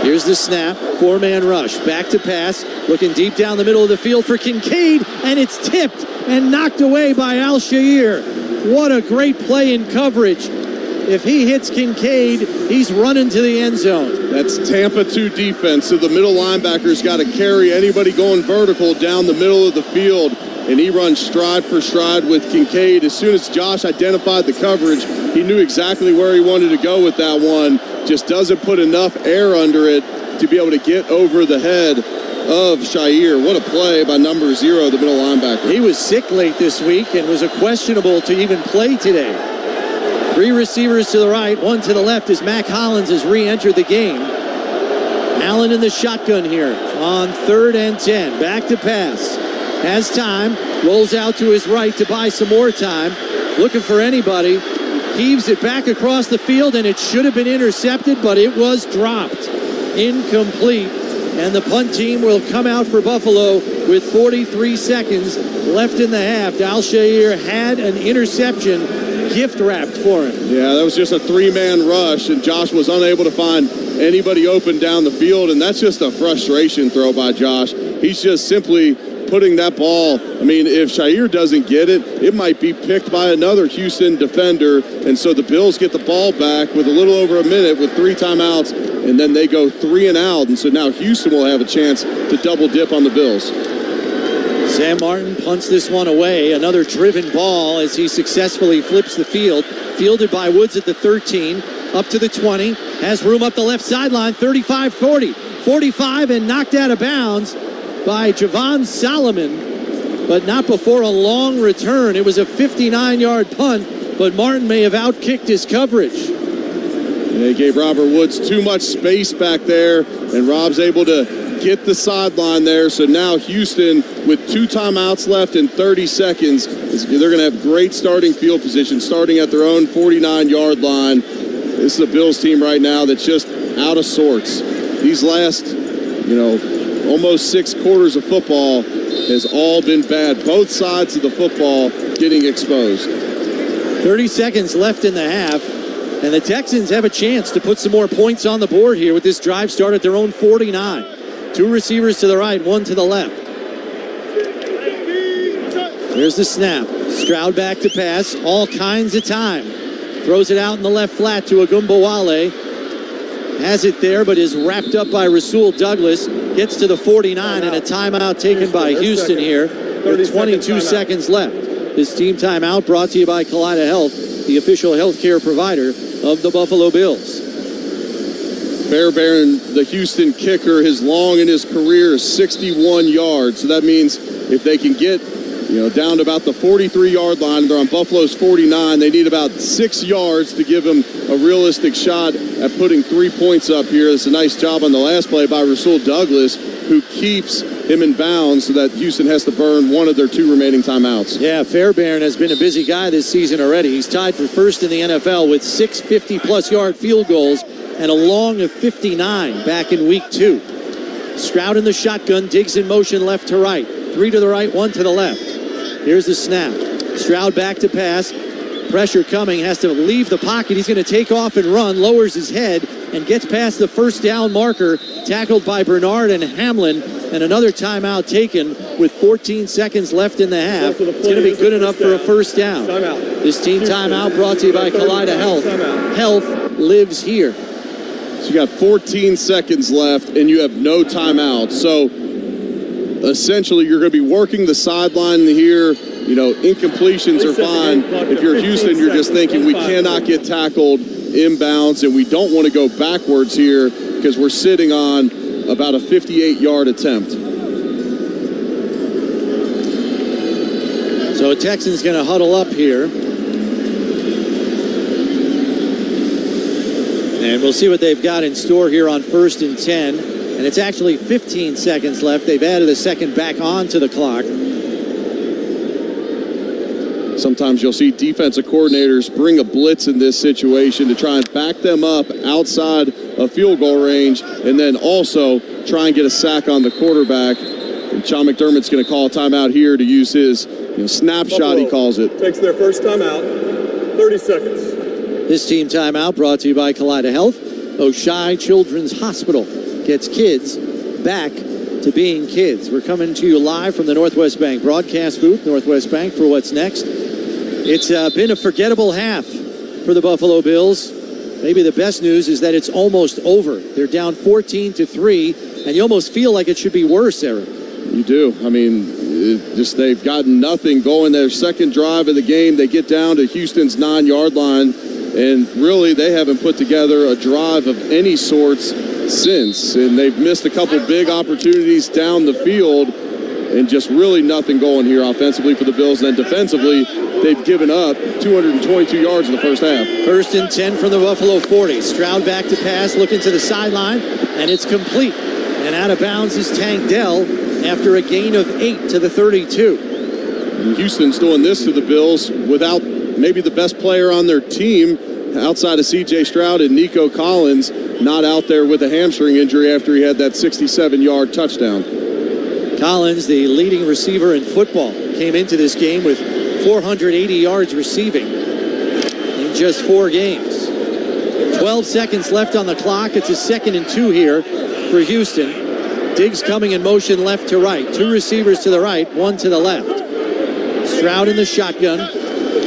Here's the snap, 4-man rush, back to pass, looking deep down the middle of the field for Kincaid, and it's tipped and knocked away by Al-Shaair. What a great play in coverage. If he hits Kincaid, he's running to the end zone. That's Tampa 2 defense, so the middle linebacker's got to carry anybody going vertical down the middle of the field, and he runs stride for stride with Kincaid. As soon as Josh identified the coverage, he knew exactly where he wanted to go with that one. Just doesn't put enough air under it to be able to get over the head of Shaair. What a play by number 0, the middle linebacker. He was sick late this week and was questionable to even play today. 3 receivers to the right, 1 to the left as Mac Hollins has re-entered the game. Allen in the shotgun here on 3rd and 10. Back to pass. Has time. Rolls out to his right to buy some more time. Looking for anybody. Heaves it back across the field, and it should have been intercepted, but it was dropped. Incomplete. And the punt team will come out for Buffalo with 43 seconds left in the half. Al-Shaair had an interception gift wrapped for him. Yeah, that was just a 3-man rush, and Josh was unable to find anybody open down the field, and that's just a frustration throw by Josh. He's just simply putting that ball. I mean, if Shaair doesn't get it, it might be picked by another Houston defender, and so the Bills get the ball back with a little over a minute with 3 timeouts, and then they go 3 and out, and so now Houston will have a chance to double dip on the Bills. Sam Martin punts this one away. Another driven ball as he successfully flips the field. Fielded by Woods at the 13, up to the 20. Has room up the left sideline, 35-40. 45 and knocked out of bounds by Javon Solomon, but not before a long return. It was a 59-yard punt, but Martin may have outkicked his coverage. They gave Robert Woods too much space back there, and Rob's able to get the sideline there. So now Houston, with 2 timeouts left and 30 seconds, they're going to have great starting field position, starting at their own 49-yard line. This is a Bills team right now that's just out of sorts. These last, almost 6 quarters of football has all been bad. Both sides of the football getting exposed. 30 seconds left in the half, and the Texans have a chance to put some more points on the board here with this drive start at their own 49. 2 receivers to the right, 1 to the left. Here's the snap. Stroud back to pass, all kinds of time. Throws it out in the left flat to Agumbawale. Has it there, but is wrapped up by Rasul Douglas. Gets to the 49, and a timeout taken by Houston here with 22 seconds left. This team timeout brought to you by Kaleida Health, the official healthcare provider of the Buffalo Bills. Fairbairn, the Houston kicker, his long in his career is 61 yards. So that means if they can get, down to about the 43-yard line, they're on Buffalo's 49. They need about 6 yards to give him a realistic shot at putting 3 points up here. It's a nice job on the last play by Rasul Douglas, who keeps him in bounds so that Houston has to burn one of their 2 remaining timeouts. Yeah, Fairbairn has been a busy guy this season already. He's tied for first in the NFL with 6 50-plus yard field goals and a long of 59 back in week 2. Stroud in the shotgun, digs in motion left to right. 3 to the right, 1 to the left. Here's the snap. Stroud back to pass. Pressure coming, has to leave the pocket. He's going to take off and run, lowers his head, and gets past the first down marker. Tackled by Bernard and Hamlin, and another timeout taken with 14 seconds left in the half. It's going to be good enough for a first down. This team timeout brought to you by Kaleida Health. Health lives here. So you got 14 seconds left, and you have no timeout. So essentially, you're going to be working the sideline here. Incompletions are fine. If you're Houston, you're just thinking we cannot get tackled inbounds, and we don't want to go backwards here because we're sitting on about a 58-yard attempt. So Texans going to huddle up here. And we'll see what they've got in store here on 1st and 10. And it's actually 15 seconds left. They've added a second back onto the clock. sometimes you'll see defensive coordinators bring a blitz in this situation to try and back them up outside of field goal range and then also try and get a sack on the quarterback. And Sean McDermott's going to call a timeout here to use his snapshot, Buffalo he calls it. Takes their first timeout, 30 seconds. This team timeout brought to you by Kaleida Health. Oshai Children's Hospital gets kids back to being kids. We're coming to you live from the Northwest Bank broadcast booth, Northwest Bank, for what's next. It's been a forgettable half for the Buffalo Bills. Maybe the best news is that it's almost over. They're down 14-3, and you almost feel like it should be worse, Eric. You do. I mean, they've gotten nothing going. Their second drive of the game, they get down to Houston's 9-yard line, and really they haven't put together a drive of any sorts since. And they've missed a couple big opportunities down the field, and just really nothing going here offensively for the Bills. And then defensively, they've given up 222 yards in the first half. 1st and 10 from the Buffalo 40. Stroud back to pass, looking to the sideline, and it's complete. And out of bounds is Tank Dell after a gain of 8 to the 32. And Houston's doing this to the Bills without maybe the best player on their team outside of C.J. Stroud and Nico Collins, not out there with a hamstring injury after he had that 67-yard touchdown. Collins, the leading receiver in football, came into this game with 480 yards receiving in just 4 games. 12 seconds left on the clock. It's a 2nd and 2 here for Houston. Diggs coming in motion left to right. 2 receivers to the right, 1 to the left. Stroud in the shotgun.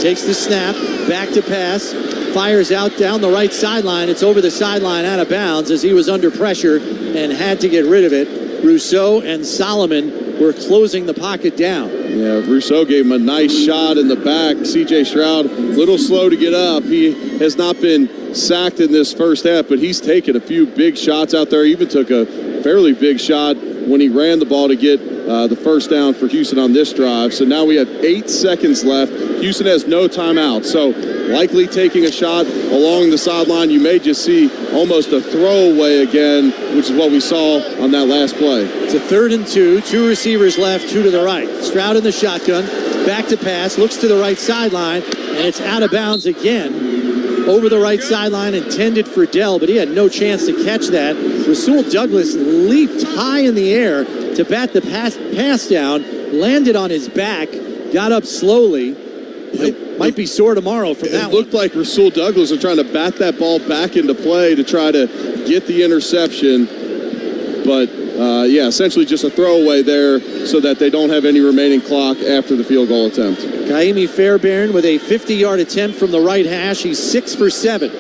Takes the snap. Back to pass. Fires out down the right sideline. It's over the sideline out of bounds as he was under pressure and had to get rid of it. Rousseau and Solomon were closing the pocket down. Yeah, Rousseau gave him a nice shot in the back. C.J. Stroud, a little slow to get up. He has not been sacked in this first half, but he's taken a few big shots out there. He even took a fairly big shot when he ran the ball to get the first down for Houston on this drive. So now we have 8 seconds left. Houston has no timeout. So likely taking a shot along the sideline. You may just see almost a throwaway again, which is what we saw on that last play. It's a 3rd and 2. 2 receivers left, 2 to the right. Stroud in the shotgun. Back to pass. Looks to the right sideline. And it's out of bounds again. Over the right sideline, intended for Dell, but he had no chance to catch that. Rasul Douglas leaped high in the air to bat the pass down, landed on his back, got up slowly. Might be sore tomorrow from that one. It looked like Rasul Douglas was trying to bat that ball back into play to try to get the interception. But, essentially just a throwaway there so that they don't have any remaining clock after the field goal attempt. Kaimi Fairbairn with a 50-yard attempt from the right hash. He's 6 for 7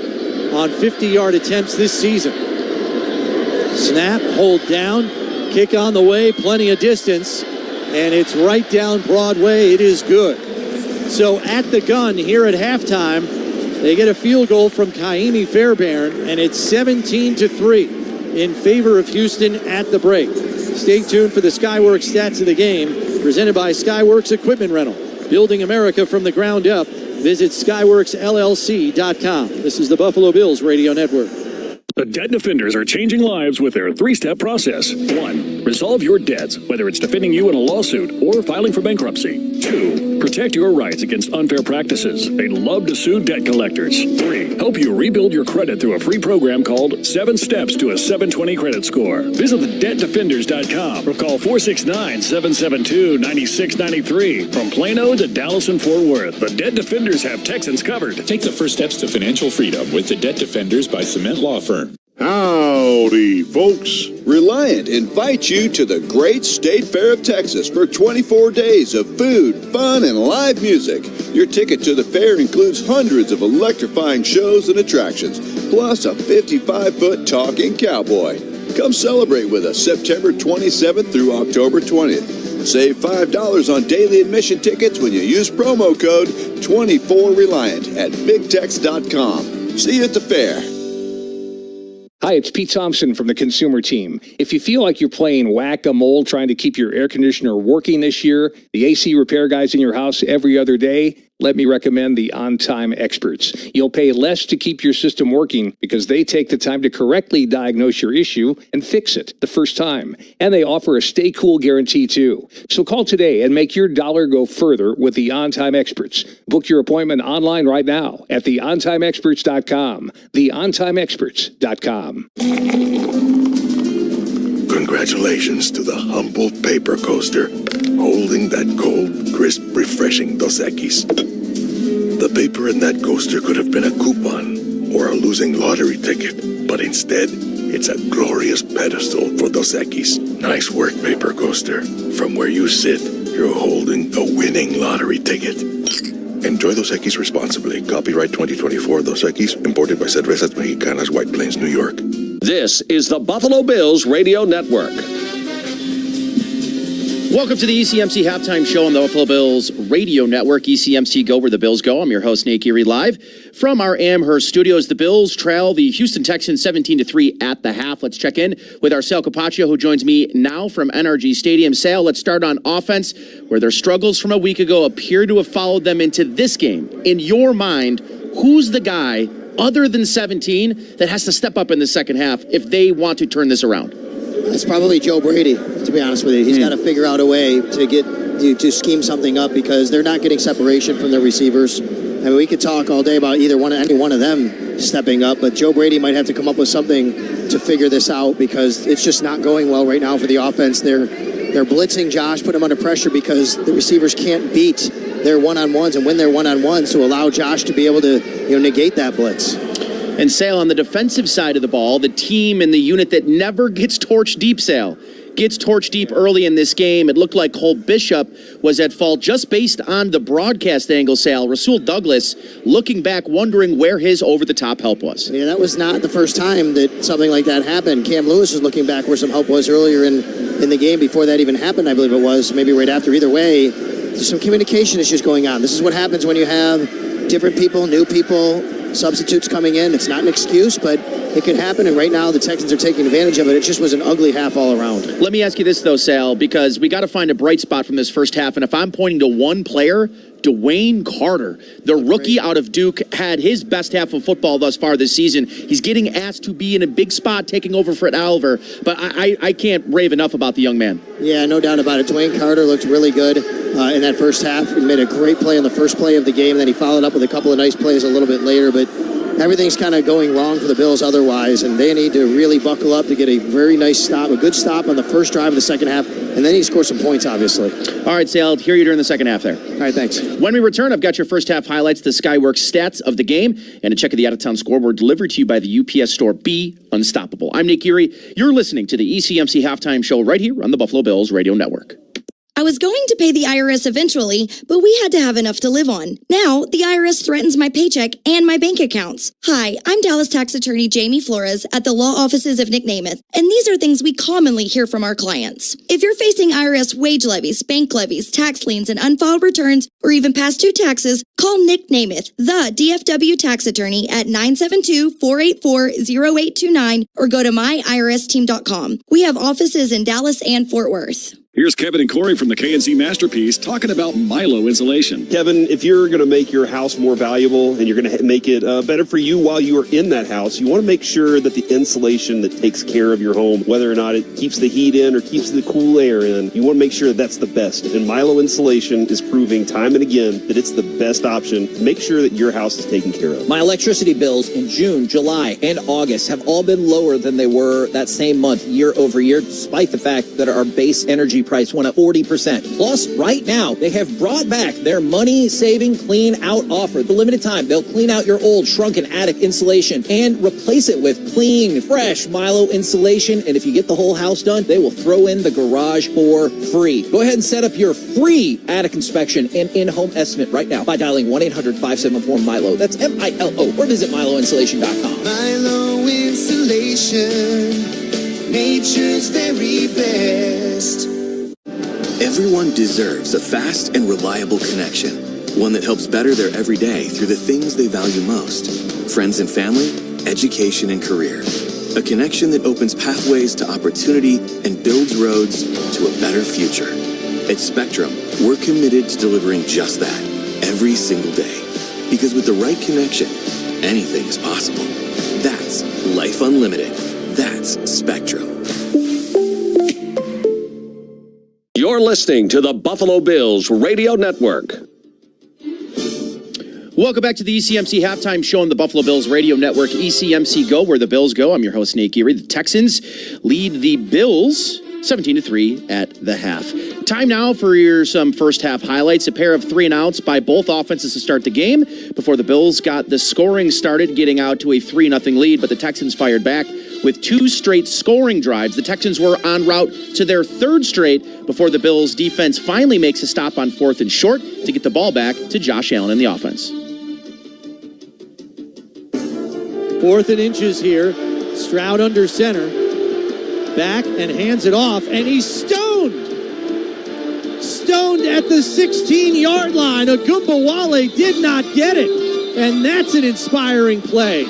on 50-yard attempts this season. Snap, hold down, kick on the way, plenty of distance, and it's right down Broadway. It is good. So at the gun here at halftime, they get a field goal from Kaimi Fairbairn, and it's 17-3 in favor of Houston at the break. Stay tuned for the Skyworks stats of the game, presented by Skyworks Equipment Rental. Building America from the ground up. Visit SkyworksLLC.com. This is the Buffalo Bills Radio Network. The debt defenders are changing lives with their 3-step process. 1. Resolve your debts, whether it's defending you in a lawsuit or filing for bankruptcy. 2. Protect your rights against unfair practices. They love to sue debt collectors. 3. Help you rebuild your credit through a free program called 7 Steps to a 720 Credit Score. Visit thedebtdefenders.com or call 469-772-9693. From Plano to Dallas and Fort Worth, the Debt Defenders have Texans covered. Take the first steps to financial freedom with the Debt Defenders by Cement Law Firm. Howdy, folks. Reliant invites you to the Great State Fair of Texas for 24 days of food, fun, and live music. Your ticket to the fair includes hundreds of electrifying shows and attractions, plus a 55-foot talking cowboy. Come celebrate with us September 27th through October 20th. Save $5 on daily admission tickets when you use promo code 24Reliant at BigTex.com. See you at the fair. Hi, it's Pete Thompson from the Consumer Team. If you feel like you're playing whack-a-mole trying to keep your air conditioner working this year, the AC repair guys in your house every other day, Let me recommend the On-Time Experts. You'll pay less to keep your system working because they take the time to correctly diagnose your issue and fix it the first time. And they offer a stay cool guarantee too. So call today and make your dollar go further with the On-Time Experts. Book your appointment online right now at theontimeexperts.com. theontimeexperts.com. Congratulations to the humble paper coaster holding that cold, crisp, refreshing Dos Equis. The paper in that coaster could have been a coupon or a losing lottery ticket, but instead, it's a glorious pedestal for Dos Equis. Nice work, paper coaster. From where you sit, you're holding a winning lottery ticket. Enjoy Dos Equis responsibly. Copyright 2024 Dos Equis, imported by Cervezas Mexicanas, White Plains, New York. This is the Buffalo Bills Radio Network. Welcome to the ECMC Halftime Show on the Buffalo Bills Radio Network. ECMC Go Where the Bills Go. I'm your host, Nate Geary, live from our Amherst studios. The Bills trail the Houston Texans 17-3 at the half. Let's check in with our Sal Capaccio, who joins me now from NRG Stadium. Sal, let's start on offense, where their struggles from a week ago appear to have followed them into this game. In your mind, who's the guy other than 17 that has to step up in the second half if they want to turn this around? It's probably Joe Brady, to be honest with you. He's got to figure out a way to scheme something up because they're not getting separation from their receivers. I mean, we could talk all day about any one of them stepping up, but Joe Brady might have to come up with something to figure this out because it's just not going well right now for the offense. They're blitzing Josh, put him under pressure because the receivers can't beat their one-on-ones and win their one-on-ones to allow Josh to be able to negate that blitz. And Sale, on the defensive side of the ball, the team and the unit that never gets torched deep, Sale, gets torched deep early in this game. It looked like Cole Bishop was at fault just based on the broadcast angle, Sale. Rasul Douglas looking back, wondering where his over-the-top help was. Yeah, that was not the first time that something like that happened. Cam Lewis was looking back where some help was earlier in the game before that even happened, I believe it was, maybe right after. Either way, there's some communication issues going on. This is what happens when you have different people, new people, substitutes coming in. It's not an excuse, but it can happen, and right now the Texans are taking advantage of it. It just was an ugly half all around. Let me ask you this, though, Sal, because we got to find a bright spot from this first half, and if I'm pointing to one player, Dwayne Carter, the rookie out of Duke, had his best half of football thus far this season. He's getting asked to be in a big spot, taking over for Oliver, but I can't rave enough about the young man. Yeah, no doubt about it. Dwayne Carter looked really good in that first half. He made a great play on the first play of the game, and then he followed up with a couple of nice plays a little bit later, but everything's kind of going wrong for the Bills otherwise, and they need to really buckle up to get a very nice stop, a good stop on the first drive of the second half, and then he scored some points, obviously. All right, Sal, hear you during the second half there. All right, thanks. When we return, I've got your first half highlights, the Skyworks stats of the game, and a check of the out-of-town scoreboard delivered to you by the UPS store. Be unstoppable. I'm Nick Geary. You're listening to the ECMC Halftime Show right here on the Buffalo Bills Radio Network. I was going to pay the IRS eventually, but we had to have enough to live on. Now, the IRS threatens my paycheck and my bank accounts. Hi, I'm Dallas tax attorney Jamie Flores at the law offices of Nick Namath, and these are things we commonly hear from our clients. If you're facing IRS wage levies, bank levies, tax liens, and unfiled returns, or even past due taxes, call Nick Namath, the DFW tax attorney at 972-484-0829 or go to myiRSteam.com. We have offices in Dallas and Fort Worth. Here's Kevin and Corey from the K&C Masterpiece talking about Milo insulation. Kevin, if you're going to make your house more valuable and you're going to make it better for you while you are in that house, you want to make sure that the insulation that takes care of your home, whether or not it keeps the heat in or keeps the cool air in, you want to make sure that that's the best. And Milo insulation is proving time and again that it's the best option to make sure that your house is taken care of. My electricity bills in June, July, and August have all been lower than they were that same month year over year, despite the fact that our base energy price went up 40%. Plus, right now, they have brought back their money-saving clean-out offer. For limited time, they'll clean out your old shrunken attic insulation and replace it with clean, fresh Milo insulation. And if you get the whole house done, they will throw in the garage for free. Go ahead and set up your free attic inspection and in-home estimate right now by dialing 1-800-574-MILO. That's MILO. Or visit MiloInsulation.com. Milo Insulation, nature's very best. Everyone deserves a fast and reliable connection, one that helps better their everyday through the things they value most: friends and family, education and career. A connection that opens pathways to opportunity and builds roads to a better future. At Spectrum, we're committed to delivering just that every single day. Because with the right connection, anything is possible. That's Life Unlimited. That's Spectrum. You're listening to the Buffalo Bills Radio Network. Welcome back to the ECMC Halftime Show on the Buffalo Bills Radio Network. ECMC Go, where the Bills go. I'm your host, Nate Geary. The Texans lead the Bills 17-3 at the half. Time now for some first half highlights. A pair of 3 and outs by both offenses to start the game before the Bills got the scoring started, getting out to a 3-0 lead, but the Texans fired back with 2 straight scoring drives. The Texans were en route to their 3rd straight before the Bills defense finally makes a stop on 4th and short to get the ball back to Josh Allen in the offense. 4th and inches here. Stroud under center. Back and hands it off, and he's stoned. Stoned at the 16-yard line. Agumbawale did not get it, and that's an inspiring play.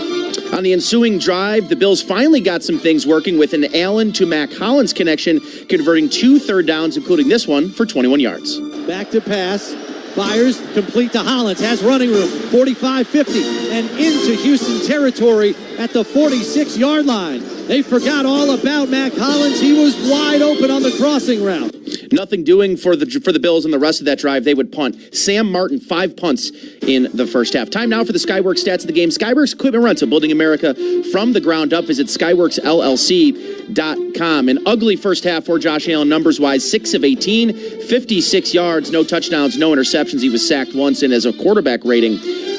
On the ensuing drive, the Bills finally got some things working with an Allen to Mac Hollins connection, converting 2 third downs, including this one, for 21 yards. Back to pass. Fires, complete to Hollins, has running room, 45-50, and into Houston territory at the 46-yard line. They forgot all about Mac Hollins. He was wide open on the crossing route. Nothing doing for the Bills in the rest of that drive. They would punt. Sam Martin, 5 punts in the first half. Time now for the Skyworks stats of the game. Skyworks Equipment Rental, building America from the ground up. Visit SkyworksLLC.com. An ugly first half for Josh Allen, numbers-wise. 6 of 18, 56 yards, no touchdowns, no interceptions. He was sacked once and has a quarterback rating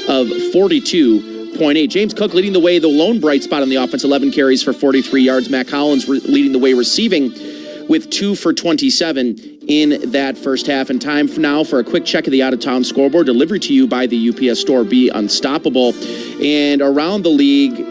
of 42.8. James Cook leading the way, the lone bright spot on the offense, 11 carries for 43 yards. Mac Hollins leading the way receiving with 2 for 27 in that first half. And time now for a quick check of the out-of-town scoreboard, delivered to you by the UPS Store. Be unstoppable. And around the league,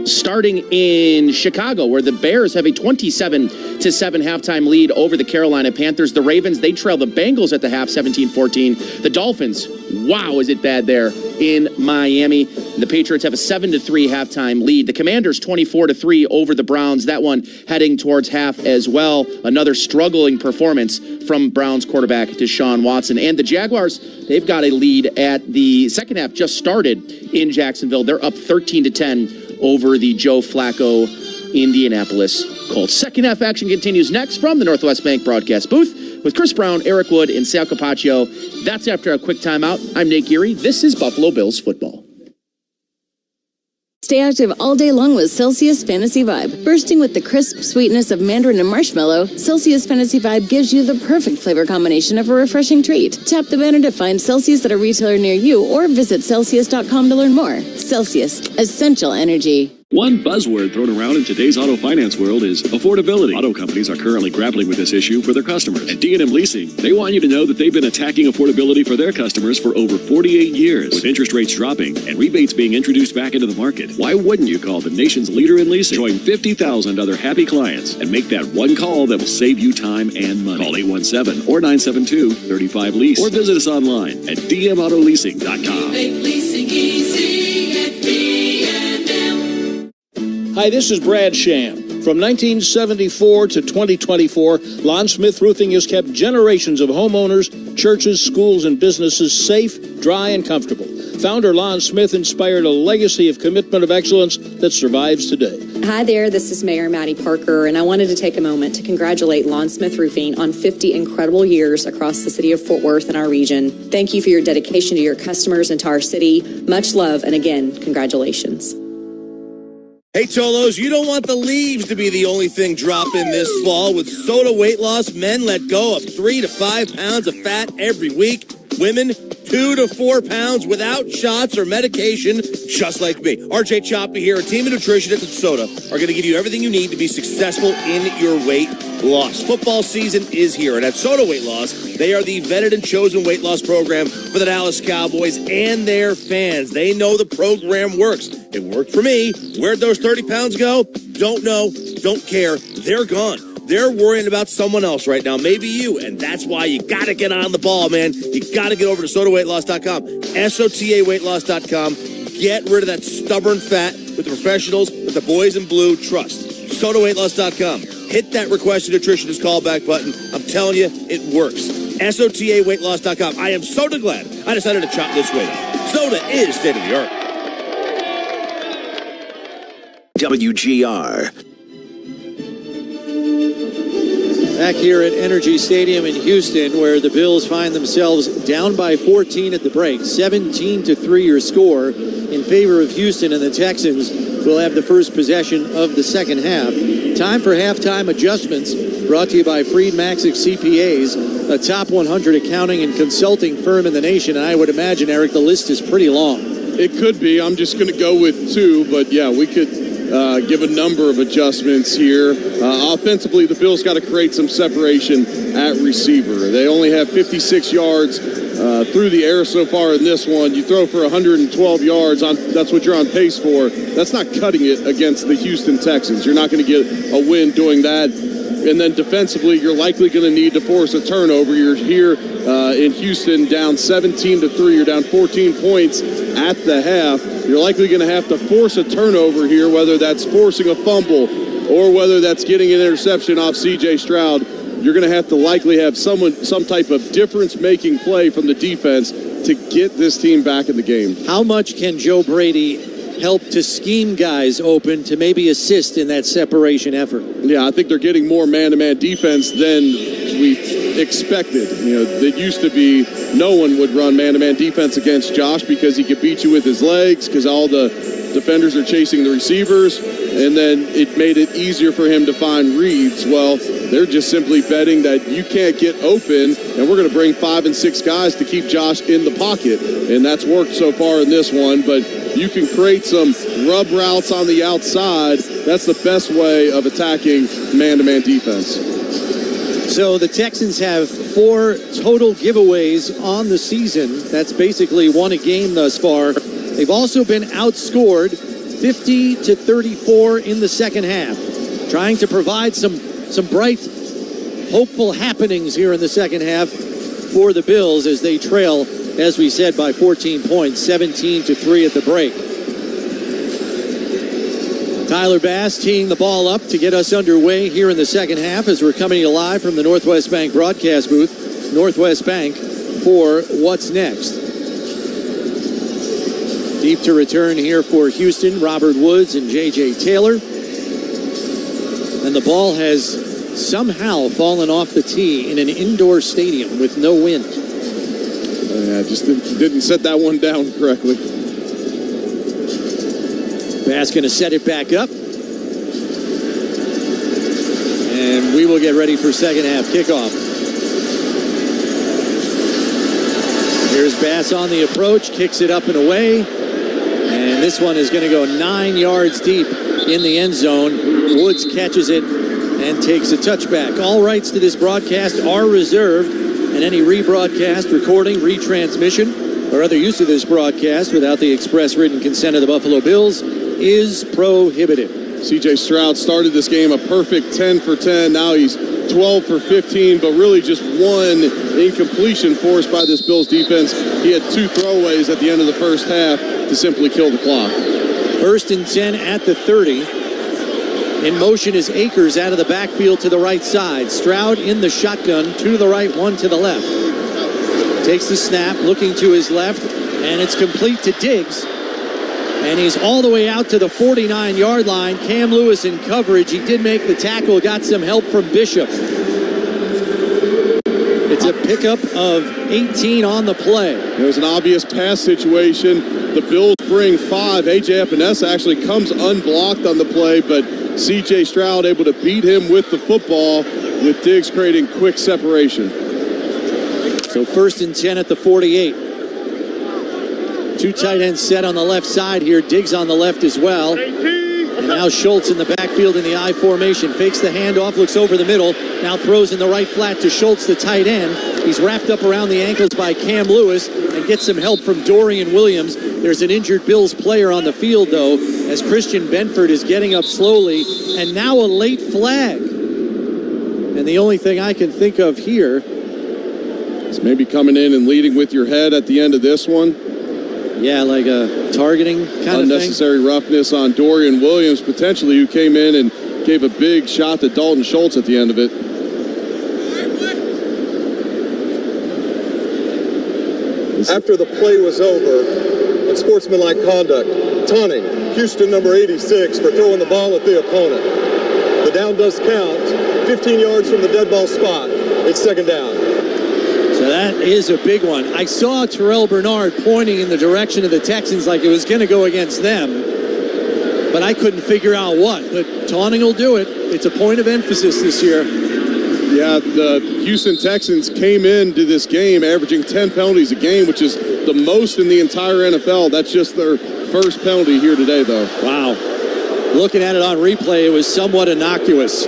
starting in Chicago, where the Bears have a 27-7 halftime lead over the Carolina Panthers. The Ravens, they trail the Bengals at the half, 17-14. The Dolphins, wow, is it bad there in Miami. The Patriots have a 7-3 halftime lead. The Commanders, 24-3 over the Browns. That one heading towards half as well. Another struggling performance from Browns quarterback Deshaun Watson. And the Jaguars, they've got a lead at the second half, just started in Jacksonville. They're up 13-10 over the Joe Flacco Indianapolis Colts. Second half action continues next from the Northwest Bank broadcast booth with Chris Brown, Eric Wood, and Sal Capaccio. That's after a quick timeout. I'm Nate Geary. This is Buffalo Bills football. Stay active all day long with Celsius Fantasy Vibe. Bursting with the crisp sweetness of mandarin and marshmallow, Celsius Fantasy Vibe gives you the perfect flavor combination of a refreshing treat. Tap the banner to find Celsius at a retailer near you or visit Celsius.com to learn more. Celsius, essential energy. One buzzword thrown around in today's auto finance world is affordability. Auto companies are currently grappling with this issue for their customers. At D&M Leasing, they want you to know that they've been attacking affordability for their customers for over 48 years. With interest rates dropping and rebates being introduced back into the market, why wouldn't you call the nation's leader in leasing? Join 50,000 other happy clients and make that one call that will save you time and money. Call 817 or 972-35-LEASE or visit us online at dmautoleasing.com. Make leasing easy at D&M. Hi, this is Brad Sham. From 1974 to 2024, Lon Smith Roofing has kept generations of homeowners, churches, schools, and businesses safe, dry, and comfortable. Founder Lon Smith inspired a legacy of commitment of excellence that survives today. Hi there, this is Mayor Maddie Parker, and I wanted to take a moment to congratulate Lon Smith Roofing on 50 incredible years across the city of Fort Worth and our region. Thank you for your dedication to your customers and to our city. Much love, and again, congratulations. Hey, Cholos, you don't want the leaves to be the only thing dropping this fall. With soda weight loss, men let go of 3 to 5 pounds of fat every week. Women, 2 to 4 pounds without shots or medication, just like me. RJ Choppy here, a team of nutritionists at Soda are going to give you everything you need to be successful in your weight loss. Football season is here, and at Soda Weight Loss, they are the vetted and chosen weight loss program for the Dallas Cowboys and their fans. They know the program works. It worked for me. Where'd those 30 pounds go? Don't know. Don't care. They're gone. They're worrying about someone else right now, maybe you, and that's why you got to get on the ball, man. You got to get over to sodaweightloss.com, SOTAweightloss.com. Get rid of that stubborn fat with the professionals that the boys in blue trust. SodaWeightloss.com. Hit that request a nutritionist callback button. I'm telling you, it works. SOTAweightloss.com. I am so glad I decided to chop this weight up. Soda is state of the art. WGR. Back here at Energy Stadium in Houston, where the Bills find themselves down by 14 at the break. 17-3 your score in favor of Houston, and the Texans will have the first possession of the second half. Time for halftime adjustments, brought to you by Freed Maxic CPAs, a top 100 accounting and consulting firm in the nation. And I would imagine, Eric, the list is pretty long. It could be. I'm just going to go with 2, but yeah, we could give a number of adjustments here. Offensively, the Bills got to create some separation at receiver. They only have 56 yards through the air so far in this one. You throw for 112 yards. That's what you're on pace for. That's not cutting it against the Houston Texans. You're not going to get a win doing that. And then defensively, you're likely going to need to force a turnover. You're here in Houston down 17-3. You're down 14 points at the half. You're likely going to have to force a turnover here, whether that's forcing a fumble or whether that's getting an interception off C.J. Stroud. You're going to have to likely have some type of difference-making play from the defense to get this team back in the game. How much can Joe Brady help to scheme guys open to maybe assist in that separation effort? Yeah, I think they're getting more man-to-man defense than we expected. It used to be no one would run man-to-man defense against Josh because he could beat you with his legs because all the defenders are chasing the receivers, and then it made it easier for him to find reads. Well, they're just simply betting that you can't get open, and we're going to bring 5 and 6 guys to keep Josh in the pocket, and that's worked so far in this one. But you can create some rub routes on the outside. That's the best way of attacking man-to-man defense. So the Texans have 4 total giveaways on the season. That's basically won a game thus far. They've also been outscored 50-34 in the second half. Trying to provide some bright, hopeful happenings here in the second half for the Bills as they trail, as we said, by 14 points, 17-3 at the break. Tyler Bass teeing the ball up to get us underway here in the second half as we're coming live from the Northwest Bank broadcast booth. Northwest Bank for What's Next. Deep to return here for Houston, Robert Woods and J.J. Taylor. And the ball has somehow fallen off the tee in an indoor stadium with no wind. Yeah, just didn't set that one down correctly. Bass going to set it back up. And we will get ready for second half kickoff. Here's Bass on the approach, kicks it up and away. And this one is going to go 9 yards deep in the end zone. Woods catches it and takes a touchback. All rights to this broadcast are reserved, and any rebroadcast, recording, retransmission, or other use of this broadcast without the express written consent of the Buffalo Bills is prohibited. C.J. Stroud started this game a perfect 10 for 10. Now he's 12 for 15, but really just one incompletion forced by this Bills defense. He had 2 throwaways at the end of the first half to simply kill the clock. 1st and 10 at the 30. In motion is Akers out of the backfield to the right side. Stroud in the shotgun, 2 to the right, 1 to the left. Takes the snap, looking to his left, and it's complete to Diggs. And he's all the way out to the 49-yard line. Cam Lewis in coverage. He did make the tackle, got some help from Bishop. It's a pickup of 18 on the play. It was an obvious pass situation. The Bills bring 5. A.J. Epinesa actually comes unblocked on the play, but C.J. Stroud able to beat him with the football, with Diggs creating quick separation. So 1st and 10 at the 48. 2 tight ends set on the left side here. Diggs on the left as well. And now Schultz in the backfield in the I formation. Fakes the handoff, looks over the middle. Now throws in the right flat to Schultz, the tight end. He's wrapped up around the ankles by Cam Lewis and gets some help from Dorian Williams. There's an injured Bills player on the field, though, as Christian Benford is getting up slowly. And now a late flag. And the only thing I can think of here is maybe coming in and leading with your head at the end of this one. Yeah, like a targeting kind of thing. Unnecessary roughness on Dorian Williams, potentially, who came in and gave a big shot to Dalton Schultz at the end of it. After the play was over, and sportsmanlike conduct, taunting Houston number 86 for throwing the ball at the opponent. The down does count, 15 yards from the dead ball spot. It's second down. So that is a big one. I saw Terrell Bernard pointing in the direction of the Texans like it was going to go against them, but I couldn't figure out what. But taunting will do it. It's a point of emphasis this year. Yeah, the Houston Texans came into this game averaging 10 penalties a game, which is the most in the entire NFL. That's just their first penalty here today, though. Wow. Looking at it on replay, it was somewhat innocuous.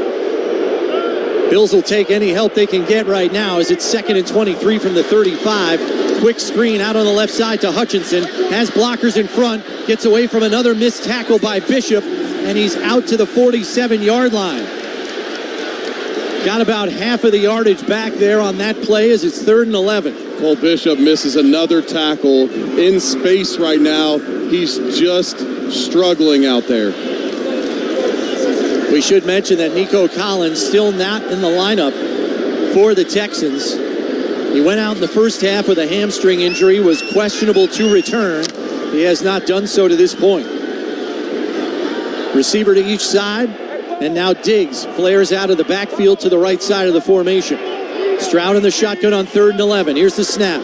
Bills will take any help they can get right now as it's 2nd and 23 from the 35. Quick screen out on the left side to Hutchinson. Has blockers in front. Gets away from another missed tackle by Bishop, and he's out to the 47-yard line. Got about half of the yardage back there on that play as it's 3rd and 11. Cole Bishop misses another tackle in space right now. He's just struggling out there. We should mention that Nico Collins still not in the lineup for the Texans. He went out in the first half with a hamstring injury, was questionable to return. He has not done so to this point. Receiver to each side, and now Diggs flares out of the backfield to the right side of the formation. Stroud in the shotgun on 3rd and 11. Here's the snap.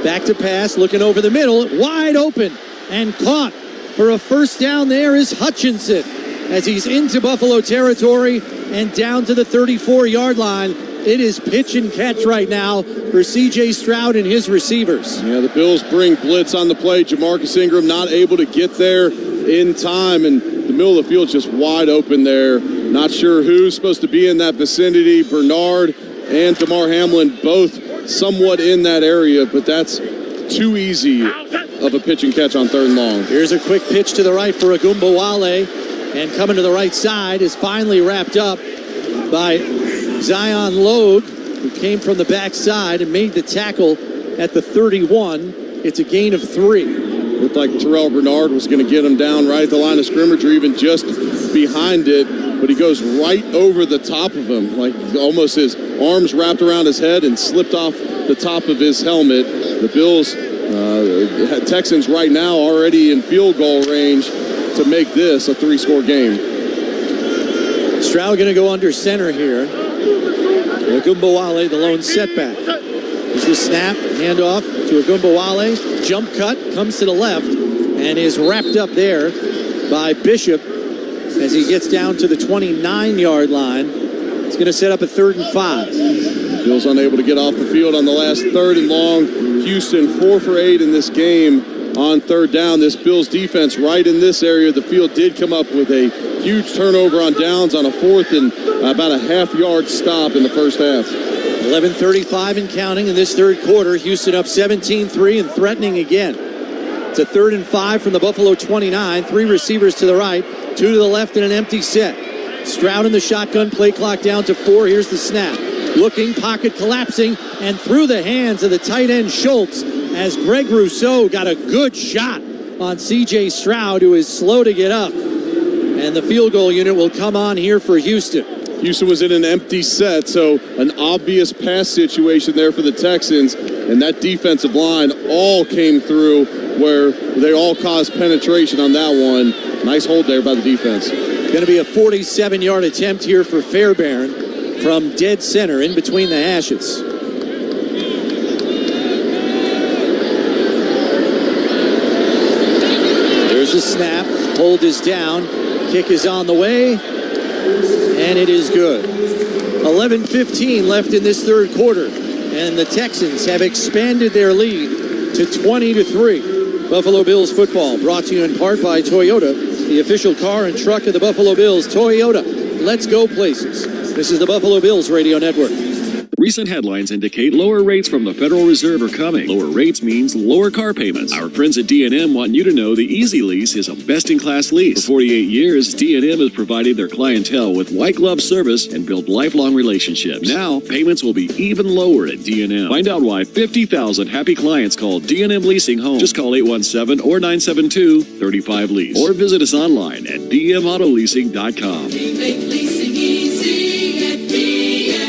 Back to pass, looking over the middle, wide open, and caught for a first down there is Hutchinson as he's into Buffalo territory and down to the 34-yard line. It is pitch and catch right now for C.J. Stroud and his receivers. Yeah, the Bills bring blitz on the play. Jamarcus Ingram not able to get there in time, and the middle of the field just wide open there. Not sure who's supposed to be in that vicinity. Bernard and DeMar Hamlin both somewhat in that area, but that's too easy of a pitch and catch on 3rd and long. Here's a quick pitch to the right for Agumbawale, and coming to the right side is finally wrapped up by Zion Logue, who came from the backside and made the tackle at the 31. It's a gain of 3. Looked like Terrell Bernard was going to get him down right at the line of scrimmage or even just behind it, but he goes right over the top of him, like almost his arms wrapped around his head and slipped off the top of his helmet. The Bills, Texans right now already in field goal range to make this a 3-score game. Stroud going to go under center here. Agumbawale, the lone setback. There's the snap, handoff to Agumbawale. Jump cut, comes to the left, and is wrapped up there by Bishop as he gets down to the 29-yard line. It's going to set up a 3rd and 5. Bills unable to get off the field on the last 3rd and long. Houston 4 for 8 in this game on 3rd down. This Bills defense right in this area of the field did come up with a huge turnover on downs on a 4th and about a half-yard stop in the first half. 11:35 and counting in this 3rd quarter. Houston up 17-3 and threatening again. It's a 3rd and 5 from the Buffalo 29. 3 receivers to the right, 2 to the left, and an empty set. Stroud in the shotgun, play clock down to 4. Here's the snap. Looking, pocket collapsing, and through the hands of the tight end Schultz as Greg Rousseau got a good shot on C.J. Stroud, who is slow to get up. And the field goal unit will come on here for Houston. Houston was in an empty set, so an obvious pass situation there for the Texans, and that defensive line all came through where they all caused penetration on that one. Nice hold there by the defense. Going to be a 47-yard attempt here for Fairbairn from dead center in between the hashes. There's a snap. Hold is down. Kick is on the way. And it is good. 11:15 left in this 3rd quarter. And the Texans have expanded their lead to 20-3. Buffalo Bills football brought to you in part by Toyota, the official car and truck of the Buffalo Bills. Toyota, let's go places. This is the Buffalo Bills Radio Network. Recent headlines indicate lower rates from the Federal Reserve are coming. Lower rates means lower car payments. Our friends at D&M want you to know the Easy Lease is a best-in-class lease. For 48 years, D&M has provided their clientele with white-glove service and built lifelong relationships. Now, payments will be even lower at D&M. Find out why 50,000 happy clients call D&M Leasing home. Just call 817 or 972-35-LEASE. Or visit us online at dmautoleasing.com. We make leasing easy at D&M.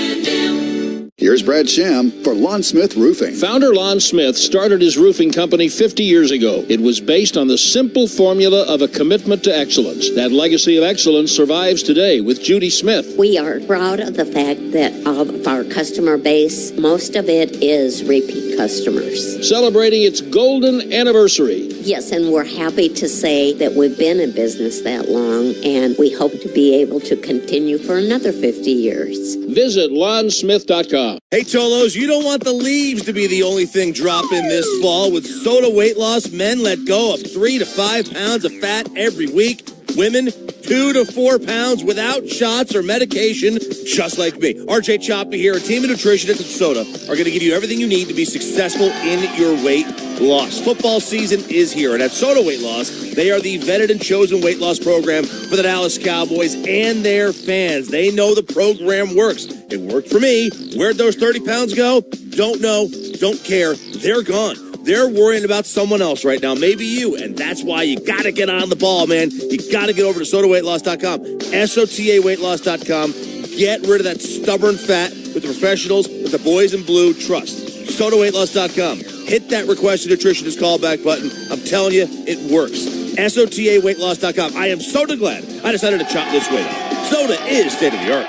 Here's Brad Brad Sham for Lon Smith Roofing. Founder Lon Smith started his roofing company 50 years ago. It was based on the simple formula of a commitment to excellence. That legacy of excellence survives today with Judy Smith. We are proud of the fact that of our customer base, most of it is repeat customers. Celebrating its golden anniversary. Yes, and we're happy to say that we've been in business that long, and we hope to be able to continue for another 50 years. Visit lonsmith.com. Hey, Tolos, you don't want the leaves to be the only thing dropping this fall. With Soda Weight Loss, men let go of 3 to 5 pounds of fat every week. Women, 2 to 4 pounds without shots or medication, just like me. RJ Choppy here, a team of nutritionists at Soda are going to give you everything you need to be successful in your weight loss. Football season is here, and at Soda Weight Loss, they are the vetted and chosen weight loss program for the Dallas Cowboys and their fans. They know the program works. It worked for me. Where'd those 30 pounds go? Don't know, don't care. They're gone. They're worrying about someone else right now, maybe you, and that's why you got to get on the ball, man. You got to get over to sodaweightloss.com, SOTAweightloss.com. Get rid of that stubborn fat with the professionals that the boys in blue trust. SodaWeightLoss.com. Hit that request a nutritionist callback button. I'm telling you, it works. SOTAweightloss.com. I am so glad I decided to chop this weight off. Soda is state of the art.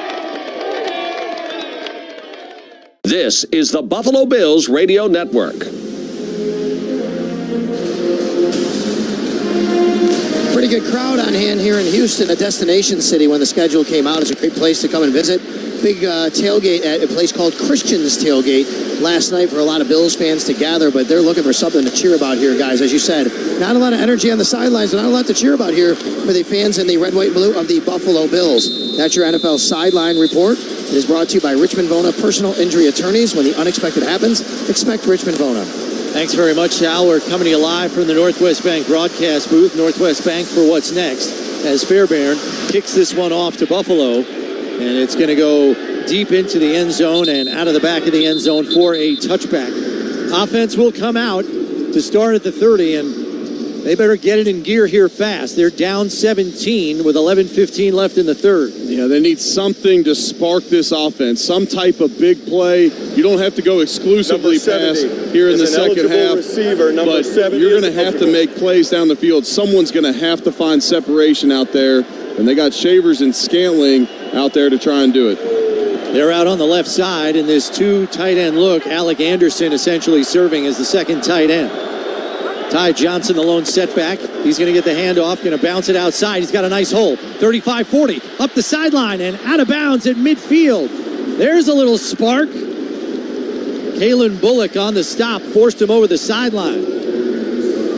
This is the Buffalo Bills Radio Network. Pretty good crowd on hand here in Houston, a destination city when the schedule came out. It's a great place to come and visit. Big tailgate at a place called Christian's Tailgate last night for a lot of Bills fans to gather, but they're looking for something to cheer about here, guys. As you said, not a lot of energy on the sidelines, but not a lot to cheer about here for the fans in the red, white, and blue of the Buffalo Bills. That's your NFL Sideline Report. It is brought to you by Richmond Bona Personal Injury Attorneys. When the unexpected happens, expect Richmond Bona. Thanks very much, Sal. We're coming to you live from the Northwest Bank broadcast booth. Northwest Bank for what's next as Fairbairn kicks this one off to Buffalo. And it's going to go deep into the end zone and out of the back of the end zone for a touchback. Offense will come out to start at the 30, and they better get it in gear here fast. They're down 17 with 11:15 left in the third. Yeah, they need something to spark this offense, some type of big play. You don't have to go exclusively pass here in the second half, receiver, but you're going to have to make plays down the field. Someone's going to have to find separation out there, and they got Shavers and Scantling out there to try and do it. They're out on the left side in this two tight end look. Alec Anderson essentially serving as the second tight end. Ty Johnson, the lone setback. He's going to get the handoff, going to bounce it outside. He's got a nice hole. 35-40, up the sideline and out of bounds at midfield. There's a little spark. Kalen Bullock on the stop, forced him over the sideline.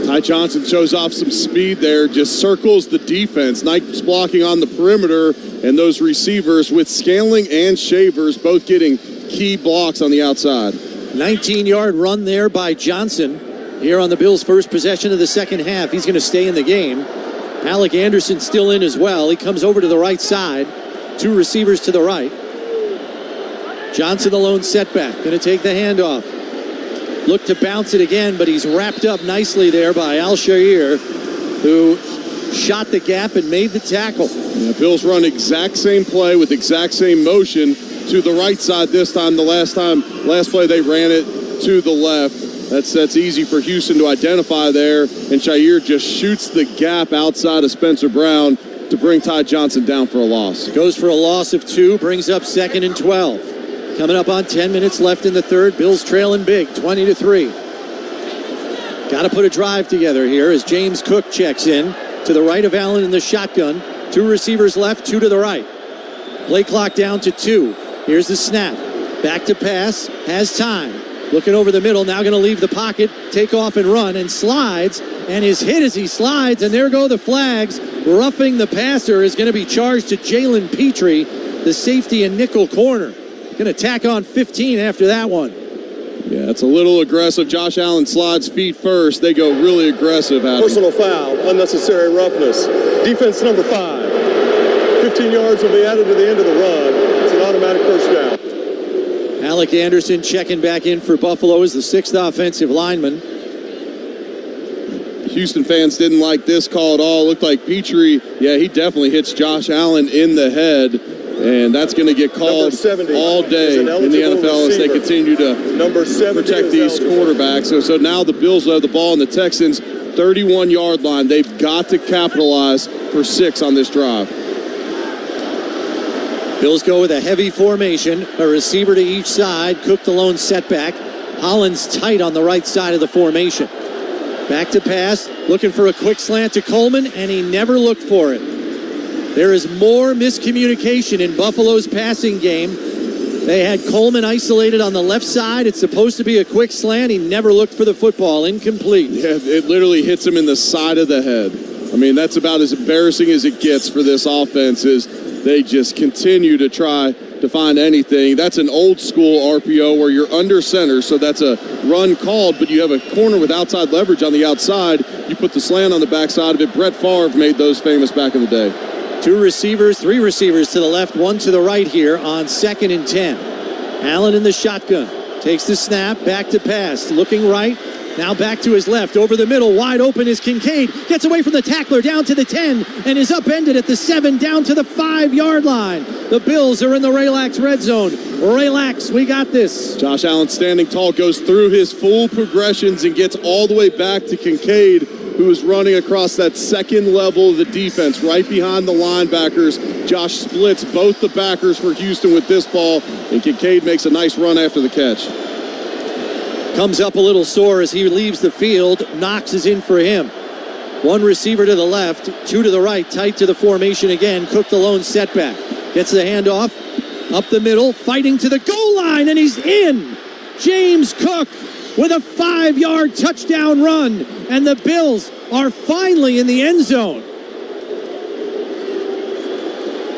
Ty Johnson shows off some speed there, just circles the defense. Nice blocking on the perimeter, and those receivers with Scanling and Shavers both getting key blocks on the outside. 19-yard run there by Johnson. Here on the Bills' first possession of the second half. He's going to stay in the game. Alec Anderson still in as well. He comes over to the right side. Two receivers to the right. Johnson, the lone setback, going to take the handoff. Look to bounce it again, but he's wrapped up nicely there by Al-Shair, who shot the gap and made the tackle. Yeah, Bills run exact same play with exact same motion to the right side this time. The last play they ran it to the left. That's easy for Houston to identify there, and Shair just shoots the gap outside of Spencer Brown to bring Ty Johnson down for a loss. Goes for a loss of 2, brings up 2nd and 12. Coming up on 10 minutes left in the third. Bills trailing big, 20-3. Got to put a drive together here as James Cook checks in to the right of Allen in the shotgun. 2 receivers left, 2 to the right. Play clock down to 2. Here's the snap. Back to pass, has time. Looking over the middle, now going to leave the pocket, take off and run, and slides, and is hit as he slides, and there go the flags. Roughing the passer is going to be charged to Jalen Petrie, the safety and nickel corner. Going to tack on 15 after that one. Yeah, it's a little aggressive. Josh Allen slides feet first. They go really aggressive at him. Personal foul, unnecessary roughness. Defense number 5. 15 yards will be added to the end of the run. It's an automatic first down. Alec Anderson checking back in for Buffalo as the 6th offensive lineman. Houston fans didn't like this call at all. Looked like Petrie, he definitely hits Josh Allen in the head. And that's going to get called all day in the NFL as they continue to protect these quarterbacks. So now the Bills have the ball on the Texans' 31-yard line. They've got to capitalize for 6 on this drive. Bills go with a heavy formation, a receiver to each side. Cook the lone setback. Hollins tight on the right side of the formation. Back to pass, looking for a quick slant to Coleman, and he never looked for it. There is more miscommunication in Buffalo's passing game. They had Coleman isolated on the left side. It's supposed to be a quick slant. He never looked for the football. Incomplete. Yeah, it literally hits him in the side of the head. I mean, that's about as embarrassing as it gets for this offense. Is they just continue to try to find anything. That's an old school RPO where you're under center, so that's a run called, but you have a corner with outside leverage on the outside. You put the slant on the backside of it. Brett Favre made those famous back in the day. 3 receivers to the left, 1 to the right here on 2nd and 10. Allen in the shotgun. Takes the snap, back to pass. Looking right, now back to his left. Over the middle, wide open is Kincaid. Gets away from the tackler, down to the 10, and is upended at the 7, down to the 5-yard line. The Bills are in the Relax red zone. Relax, we got this. Josh Allen standing tall, goes through his full progressions and gets all the way back to Kincaid, who is running across that second level of the defense, right behind the linebackers. Josh splits both the backers for Houston with this ball, and Kincaid makes a nice run after the catch. Comes up a little sore as he leaves the field. Knox is in for him. 1 receiver to the left, 2 to the right, tight to the formation again. Cook the lone setback. Gets the handoff, up the middle, fighting to the goal line, and he's in. James Cook with a 5-yard touchdown run, and the Bills are finally in the end zone.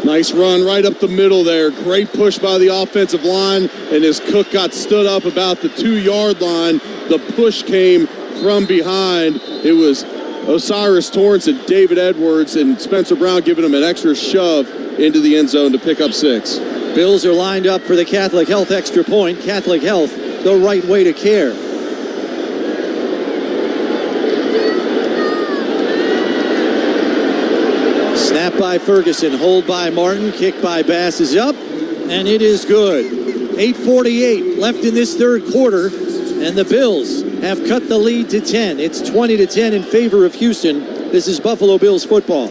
Nice run right up the middle there. Great push by the offensive line, and as Cook got stood up about the 2-yard line, the push came from behind. It was Osiris Torrance and David Edwards and Spencer Brown giving him an extra shove into the end zone to pick up 6. Bills are lined up for the Catholic Health extra point. Catholic Health, the right way to care. Snap by Ferguson, hold by Martin, kick by Bass is up, and it is good. 8:48 left in this third quarter, and the Bills have cut the lead to 10. It's 20-10 in favor of Houston. This is Buffalo Bills football.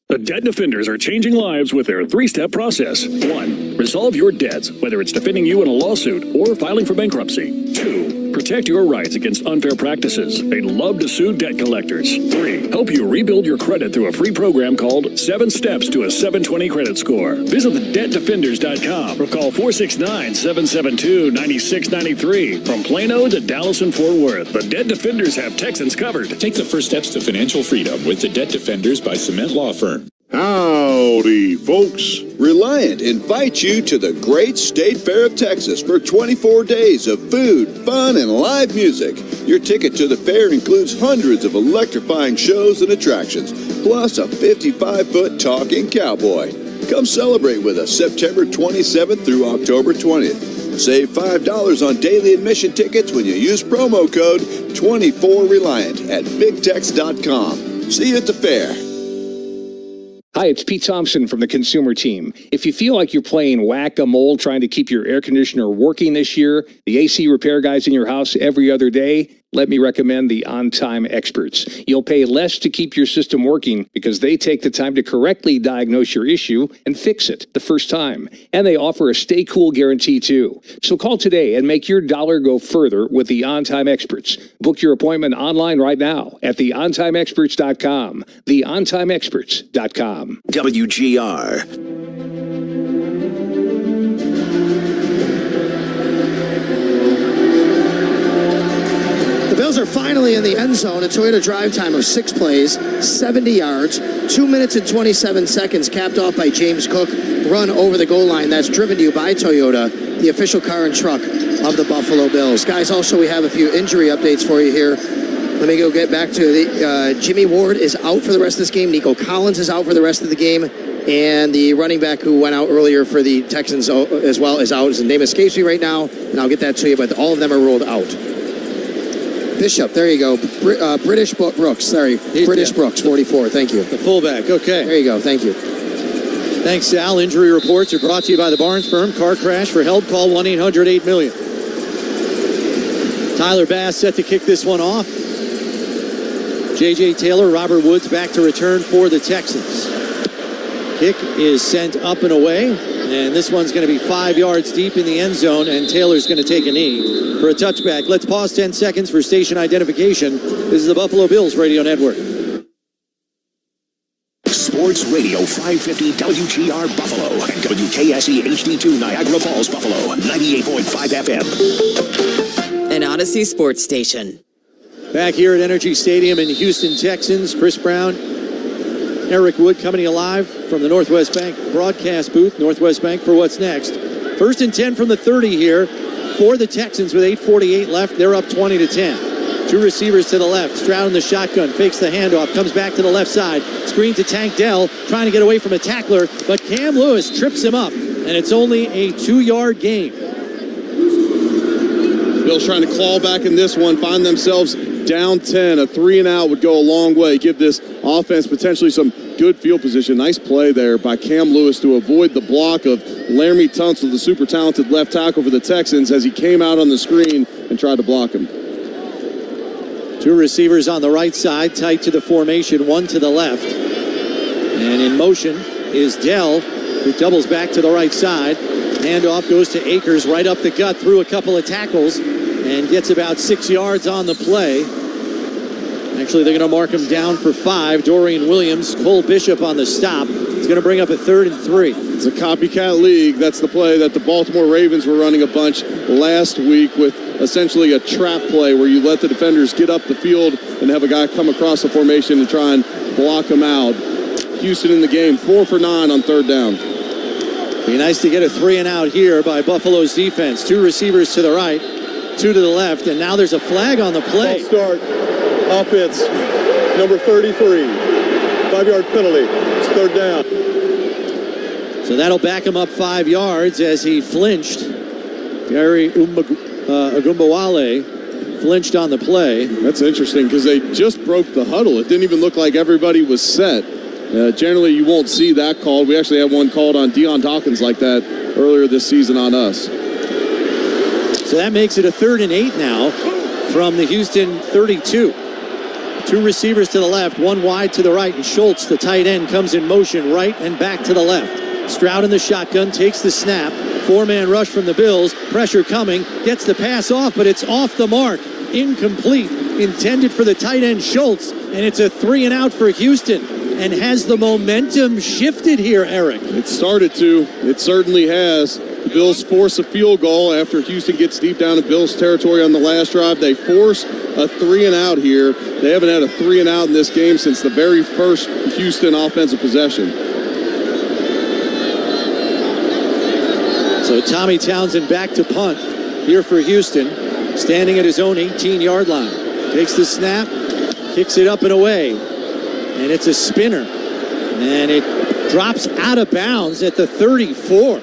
The Debt Defenders are changing lives with their 3-step process. 1. Resolve your debts, whether it's defending you in a lawsuit or filing for bankruptcy. 2. Protect your rights against unfair practices. They love to sue debt collectors. 3. Help you rebuild your credit through a free program called 7 Steps to a 720 Credit Score. Visit thedebtdefenders.com or call 469-772-9693. From Plano to Dallas and Fort Worth, the Debt Defenders have Texans covered. Take the first steps to financial freedom with the Debt Defenders by Cement Law Firm. Howdy, folks. Reliant invites you to the great State Fair of Texas for 24 days of food, fun, and live music. Your ticket to the fair includes hundreds of electrifying shows and attractions, plus a 55-foot talking cowboy. Come celebrate with us September 27th through October 20th. Save $5 on daily admission tickets when you use promo code 24Reliant at BigTex.com. See you at the fair. Hi, it's Pete Thompson from the Consumer Team. If you feel like you're playing whack-a-mole trying to keep your air conditioner working this year, the AC repair guys in your house every other day, let me recommend the On-Time Experts. You'll pay less to keep your system working because they take the time to correctly diagnose your issue and fix it the first time. And they offer a stay cool guarantee too. So call today and make your dollar go further with the On-Time Experts. Book your appointment online right now at theontimeexperts.com. theontimeexperts.com. WGR. The Bills are finally in the end zone. A Toyota drive time of 6 plays, 70 yards, 2 minutes and 27 seconds, capped off by James Cook. Run over the goal line. That's driven to you by Toyota, the official car and truck of the Buffalo Bills. Guys, also we have a few injury updates for you here. Let me go get back to the Jimmy Ward is out for the rest of this game. Nico Collins is out for the rest of the game. And the running back who went out earlier for the Texans as well is out. His name escapes me right now, and I'll get that to you, but all of them are ruled out. Bishop, there you go. British Brooks, sorry. British Brooks, 44, thank you. The fullback, okay. There you go, thank you. Thanks, Sal. Injury reports are brought to you by the Barnes Firm. Car crash for help, call 1-800-8-million. Tyler Bass set to kick this one off. J.J. Taylor, Robert Woods back to return for the Texans. Kick is sent up and away, and this one's going to be 5 yards deep in the end zone, and Taylor's going to take a knee for a touchback. Let's pause 10 seconds for station identification. This is the Buffalo Bills Radio Network. Sports Radio 550 WGR Buffalo and WKSE HD2 Niagara Falls, Buffalo, 98.5 FM. An Odyssey Sports Station. Back here at Energy Stadium in Houston, Texans, Chris Brown, Eric Wood coming alive from the Northwest Bank broadcast booth. Northwest Bank for what's next. 1st and 10 from the 30 here for the Texans with 8:48 left. They're up 20-10. 2 receivers to the left. Stroud in the shotgun, fakes the handoff, comes back to the left side. Screen to Tank Dell, trying to get away from a tackler, but Cam Lewis trips him up, and it's only a 2-yard gain. Bills trying to claw back in this one, find themselves down 10. A 3-and-out would go a long way, give this offense potentially some good field position. Nice play there by Cam Lewis to avoid the block of Laramie Tunsil, the super talented left tackle for the Texans, as he came out on the screen and tried to block him. 2 receivers on the right side, tight to the formation, 1 to the left. And in motion is Dell, who doubles back to the right side. Handoff goes to Akers right up the gut, through a couple of tackles, and gets about 6 yards on the play. Actually, they're going to mark him down for 5. Dorian Williams, Cole Bishop on the stop. It's going to bring up a 3rd and 3. It's a copycat league. That's the play that the Baltimore Ravens were running a bunch last week, with essentially a trap play where you let the defenders get up the field and have a guy come across the formation and try and block him out. Houston in the game, 4 for 9 on 3rd down. Be nice to get a 3-and-out here by Buffalo's defense. 2 receivers to the right, 2 to the left, and now there's a flag on the play. False start. Offense, number 33. 5-yard penalty. It's 3rd down. So that'll back him up 5 yards as he flinched. Gary Agumbawale flinched on the play. That's interesting because they just broke the huddle. It didn't even look like everybody was set. Generally, you won't see that called. We actually had one called on Deion Dawkins like that earlier this season on us. So that makes it a 3rd and 8 now from the Houston 32. 2 receivers to the left, 1 wide to the right, and Schultz, the tight end, comes in motion right and back to the left. Stroud in the shotgun, takes the snap. 4-man rush from the Bills. Pressure coming, gets the pass off, but it's off the mark. Incomplete, intended for the tight end Schultz, and it's a 3-and-out for Houston. And has the momentum shifted here, Eric? It started to. It certainly has. The Bills force a field goal after Houston gets deep down in Bills territory on the last drive. They force a 3-and-out here. They haven't had a 3-and-out in this game since the very first Houston offensive possession. So Tommy Townsend back to punt here for Houston, standing at his own 18-yard line. Takes the snap, kicks it up and away, and it's a spinner. And it drops out of bounds at the 34.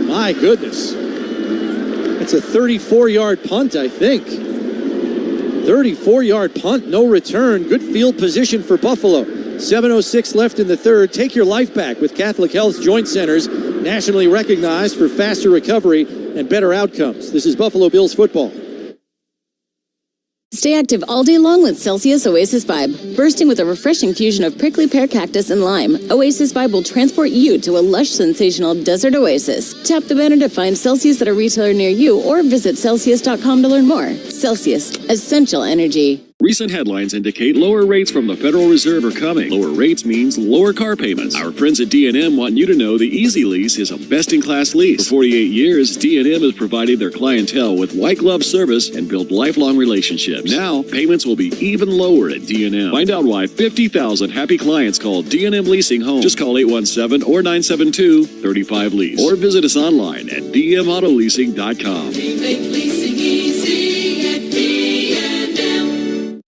My goodness. It's a 34-yard punt, I think. 34-yard punt, no return. Good field position for Buffalo. 7:06 left in the 3rd. Take your life back with Catholic Health Joint Centers, nationally recognized for faster recovery and better outcomes. This is Buffalo Bills football. Stay active all day long with Celsius Oasis Vibe. Bursting with a refreshing fusion of prickly pear cactus and lime, Oasis Vibe will transport you to a lush, sensational desert oasis. Tap the banner to find Celsius at a retailer near you or visit Celsius.com to learn more. Celsius, essential energy. Recent headlines indicate lower rates from the Federal Reserve are coming. Lower rates means lower car payments. Our friends at D&M want you to know the Easy Lease is a best-in-class lease. For 48 years, D&M has provided their clientele with white-glove service and built lifelong relationships. Now, payments will be even lower at D&M. Find out why 50,000 happy clients call D&M Leasing home. Just call 817 or 972-35-LEASE. Or visit us online at dmautoleasing.com. We make leasing easy at D&M.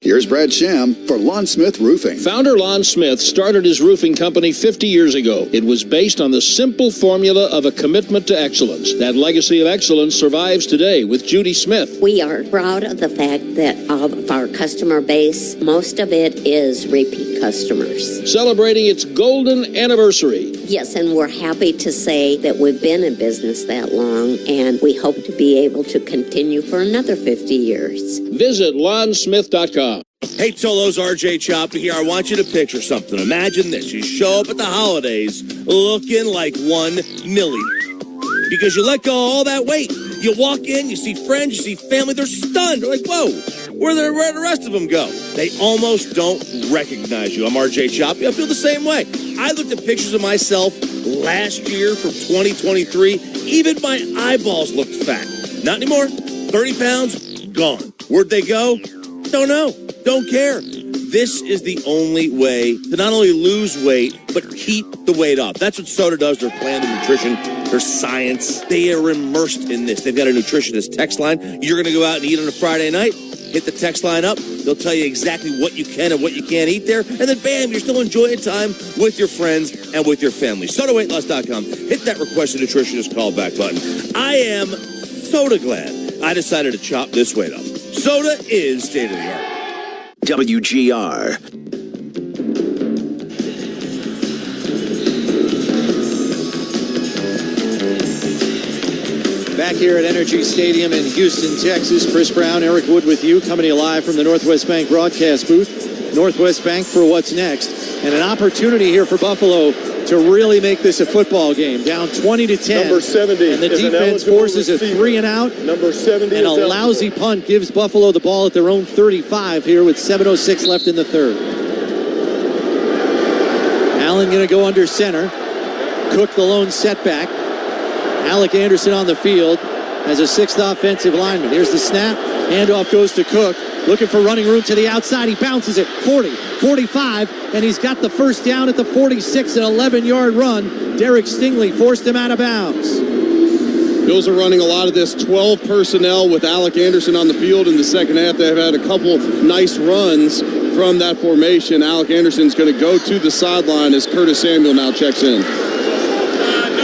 Here's Brad Sham for Lon Smith Roofing. Founder Lon Smith started his roofing company 50 years ago. It was based on the simple formula of a commitment to excellence. That legacy of excellence survives today with Judy Smith. We are proud of the fact that of our customer base, most of it is repeat customers. Celebrating its golden anniversary. Yes, and we're happy to say that we've been in business that long, and we hope to be able to continue for another 50 years. Visit lonsmith.com. Hey, Tolos, RJ Choppy here. I want you to picture something. Imagine this. You show up at the holidays looking like 1 million. Because you let go of all that weight. You walk in, you see friends, you see family. They're stunned. They're like, whoa, where did the rest of them go? They almost don't recognize you. I'm RJ Choppy. I feel the same way. I looked at pictures of myself last year from 2023. Even my eyeballs looked fat. Not anymore. 30 pounds, gone. Where'd they go? Don't know. Don't care. This is the only way to not only lose weight, but keep the weight off. That's what Soda does. Their plan, their nutrition, their science. They are immersed in this. They've got a nutritionist text line. You're going to go out and eat on a Friday night. Hit the text line up. They'll tell you exactly what you can and what you can't eat there. And then, bam, you're still enjoying time with your friends and with your family. SodaWeightLoss.com. Hit that request a nutritionist callback button. I am Soda glad I decided to chop this weight up. Soda is state of the art. WGR. Back here at Energy Stadium in Houston, Texas. Chris Brown, Eric Wood with you, coming to you live from the Northwest Bank broadcast booth. Northwest Bank for what's next. And an opportunity here for Buffalo to really make this a football game. Down 20-10. Number 70. And the defense forces a 3-and-out. Number 70. And a lousy punt gives Buffalo the ball at their own 35 here with 7:06 left in the third. Allen going to go under center. Cook the lone setback. Alec Anderson on the field as a sixth offensive lineman. Here's the snap. Handoff goes to Cook. Looking for running room to the outside. He bounces it 40, 45, and he's got the first down at the 46, an 11-yard run. Derek Stingley forced him out of bounds. Bills are running a lot of this 12 personnel with Alec Anderson on the field in the second half. They've had a couple nice runs from that formation. Alec Anderson's going to go to the sideline as Curtis Samuel now checks in.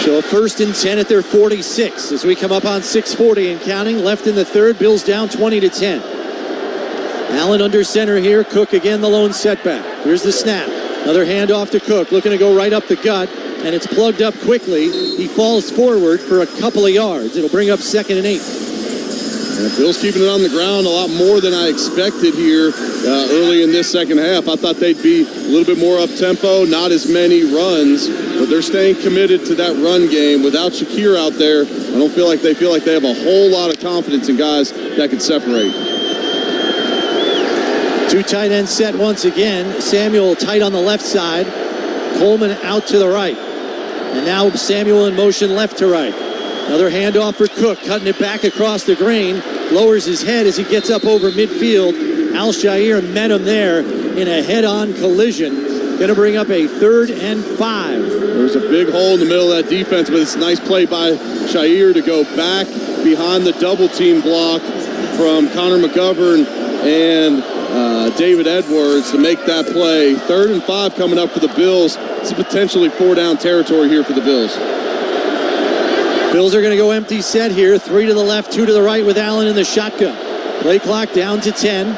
So a 1st and 10 at their 46 as we come up on 6:40 and counting. Left in the third. Bills down 20-10. Allen under center here. Cook again the lone setback. Here's the snap. Another handoff to Cook. Looking to go right up the gut. And it's plugged up quickly. He falls forward for a couple of yards. It'll bring up 2nd and 8. And Bill's keeping it on the ground a lot more than I expected here early in this second half. I thought they'd be a little bit more up-tempo, not as many runs, but they're staying committed to that run game. Without Shakir out there, I don't feel like they have a whole lot of confidence in guys that can separate. Two tight ends set once again. Samuel tight on the left side. Coleman out to the right. And now Samuel in motion left to right. Another handoff for Cook, cutting it back across the grain. Lowers his head as he gets up over midfield. Al-Shaair met him there in a head-on collision. Going to bring up a 3rd and 5. There's a big hole in the middle of that defense, but it's a nice play by Shaair to go back behind the double-team block from Connor McGovern and David Edwards to make that play. 3rd and 5 coming up for the Bills. It's potentially 4-down territory here for the Bills. Bills are going to go empty set here. 3 to the left, 2 to the right with Allen in the shotgun. Play clock down to 10.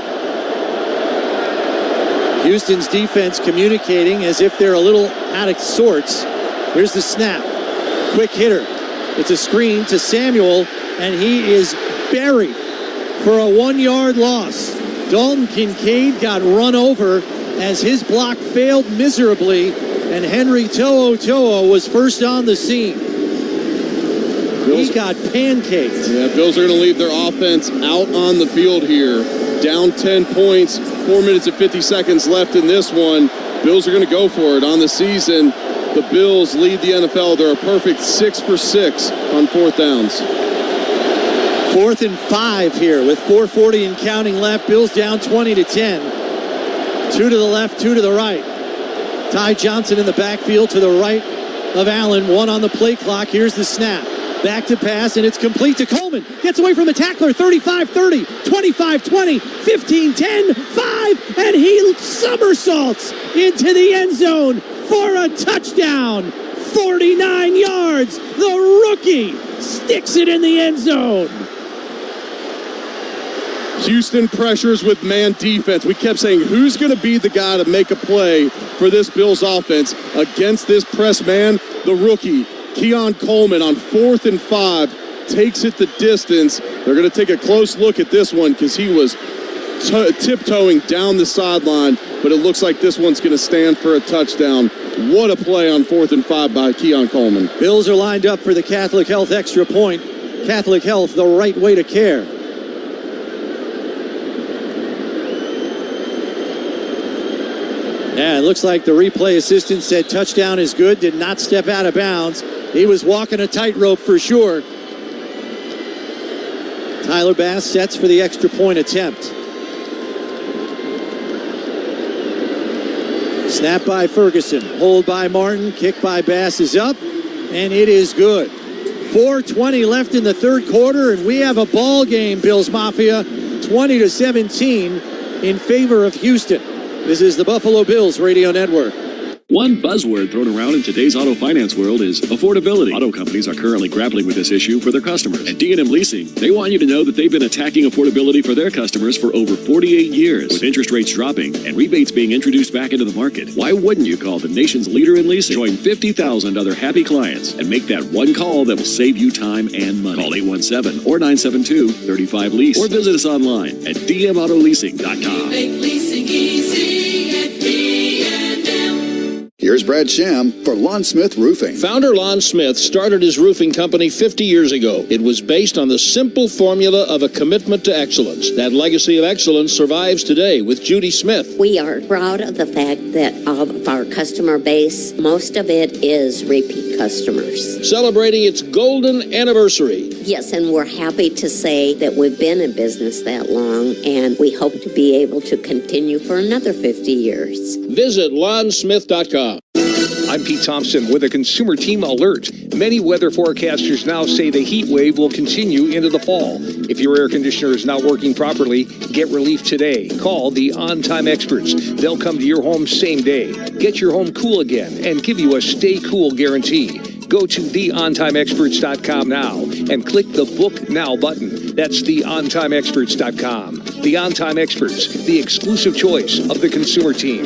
Houston's defense communicating as if they're a little out of sorts. Here's the snap. Quick hitter. It's a screen to Samuel, and he is buried for a 1-yard loss. Dalton Kincaid got run over as his block failed miserably, and Henry To'o was first on the scene. He got pancaked. Yeah, Bills are going to leave their offense out on the field here. Down 10 points, 4 minutes and 50 seconds left in this one. Bills are going to go for it. On the season, the Bills lead the NFL. They're a perfect 6 for 6 on 4th downs. 4th and 5 here with 4:40 and counting left. Bills down 20-10. 2 to the left, 2 to the right. Ty Johnson in the backfield to the right of Allen. 1 on the play clock. Here's the snap. Back to pass, and it's complete to Coleman. Gets away from the tackler. 35-30, 25-20, 15-10, 5, and he somersaults into the end zone for a touchdown. 49 yards. The rookie sticks it in the end zone. Houston pressures with man defense. We kept saying, who's going to be the guy to make a play for this Bills offense against this press man? The rookie, Keon Coleman, on 4th and 5, takes it the distance. They're going to take a close look at this one because he was tiptoeing down the sideline, but it looks like this one's going to stand for a touchdown. What a play on 4th and 5 by Keon Coleman. Bills are lined up for the Catholic Health extra point. Catholic Health, the right way to care. Yeah, it looks like the replay assistant said touchdown is good, did not step out of bounds. He was walking a tightrope for sure. Tyler Bass sets for the extra point attempt. Snap by Ferguson, hold by Martin, kick by Bass is up, and it is good. 4:20 left in the third quarter, and we have a ball game, Bills Mafia, 20-17 in favor of Houston. This is the Buffalo Bills Radio Network. One buzzword thrown around in today's auto finance world is affordability. Auto companies are currently grappling with this issue for their customers. At D&M Leasing, they want you to know that they've been attacking affordability for their customers for over 48 years. With interest rates dropping and rebates being introduced back into the market, why wouldn't you call the nation's leader in leasing? Join 50,000 other happy clients and make that one call that will save you time and money. Call 817 or 972-35-LEASE or visit us online at dmautoleasing.com. Make leasing easy at D&M. Here's Brad Sham for Lon Smith Roofing. Founder Lon Smith started his roofing company 50 years ago. It was based on the simple formula of a commitment to excellence. That legacy of excellence survives today with Judy Smith. We are proud of the fact that of our customer base, most of it is repeat customers. Celebrating its golden anniversary. Yes, and we're happy to say that we've been in business that long, and we hope to be able to continue for another 50 years. Visit lonsmith.com. I'm Pete Thompson with a Consumer Team alert. Many weather forecasters now say the heat wave will continue into the fall. If your air conditioner is not working properly, get relief today. Call the On-Time Experts. They'll come to your home same day, get your home cool again, and give you a stay cool guarantee. Go to theontimeexperts.com now and click the Book Now button. That's theontimeexperts.com. The On-Time Experts, the exclusive choice of the Consumer Team.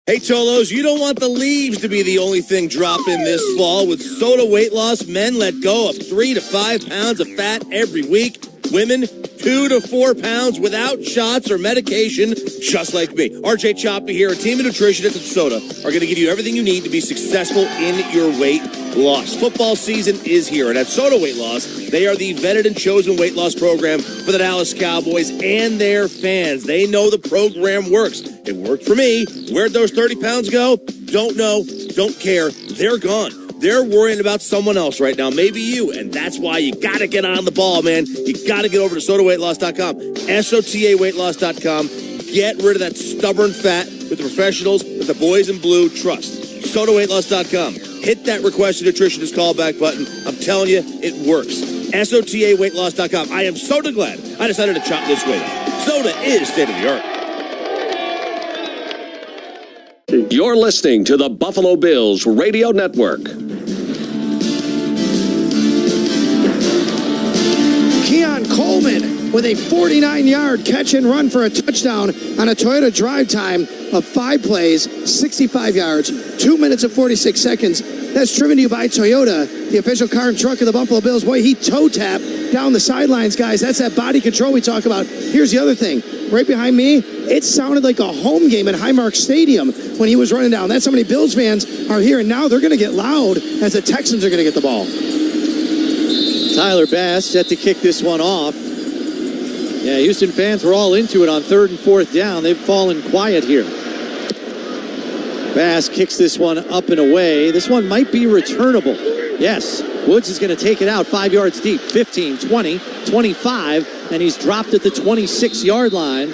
Hey, Cholos, you don't want the leaves to be the only thing dropping this fall. With soda weight loss, men let go of 3 to 5 pounds of fat every week. Women, 2 to 4 pounds without shots or medication, just like me. RJ Choppy here, a team of nutritionists at Soda are going to give you everything you need to be successful in your weight loss. Football season is here, and at Soda Weight Loss, they are the vetted and chosen weight loss program for the Dallas Cowboys and their fans. They know the program works. It worked for me. Where'd those 30 pounds go? Don't know. Don't care. They're gone. They're worrying about someone else right now, maybe you, and that's why you got to get on the ball, man. You got to get over to sodaweightloss.com, SOTAweightloss.com. Get rid of that stubborn fat with the professionals that the boys in blue trust. Sodaweightloss.com. Hit that request a nutritionist callback button. I'm telling you, it works. SOTAweightloss.com. I am so glad I decided to chop this weight up. Soda is state of the art. You're listening to the Buffalo Bills Radio Network. Keon Coleman with a 49-yard catch and run for a touchdown on a Toyota drive time of 5 plays, 65 yards, 2 minutes and 46 seconds. That's driven to you by Toyota, the official car and truck of the Buffalo Bills. Boy, he toe tapped down the sidelines, guys. That's that body control we talk about. Here's the other thing. Right behind me, it sounded like a home game at Highmark Stadium when he was running down. That's how many Bills fans are here, and now they're going to get loud as the Texans are going to get the ball. Tyler Bass set to kick this one off. Yeah, Houston fans were all into it on 3rd and 4th down. They've fallen quiet here. Bass kicks this one up and away. This one might be returnable. Yes, Woods is going to take it out 5 yards deep. 15, 20, 25, and he's dropped at the 26-yard line.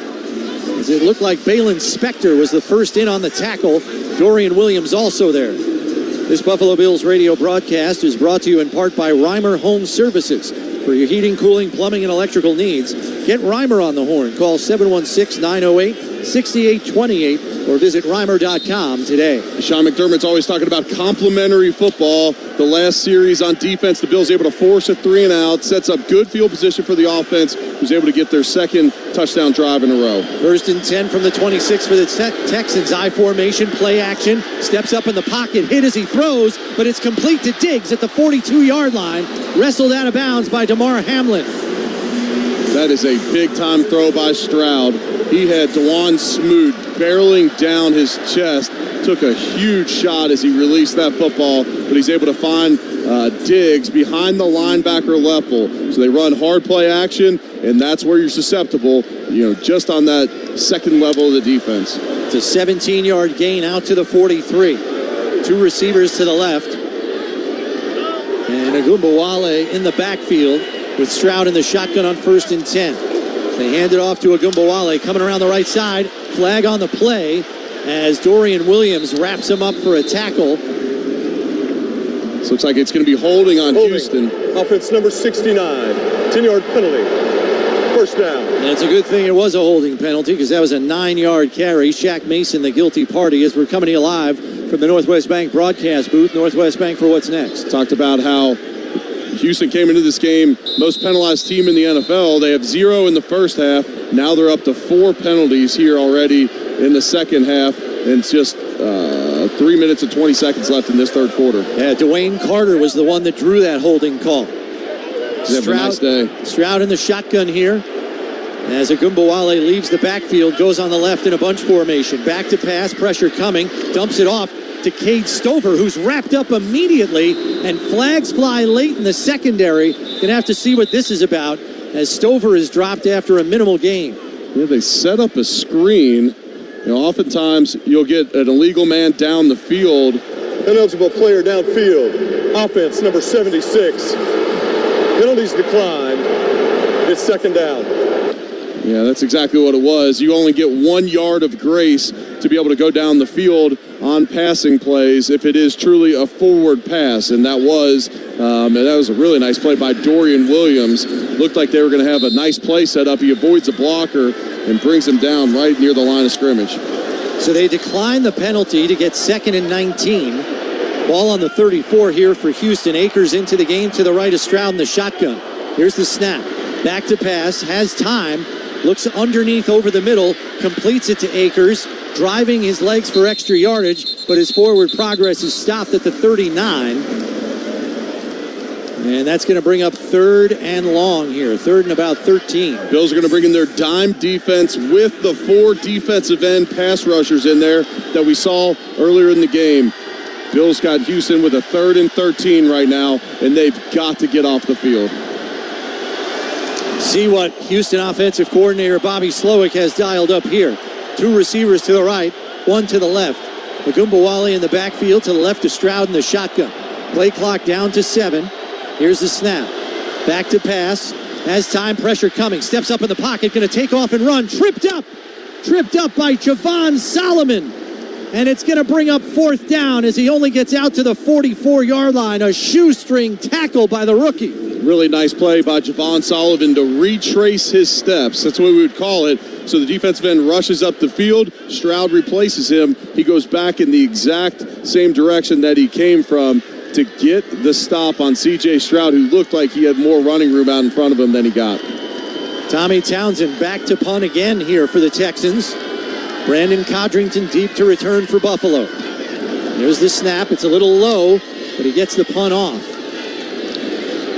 As it looked like Balin Spector was the first in on the tackle. Dorian Williams also there. This Buffalo Bills radio broadcast is brought to you in part by Reimer Home Services. For your heating, cooling, plumbing, and electrical needs, get Reimer on the horn. Call 716-908-6828 or visit Reimer.com today. Sean McDermott's always talking about complementary football. The last series on defense, the Bills able to force a 3-and-out, sets up good field position for the offense, who's able to get their second touchdown drive in a row. 1st and 10 from the 26 for the Texans. I formation, play action, steps up in the pocket, hit as he throws, but it's complete to Diggs at the 42-yard line, wrestled out of bounds by Damar Hamlin. That is a big-time throw by Stroud. He had DeJuan Smoot barreling down his chest, took a huge shot as he released that football, but he's able to find Diggs behind the linebacker level. So they run hard play action, and that's where you're susceptible, just on that second level of the defense. It's a 17-yard gain out to the 43. 2 receivers to the left. And Agumbawale in the backfield with Stroud in the shotgun on 1st and 10. They hand it off to Agumbawale coming around the right side. Flag on the play as Dorian Williams wraps him up for a tackle. This looks like it's going to be holding on Houston. Offense number 69. 10-yard penalty. 1st down. And it's a good thing it was a holding penalty because that was a 9-yard carry. Shaq Mason, the guilty party, as we're coming to you live from the Northwest Bank broadcast booth. Northwest Bank for What's Next. Talked about how Houston came into this game most penalized team in the NFL. They have 0 in the first half. Now they're up to 4 penalties here already in the second half. And it's just 3 minutes and 20 seconds left in this third quarter. Yeah, Dwayne Carter was the one that drew that holding call. Have a nice day. Stroud in the shotgun here. As Agumbawale leaves the backfield, goes on the left in a bunch formation. Back to pass, pressure coming, dumps it off to Cade Stover, who's wrapped up immediately, and flags fly late in the secondary. Gonna have to see what this is about as Stover is dropped after a minimal gain. Yeah, they set up a screen. Oftentimes you'll get an illegal man down the field. Ineligible player downfield. Offense number 76. Penalties declined. It's 2nd down. Yeah, that's exactly what it was. You only get 1 yard of grace to be able to go down the field on passing plays if it is truly a forward pass, and that was a really nice play by Dorian Williams. Looked like they were going to have a nice play set up. He avoids a blocker and brings him down right near the line of scrimmage. So they decline the penalty to get 2nd and 19. Ball on the 34 here for Houston. Akers into the game to the right of Stroud in the shotgun. Here's the snap. Back to pass, has time, looks underneath over the middle, completes it to Akers, driving his legs for extra yardage, but his forward progress is stopped at the 39. And that's going to bring up 3rd and long here, 3rd and about 13. Bills are going to bring in their dime defense with the 4 defensive end pass rushers in there that we saw earlier in the game. Bills got Houston with a 3rd and 13 right now, and they've got to get off the field. See what Houston offensive coordinator Bobby Slowick has dialed up here. 2 receivers to the right, 1 to the left. Agumbawale in the backfield to the left of Stroud in the shotgun. Play clock down to 7. Here's the snap. Back to pass. Has time, pressure coming. Steps up in the pocket, going to take off and run. Tripped up by Javon Solomon. And it's going to bring up 4th down as he only gets out to the 44-yard line. A shoestring tackle by the rookie. Really nice play by Javon Sullivan to retrace his steps. That's what we would call it. So the defensive end rushes up the field. Stroud replaces him. He goes back in the exact same direction that he came from to get the stop on C.J. Stroud, who looked like he had more running room out in front of him than he got. Tommy Townsend back to punt again here for the Texans. Brandon Codrington deep to return for Buffalo. There's the snap. It's a little low, but he gets the punt off.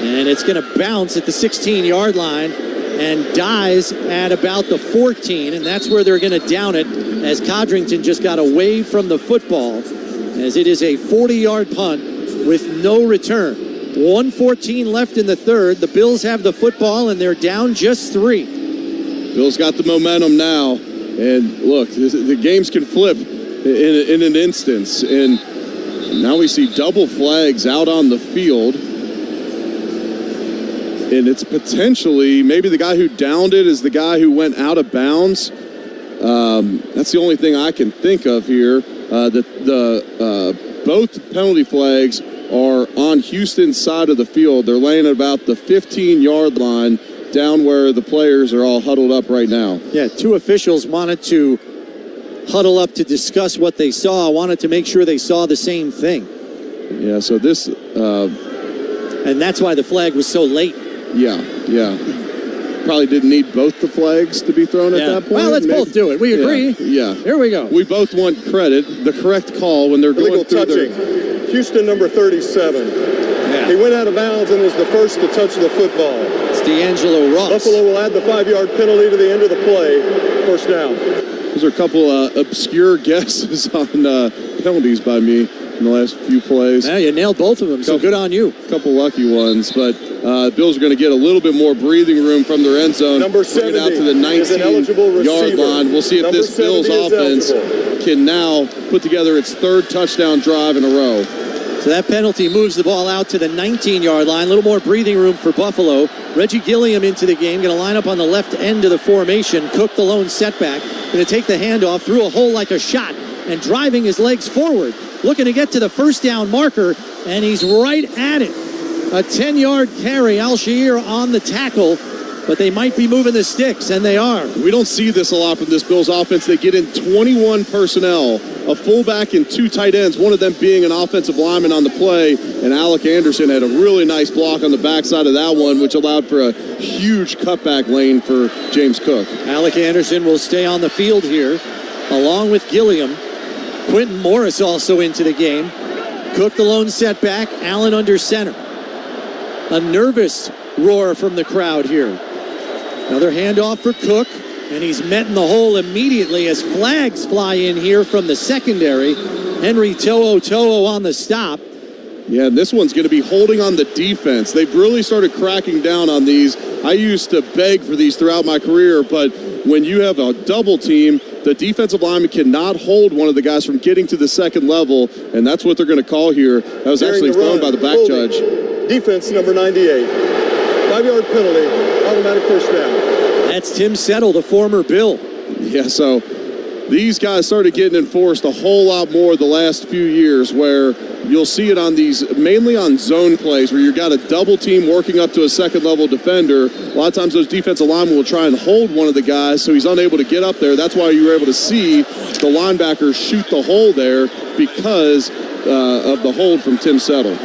And it's going to bounce at the 16-yard line and dies at about the 14, and that's where they're going to down it as Codrington just got away from the football as it is a 40-yard punt with no return. 1:14 left in the third. The Bills have the football, and they're down just 3. Bills got the momentum now. And look, the games can flip in an instance. And now we see double flags out on the field. And it's potentially, maybe the guy who downed it is the guy who went out of bounds. That's the only thing I can think of here. Both penalty flags are on Houston's side of the field. They're laying at about the 15-yard line, down where the players are all huddled up right now. Yeah, 2 officials wanted to huddle up to discuss what they saw. I wanted to make sure they saw the same thing. Yeah, so this... and that's why the flag was so late. Yeah. Probably didn't need both the flags to be thrown at that point. Well, let's both do it. We agree. Yeah. Here we go. We both want credit. The correct call when they're going through touching. Houston number 37. Yeah. He went out of bounds and was the first to touch the football. It's D'Angelo Ross. Buffalo will add the 5-yard penalty to the end of the play. First down. Those are a couple obscure guesses on penalties by me in the last few plays. Yeah, you nailed both of them, so good on you. A couple lucky ones, but Bills are going to get a little bit more breathing room from their end zone. Number 70 out to the 19-yard line. We'll see if this Bills offense can now put together its third touchdown drive in a row. So that penalty moves the ball out to the 19-yard line. A little more breathing room for Buffalo. Reggie Gilliam into the game. Going to line up on the left end of the formation. Cook the lone setback. Going to take the handoff through a hole like a shot and driving his legs forward. Looking to get to the first down marker, and he's right at it. A 10-yard carry. Al-Shahir on the tackle, but they might be moving the sticks, and they are. We don't see this a lot from this Bills offense. They get in 21 personnel, a fullback and 2 tight ends, one of them being an offensive lineman on the play, and Alec Anderson had a really nice block on the backside of that one, which allowed for a huge cutback lane for James Cook. Alec Anderson will stay on the field here, along with Gilliam. Quentin Morris also into the game. Cook the lone setback, Allen under center. A nervous roar from the crowd here. Another handoff for Cook, and he's met in the hole immediately as flags fly in here from the secondary. Henry To'o on the stop. Yeah, this one's going to be holding on the defense. They've really started cracking down on these. I used to beg for these throughout my career, but when you have a double team, the defensive lineman cannot hold one of the guys from getting to the second level, and that's what they're going to call here. That was actually thrown by the back judge. Defense number 98. 5-yard penalty, automatic first down. That's Tim Settle, the former Bill. Yeah, so these guys started getting enforced a whole lot more the last few years, where you'll see it on these, mainly on zone plays, where you've got a double team working up to a second level defender. A lot of times those defensive linemen will try and hold one of the guys so he's unable to get up there. That's why you were able to see the linebackers shoot the hole there, because of the hold from Tim Settle.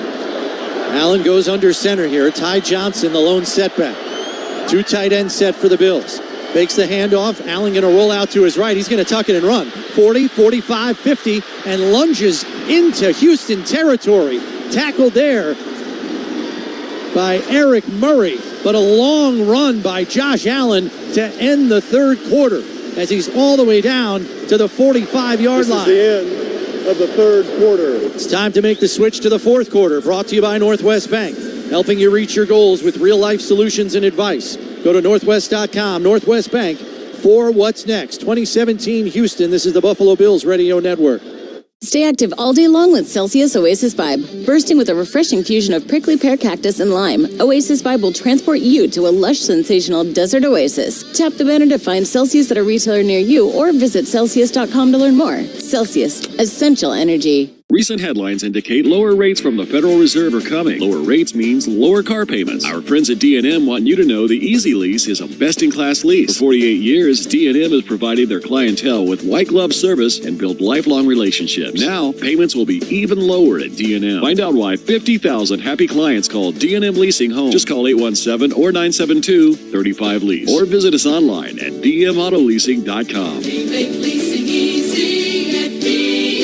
Allen goes under center here. Ty Johnson, the lone setback. 2 tight end set for the Bills. Fakes the handoff. Allen going to roll out to his right. He's going to tuck it and run. 40, 45, 50, and lunges into Houston territory. Tackled there by Eric Murray, but a long run by Josh Allen to end the third quarter as he's all the way down to the 45-yard line. This is the end of the third quarter. It's time to make the switch to the fourth quarter, brought to you by Northwest Bank, helping you reach your goals with real-life solutions and advice. Go to Northwest.com, Northwest Bank, for what's next. 2017 Houston, this is the Buffalo Bills Radio Network. Stay active all day long with Celsius Oasis Vibe. Bursting with a refreshing fusion of prickly pear cactus and lime, Oasis Vibe will transport you to a lush, sensational desert oasis. Tap the banner to find Celsius at a retailer near you or visit Celsius.com to learn more. Celsius, essential energy. Recent headlines indicate lower rates from the Federal Reserve are coming. Lower rates means lower car payments. Our friends at D&M want you to know the Easy Lease is a best-in-class lease. For 48 years, D&M has provided their clientele with white-glove service and built lifelong relationships. Now, payments will be even lower at D&M. Find out why 50,000 happy clients call D&M Leasing home. Just call 817 or 972-35-LEASE. Or visit us online at dmautoleasing.com. We make leasing easy at D&M.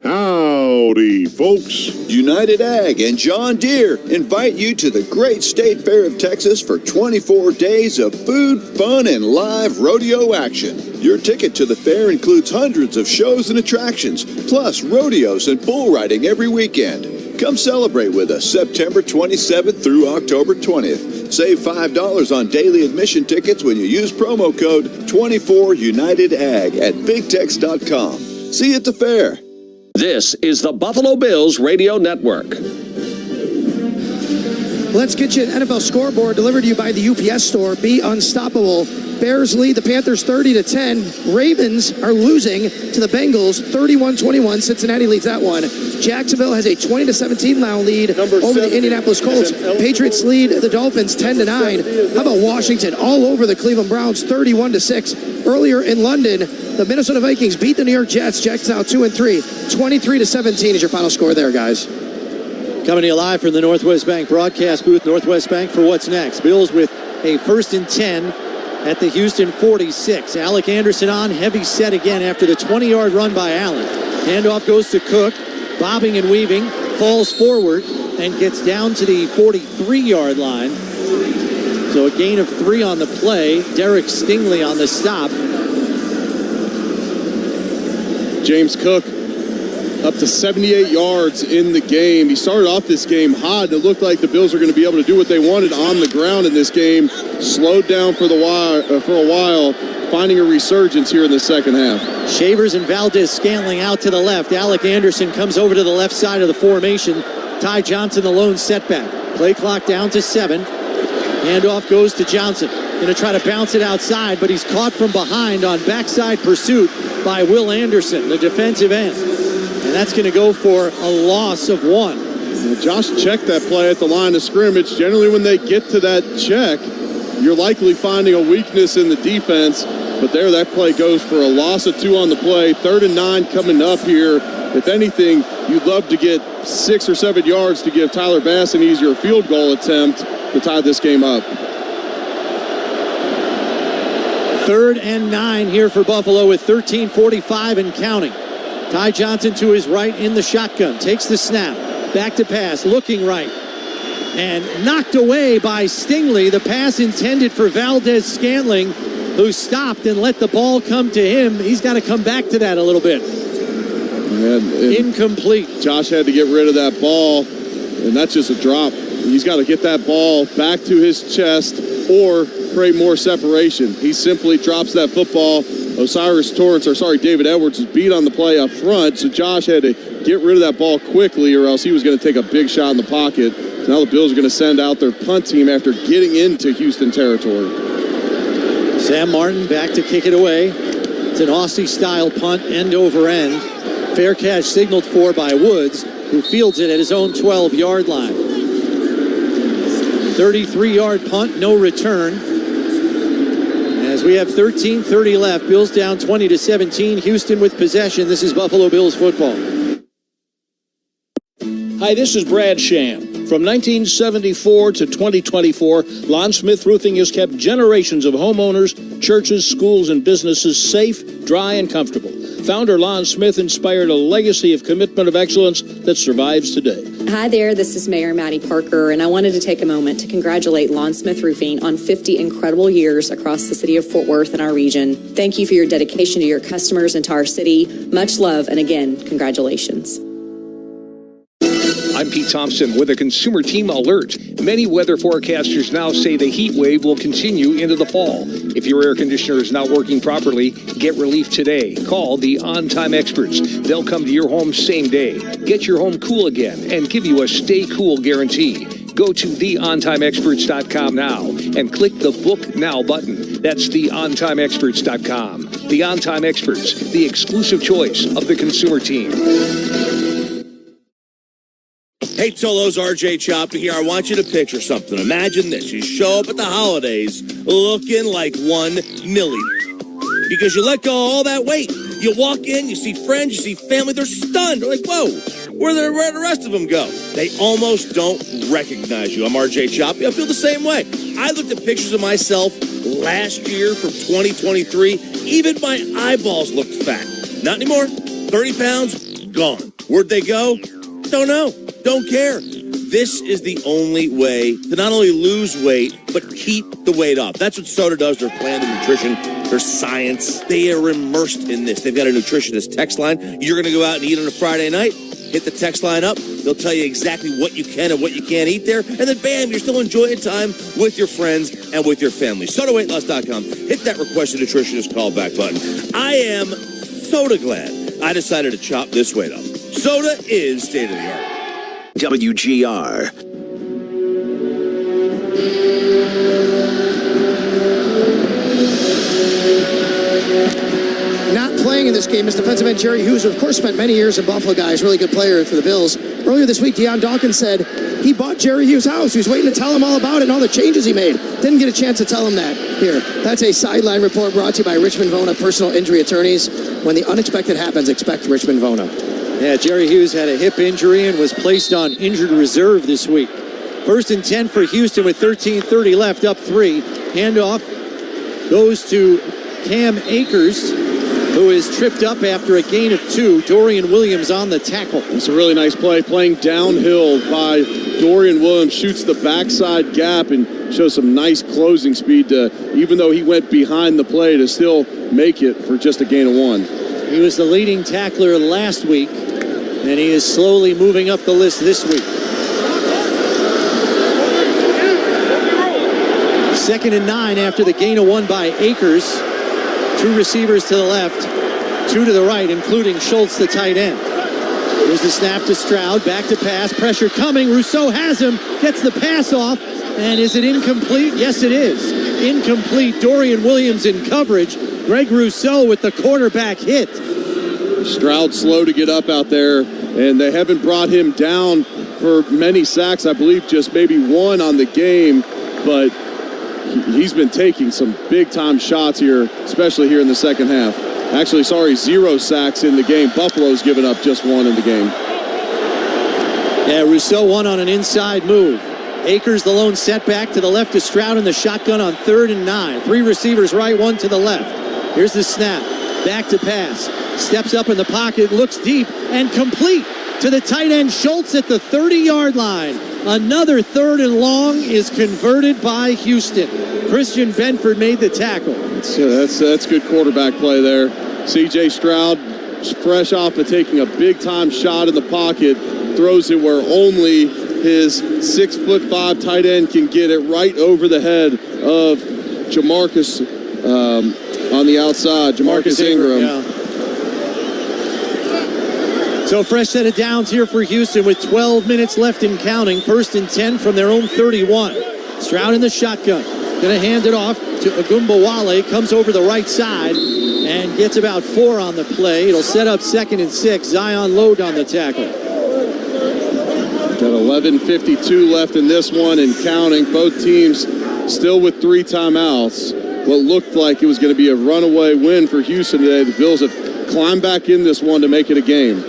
Howdy, folks. United Ag and John Deere invite you to the Great State Fair of Texas for 24 days of food, fun, and live rodeo action. Your ticket to the fair includes hundreds of shows and attractions, plus rodeos and bull riding every weekend. Come celebrate with us September 27th through October 20th. Save $5 on daily admission tickets when you use promo code 24UnitedAg at BigTex.com. See you at the fair. This is the Buffalo Bills Radio Network. Let's get you an NFL scoreboard delivered to you by the UPS store. Be unstoppable. Bears lead the Panthers 30-10. Ravens are losing to the Bengals 31-21. Cincinnati leads that one. Jacksonville has a 20-17 now lead over the Indianapolis Colts. Patriots lead the Dolphins 10-9. How about Washington all over the Cleveland Browns 31-6. Earlier in London, The Minnesota Vikings beat the New York Jets. Jets now 2-3. 23-17 is your final score there, guys. Coming to you live from the Northwest Bank broadcast booth. Northwest Bank for what's next. Bills with a 1st and 10 at the Houston 46. Alec Anderson on, heavy set again after the 20-yard run by Allen. Handoff goes to Cook, bobbing and weaving, falls forward, and gets down to the 43-yard line. So a gain of 3 on the play. Derek Stingley on the stop. James Cook up to 78 yards in the game. He started off this game hot, and it looked like the Bills were going to be able to do what they wanted on the ground in this game. Slowed down for a while, finding a resurgence here in the second half. Shavers and Valdez-Scantling out to the left. Alec Anderson comes over to the left side of the formation. Ty Johnson, the lone setback. Play clock down to 7. Handoff goes to Johnson. Going to try to bounce it outside, but he's caught from behind on backside pursuit by Will Anderson, the defensive end. And that's going to go for a loss of 1. Well, Josh checked that play at the line of scrimmage. Generally, when they get to that check, you're likely finding a weakness in the defense. But there, that play goes for a loss of 2 on the play. 3rd and 9 coming up here. If anything, you'd love to get 6 or 7 yards to give Tyler Bass an easier field goal attempt to tie this game up. 3rd and 9 here for Buffalo with 13:45 and counting. Ty Johnson to his right in the shotgun. Takes the snap. Back to pass. Looking right. And knocked away by Stingley. The pass intended for Valdez-Scantling, who stopped and let the ball come to him. He's got to come back to that a little bit. Incomplete. Josh had to get rid of that ball, and that's just a drop. He's got to get that ball back to his chest or create more separation. He simply drops that football. David Edwards was beat on the play up front, so Josh had to get rid of that ball quickly or else he was going to take a big shot in the pocket. So now the Bills are going to send out their punt team after getting into Houston territory. Sam Martin back to kick it away. It's an Aussie-style punt, end over end. Fair catch signaled for by Woods, who fields it at his own 12-yard line. 33-yard punt, no return. As we have 13:30 left, Bills down 20-17. Houston with possession. This is Buffalo Bills football. Hi, this is Brad Sham. From 1974 to 2024, Lon Smith Roofing has kept generations of homeowners, churches, schools, and businesses safe, dry, and comfortable. Founder Lon Smith inspired a legacy of commitment of excellence that survives today. Hi there, this is Mayor Maddie Parker, and I wanted to take a moment to congratulate Lon Smith Roofing on 50 incredible years across the city of Fort Worth and our region. Thank you for your dedication to your customers and to our city. Much love, and again, congratulations. I'm Pete Thompson with a Consumer Team alert. Many weather forecasters now say the heat wave will continue into the fall. If your air conditioner is not working properly, get relief today. Call the On-Time Experts. They'll come to your home same day, get your home cool again, and give you a stay cool guarantee. Go to theontimeexperts.com now and click the Book Now button. That's theontimeexperts.com. The On-Time Experts, the exclusive choice of the Consumer Team. Hey, Tolos, RJ Choppy here. I want you to picture something. Imagine this. You show up at the holidays looking like one Millie. Because you let go of all that weight. You walk in, you see friends, you see family. They're stunned. They're like, whoa, where'd the rest of them go? They almost don't recognize you. I'm RJ Choppy. I feel the same way. I looked at pictures of myself last year from 2023. Even my eyeballs looked fat. Not anymore. 30 pounds, gone. Where'd they go? Don't know. Don't care. This is the only way to not only lose weight, but keep the weight off. That's what Soda does. Their plan, their nutrition, their science. They are immersed in this. They've got a nutritionist text line. You're going to go out and eat on a Friday night. Hit the text line up. They'll tell you exactly what you can and what you can't eat there. And then, bam, you're still enjoying time with your friends and with your family. SodaWeightLoss.com. Hit that request a nutritionist callback button. I am Soda glad I decided to chop this weight up. Soda is state of the art. WGR. Not playing in this game is defensive end Jerry Hughes, who of course spent many years in Buffalo, guys. Really good player for the Bills. Earlier this week, Deion Dawkins said He bought Jerry Hughes' house. He was waiting to tell him all about it and all the changes he made. Didn't get a chance to tell him that. Here, that's a sideline report brought to you by Richmond Vona Personal Injury Attorneys. When the unexpected happens, expect Richmond Vona. Yeah, Jerry Hughes had a hip injury and was placed on injured reserve this week. 1st and 10 for Houston with 13:30 left, up 3. Handoff goes to Cam Akers, who is tripped up after a gain of 2. Dorian Williams on the tackle. It's a really nice play, playing downhill by Dorian Williams, shoots the backside gap and shows some nice closing speed to, even though he went behind the play, to still make it for just a gain of 1. He was the leading tackler last week, and he is slowly moving up the list this week. 2nd and 9 after the gain of 1 by Akers. 2 receivers to the left, 2 to the right, including Schultz, the tight end. Here's the snap to Stroud, back to pass, pressure coming. Rousseau has him, gets the pass off, and is it incomplete? Yes, it is. Incomplete. Dorian Williams in coverage. Greg Rousseau with the quarterback hit. Stroud slow to get up out there, and they haven't brought him down for many sacks. I believe just maybe 1 on the game, but he's been taking some big-time shots here, especially here in the second half. Actually, 0 sacks in the game. Buffalo's given up just 1 in the game. Yeah, Rousseau won on an inside move. Akers, the lone setback to the left to Stroud in the shotgun on 3rd and 9. 3 receivers right, 1 to the left. Here's the snap. Back to pass. Steps up in the pocket, looks deep, and complete to the tight end Schultz at the 30-yard line. Another 3rd and long is converted by Houston. Christian Benford made the tackle. That's good quarterback play there. C.J. Stroud, fresh off of taking a big-time shot in the pocket, throws it where only his 6'5" tight end can get it, right over the head of Jamarcus on the outside. Jamarcus Ingram. Yeah. So fresh set of downs here for Houston with 12 minutes left and counting. 1st and 10 from their own 31. Stroud in the shotgun. Going to hand it off to Agumbawale. Comes over the right side and gets about 4 on the play. It'll set up 2nd and 6. Zion Load on the tackle. Got 11:52 left in this one and counting. Both teams still with 3 timeouts. What looked like it was going to be a runaway win for Houston today. The Bills have climbed back in this one to make it a game.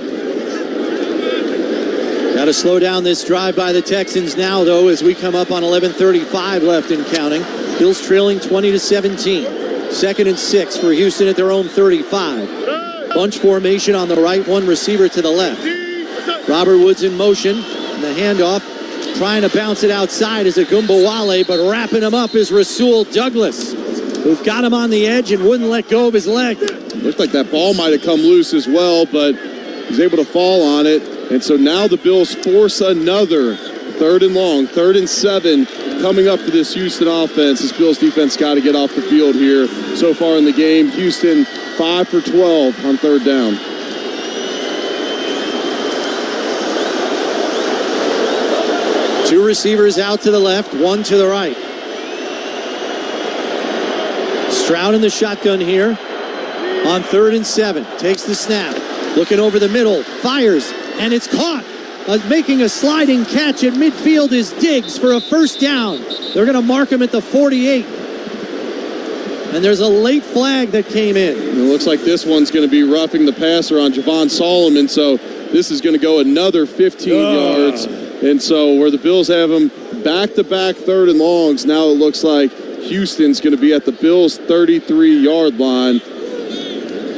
Got to slow down this drive by the Texans now, though, as we come up on 11:35 left and counting. Bills trailing 20-17. 2nd and 6 for Houston at their own 35. Bunch formation on the right, 1 receiver to the left. Robert Woods in motion. And the handoff, trying to bounce it outside is Agumbawale, but wrapping him up is Rasul Douglas, who got him on the edge and wouldn't let go of his leg. Looked like that ball might have come loose as well, but he's able to fall on it. And so now the Bills force another 3rd and long, 3rd and 7 coming up for this Houston offense. This Bills defense got to get off the field here so far in the game. Houston 5 for 12 on 3rd down. Two receivers out to the left, 1 to the right. Stroud in the shotgun here on 3rd and 7. Takes the snap. Looking over the middle. Fires. And it's caught. Making a sliding catch at midfield is Diggs for a 1st down. They're going to mark him at the 48. And there's a late flag that came in. It looks like this one's going to be roughing the passer on Javon Solomon. So this is going to go another 15 yards. And so where the Bills have them back-to-back 3rd and longs, now it looks like Houston's going to be at the Bills' 33-yard line.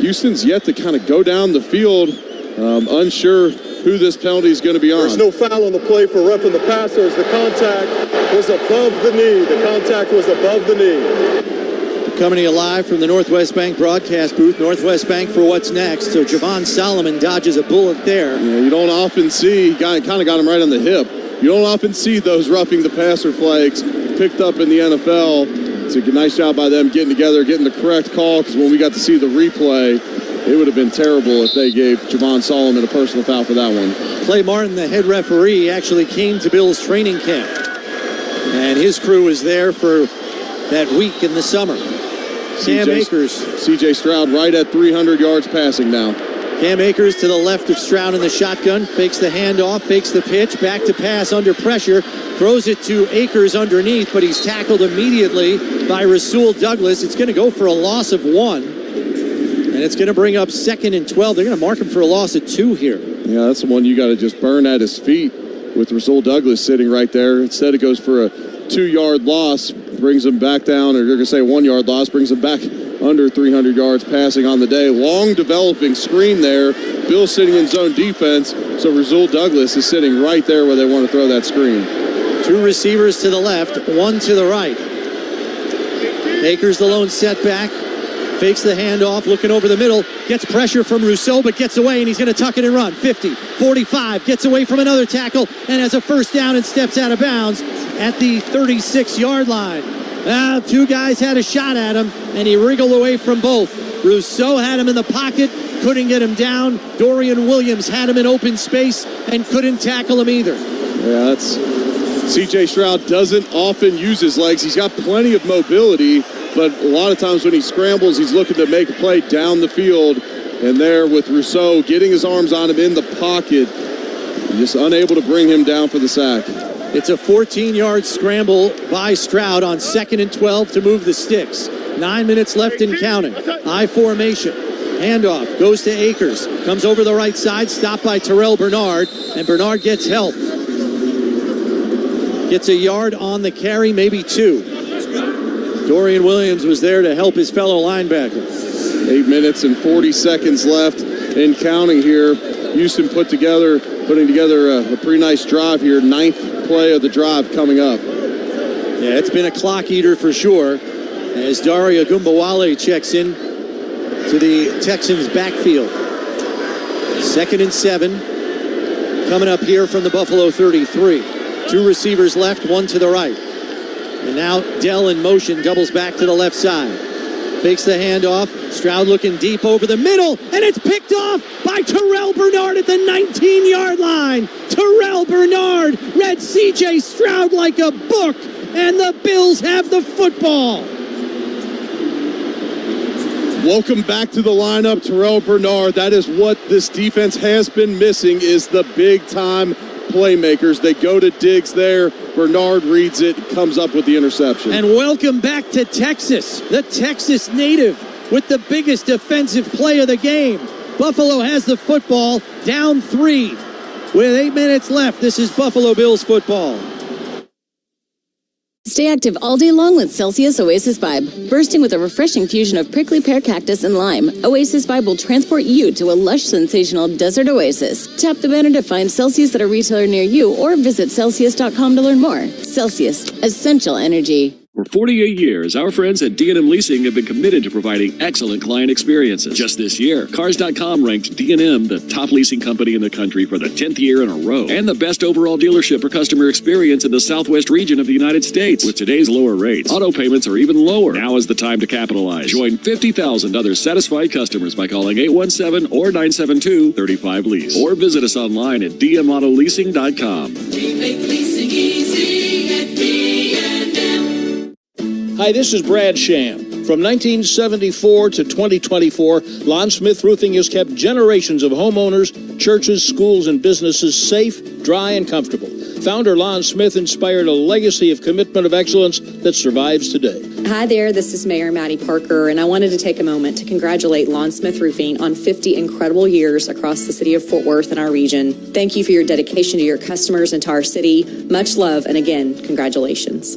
Houston's yet to kind of go down the field, unsure who this penalty is going to be on. There's no foul on the play for roughing the passer as the contact was above the knee. The contact was above the knee. Coming to you live from the Northwest Bank broadcast booth. Northwest Bank for what's next. So Javon Solomon dodges a bullet there. Yeah, you don't often see, kind of got him right on the hip. You don't often see those roughing the passer flags picked up in the NFL. It's a nice job by them getting together, getting the correct call, because when we got to see the replay, it would have been terrible if they gave Javon Solomon a personal foul for that one. Clay Martin, the head referee, actually came to Bills training camp. And his crew was there for that week in the summer. Cam Akers. C.J. Stroud right at 300 yards passing now. Cam Akers to the left of Stroud in the shotgun. Fakes the handoff, fakes the pitch, back to pass under pressure. Throws it to Akers underneath, but he's tackled immediately by Rasul Douglas. It's going to go for a loss of 1. And it's going to bring up 2nd and 12. They're going to mark him for a loss of 2 here. Yeah, that's the one you got to just burn at his feet with Rasul Douglas sitting right there. Instead, it goes for a 2-yard loss, brings him back down, or you're going to say 1-yard loss, brings him back under 300 yards passing on the day. Long developing screen there. Bill sitting in zone defense, so Rasul Douglas is sitting right there where they want to throw that screen. 2 receivers to the left, 1 to the right. Akers the lone setback. Fakes the handoff, looking over the middle, gets pressure from Rousseau, but gets away, and he's going to tuck it and run. 50, 45, gets away from another tackle, and has a first down and steps out of bounds at the 36-yard line. 2 guys had a shot at him, and he wriggled away from both. Rousseau had him in the pocket, couldn't get him down. Dorian Williams had him in open space and couldn't tackle him either. Yeah, that's... C.J. Stroud doesn't often use his legs. He's got plenty of mobility, but a lot of times when he scrambles, he's looking to make a play down the field. And there with Rousseau getting his arms on him in the pocket, just unable to bring him down for the sack. It's a 14-yard scramble by Stroud on 2nd and 12 to move the sticks. 9 minutes left in counting. I formation. Handoff goes to Akers. Comes over the right side, stopped by Terrell Bernard, and Bernard gets help. Gets a yard on the carry, maybe 2. Dorian Williams was there to help his fellow linebacker. 8 minutes and 40 seconds left in counting here. Houston putting together a pretty nice drive here. 9th play of the drive coming up. Yeah, it's been a clock eater for sure as Daria Gumbawale checks in to the Texans backfield. 2nd and 7 coming up here from the Buffalo 33. 2 receivers left, 1 to the right. And now Dell in motion, doubles back to the left side. Fakes the handoff. Stroud looking deep over the middle, and it's picked off by Terrell Bernard at the 19-yard line. Terrell Bernard read C.J. Stroud like a book, and the Bills have the football. Welcome back to the lineup, Terrell Bernard. That is what this defense has been missing, is the big-time playmakers. They go to Diggs there. Bernard reads it, comes up with the interception. And welcome back to Texas, the Texas native with the biggest defensive play of the game. Buffalo has the football, down 3 with 8 minutes left. This is Buffalo Bills football. Stay active all day long with Celsius Oasis Vibe. Bursting with a refreshing fusion of prickly pear cactus and lime, Oasis Vibe will transport you to a lush, sensational desert oasis. Tap the banner to find Celsius at a retailer near you or visit Celsius.com to learn more. Celsius, essential energy. For 48 years, our friends at D&M Leasing have been committed to providing excellent client experiences. Just this year, Cars.com ranked D&M the top leasing company in the country for the 10th year in a row, and the best overall dealership for customer experience in the Southwest region of the United States. With today's lower rates, auto payments are even lower. Now is the time to capitalize. Join 50,000 other satisfied customers by calling 817 or 972-35-LEASE, or visit us online at dmautoleasing.com. We make leasing easy at D&M. Hi, this is Brad Sham. From 1974 to 2024, Lon Smith Roofing has kept generations of homeowners, churches, schools, and businesses safe, dry, and comfortable. Founder Lon Smith inspired a legacy of commitment of excellence that survives today. Hi there, this is Mayor Maddie Parker, and I wanted to take a moment to congratulate Lon Smith Roofing on 50 incredible years across the city of Fort Worth and our region. Thank you for your dedication to your customers and to our city. Much love, and again, congratulations.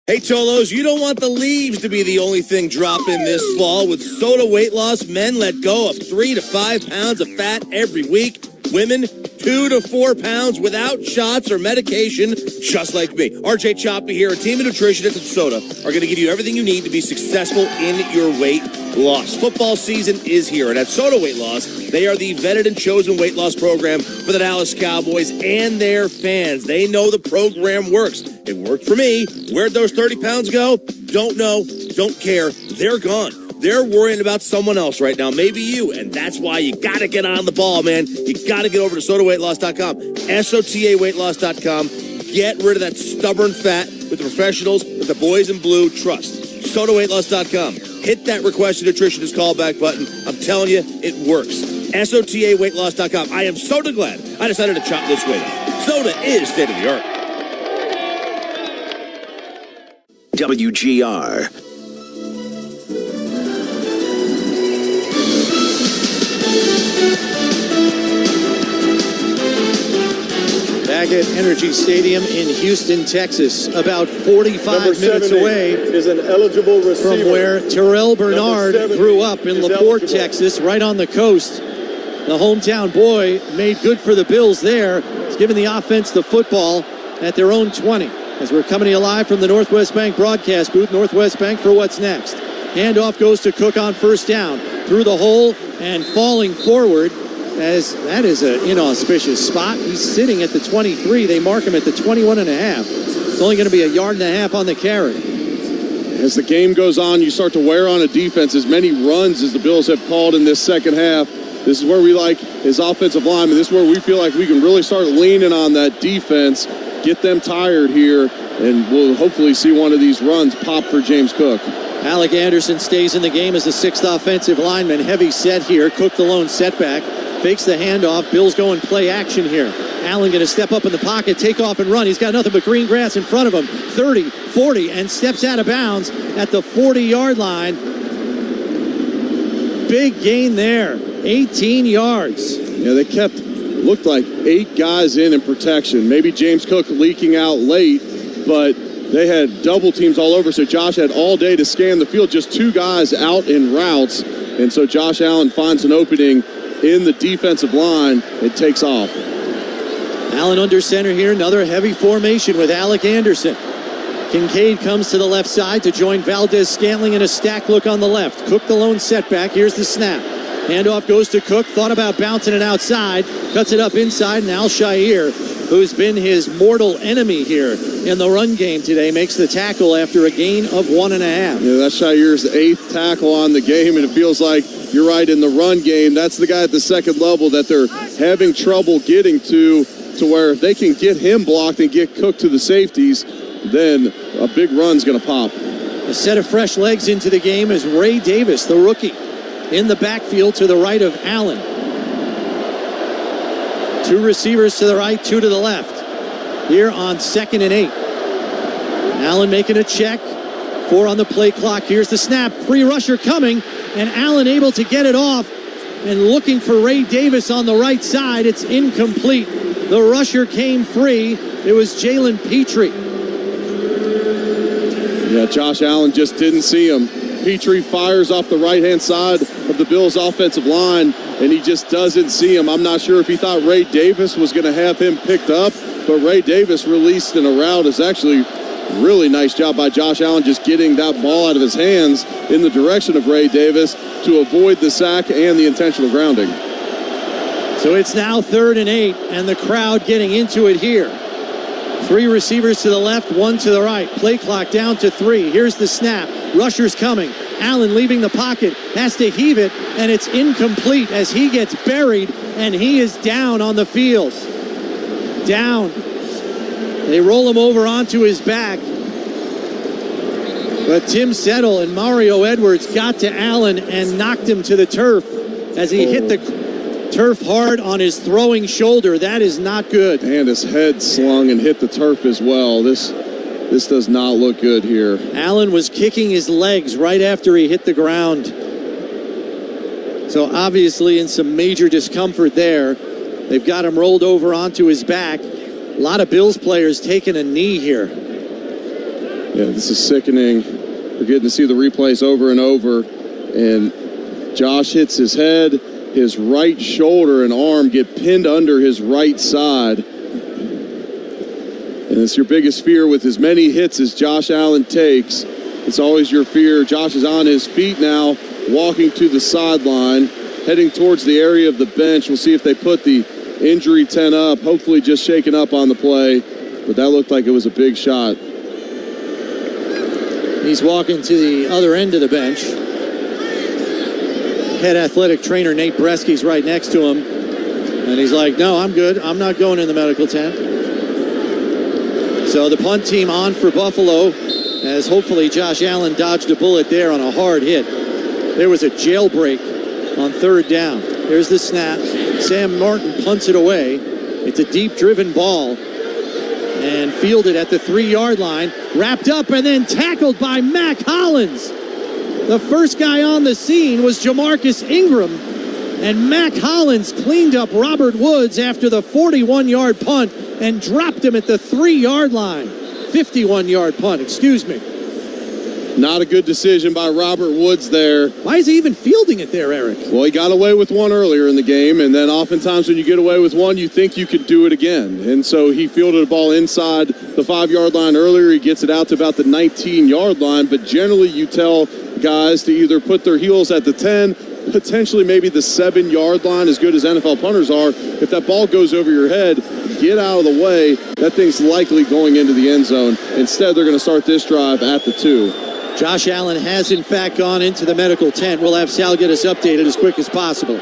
Hey, Cholos, you don't want the leaves to be the only thing dropping this fall. With soda weight loss, men let go of 3 to 5 pounds of fat every week. Women, 2 to 4 pounds without shots or medication, just like me. RJ Choppy here, a team of nutritionists at Soda are going to give you everything you need to be successful in your weight loss. Football season is here, and at Soda Weight Loss, they are the vetted and chosen weight loss program for the Dallas Cowboys and their fans. They know the program works. It worked for me. Where'd those 30 pounds go? Don't know. Don't care. They're gone. They're worrying about someone else right now, maybe you, and that's why you got to get on the ball, man. You got to get over to sodaweightloss.com, SOTAweightloss.com. Get rid of that stubborn fat with the professionals that the boys in blue trust. sodaweightloss.com. hit that request a nutritionist callback button. I'm telling you, it works. SOTAweightloss.com. I am so glad I decided to chop this weight off. Soda is state of the art. WGR. Back at Energy Stadium in Houston, Texas, about 45 minutes away is an eligible receiver from where Terrell Bernard grew up in LaPorte, Texas, right on the coast. The hometown boy made good for the Bills there. He's given the offense the football at their own 20. As we're coming to you live from the Northwest Bank broadcast booth, Northwest Bank for what's next. Handoff goes to Cook on first down. Through the hole and falling forward, as that is an inauspicious spot. He's sitting at the 23. They mark him at the 21 and a half. It's only going to be a yard and a half on the carry. As the game goes on, you start to wear on a defense as many runs as the Bills have called in this second half. This is where we like his offensive linemen. This is where we feel like we can really start leaning on that defense, get them tired here, and we'll hopefully see one of these runs pop for James Cook. Alec Anderson stays in the game as the sixth offensive lineman. Heavy set here. Cook the lone setback. Fakes the handoff. Bills going play action here. Allen going to step up in the pocket, take off and run. He's got nothing but green grass in front of him. 30, 40, and steps out of bounds at the 40-yard line. Big gain there. 18 yards. Yeah, they looked like 8 guys in protection. Maybe James Cook leaking out late, but they had double teams all over, so Josh had all day to scan the field. Just 2 guys out in routes, and so Josh Allen finds an opening in the defensive line. It takes off. Allen under center here. Another heavy formation with Alec Anderson. Kincaid comes to the left side to join Valdez Scantling in a stack look on the left. Cook the lone setback. Here's the snap. Handoff goes to Cook. Thought about bouncing it outside. Cuts it up inside. And Al-Shair, who's been his mortal enemy here in the run game today, makes the tackle after a gain of 1.5. Yeah, that's Shair's 8th tackle on the game, and it feels like you're right in the run game. That's the guy at the second level that they're having trouble getting to where if they can get him blocked and get Cook to the safeties, then a big run's going to pop. A set of fresh legs into the game is Ray Davis, the rookie, in the backfield to the right of Allen. 2 receivers to the right, 2 to the left. Here on 2nd and 8. Allen making a check. 4 on the play clock. Here's the snap. Free rusher coming, and Allen able to get it off and looking for Ray Davis on the right side. It's incomplete. The rusher came free. It was Jalen Petrie. Yeah, Josh Allen just didn't see him. Petrie fires off the right-hand side of the Bills' offensive line, and he just doesn't see him. I'm not sure if he thought Ray Davis was going to have him picked up, but Ray Davis released in a route. Is actually really nice job by Josh Allen just getting that ball out of his hands in the direction of Ray Davis to avoid the sack and the intentional grounding. So it's now 3rd and 8, and the crowd getting into it here. 3 receivers to the left, 1 to the right. Play clock down to 3. Here's the snap. Rusher's coming. Allen leaving the pocket, has to heave it, and it's incomplete as he gets buried, and he is down on the field. Down. They roll him over onto his back. But Tim Settle and Mario Edwards got to Allen and knocked him to the turf as he hit the turf hard on his throwing shoulder. That is not good. And his head slung and hit the turf as well. This does not look good here. Allen was kicking his legs right after he hit the ground. So obviously in some major discomfort there. They've got him rolled over onto his back. A lot of Bills players taking a knee here. Yeah, this is sickening. We're getting to see the replays over and over. And Josh hits his head. His right shoulder and arm get pinned under his right side. And it's your biggest fear with as many hits as Josh Allen takes. It's always your fear. Josh is on his feet now, walking to the sideline, heading towards the area of the bench. We'll see if they put the injury tent up, hopefully just shaken up on the play. But that looked like it was a big shot. He's walking to the other end of the bench. Head athletic trainer Nate Bresky's right next to him. And he's like, no, I'm good. I'm not going in the medical tent. So the punt team on for Buffalo. as hopefully Josh Allen dodged a bullet there on a hard hit. There was a jailbreak on third down. There's the snap. Sam Martin punts it away. It's a deep driven ball and fielded at the 3-yard line. Wrapped up and then tackled by Mac Hollins. The first guy on the scene was Jamarcus Ingram, and Mac Hollins cleaned up Robert Woods after the 41-yard punt and dropped him at the 3-yard line. 51-yard punt, excuse me. Not a good decision by Robert Woods there. Why is he even fielding it there, Eric? Well, he got away with one earlier in the game, and then oftentimes when you get away with one, you think you could do it again. And so he fielded a ball inside the 5-yard line earlier. He gets it out to about the 19-yard line, but generally you tell guys to either put their heels at the 10, potentially maybe the 7-yard line, as good as NFL punters are. If that ball goes over your head, get out of the way. That thing's likely going into the end zone. Instead, they're going to start this drive at the 2. Josh Allen has, in fact, gone into the medical tent. We'll have Sal get us updated as quick as possible.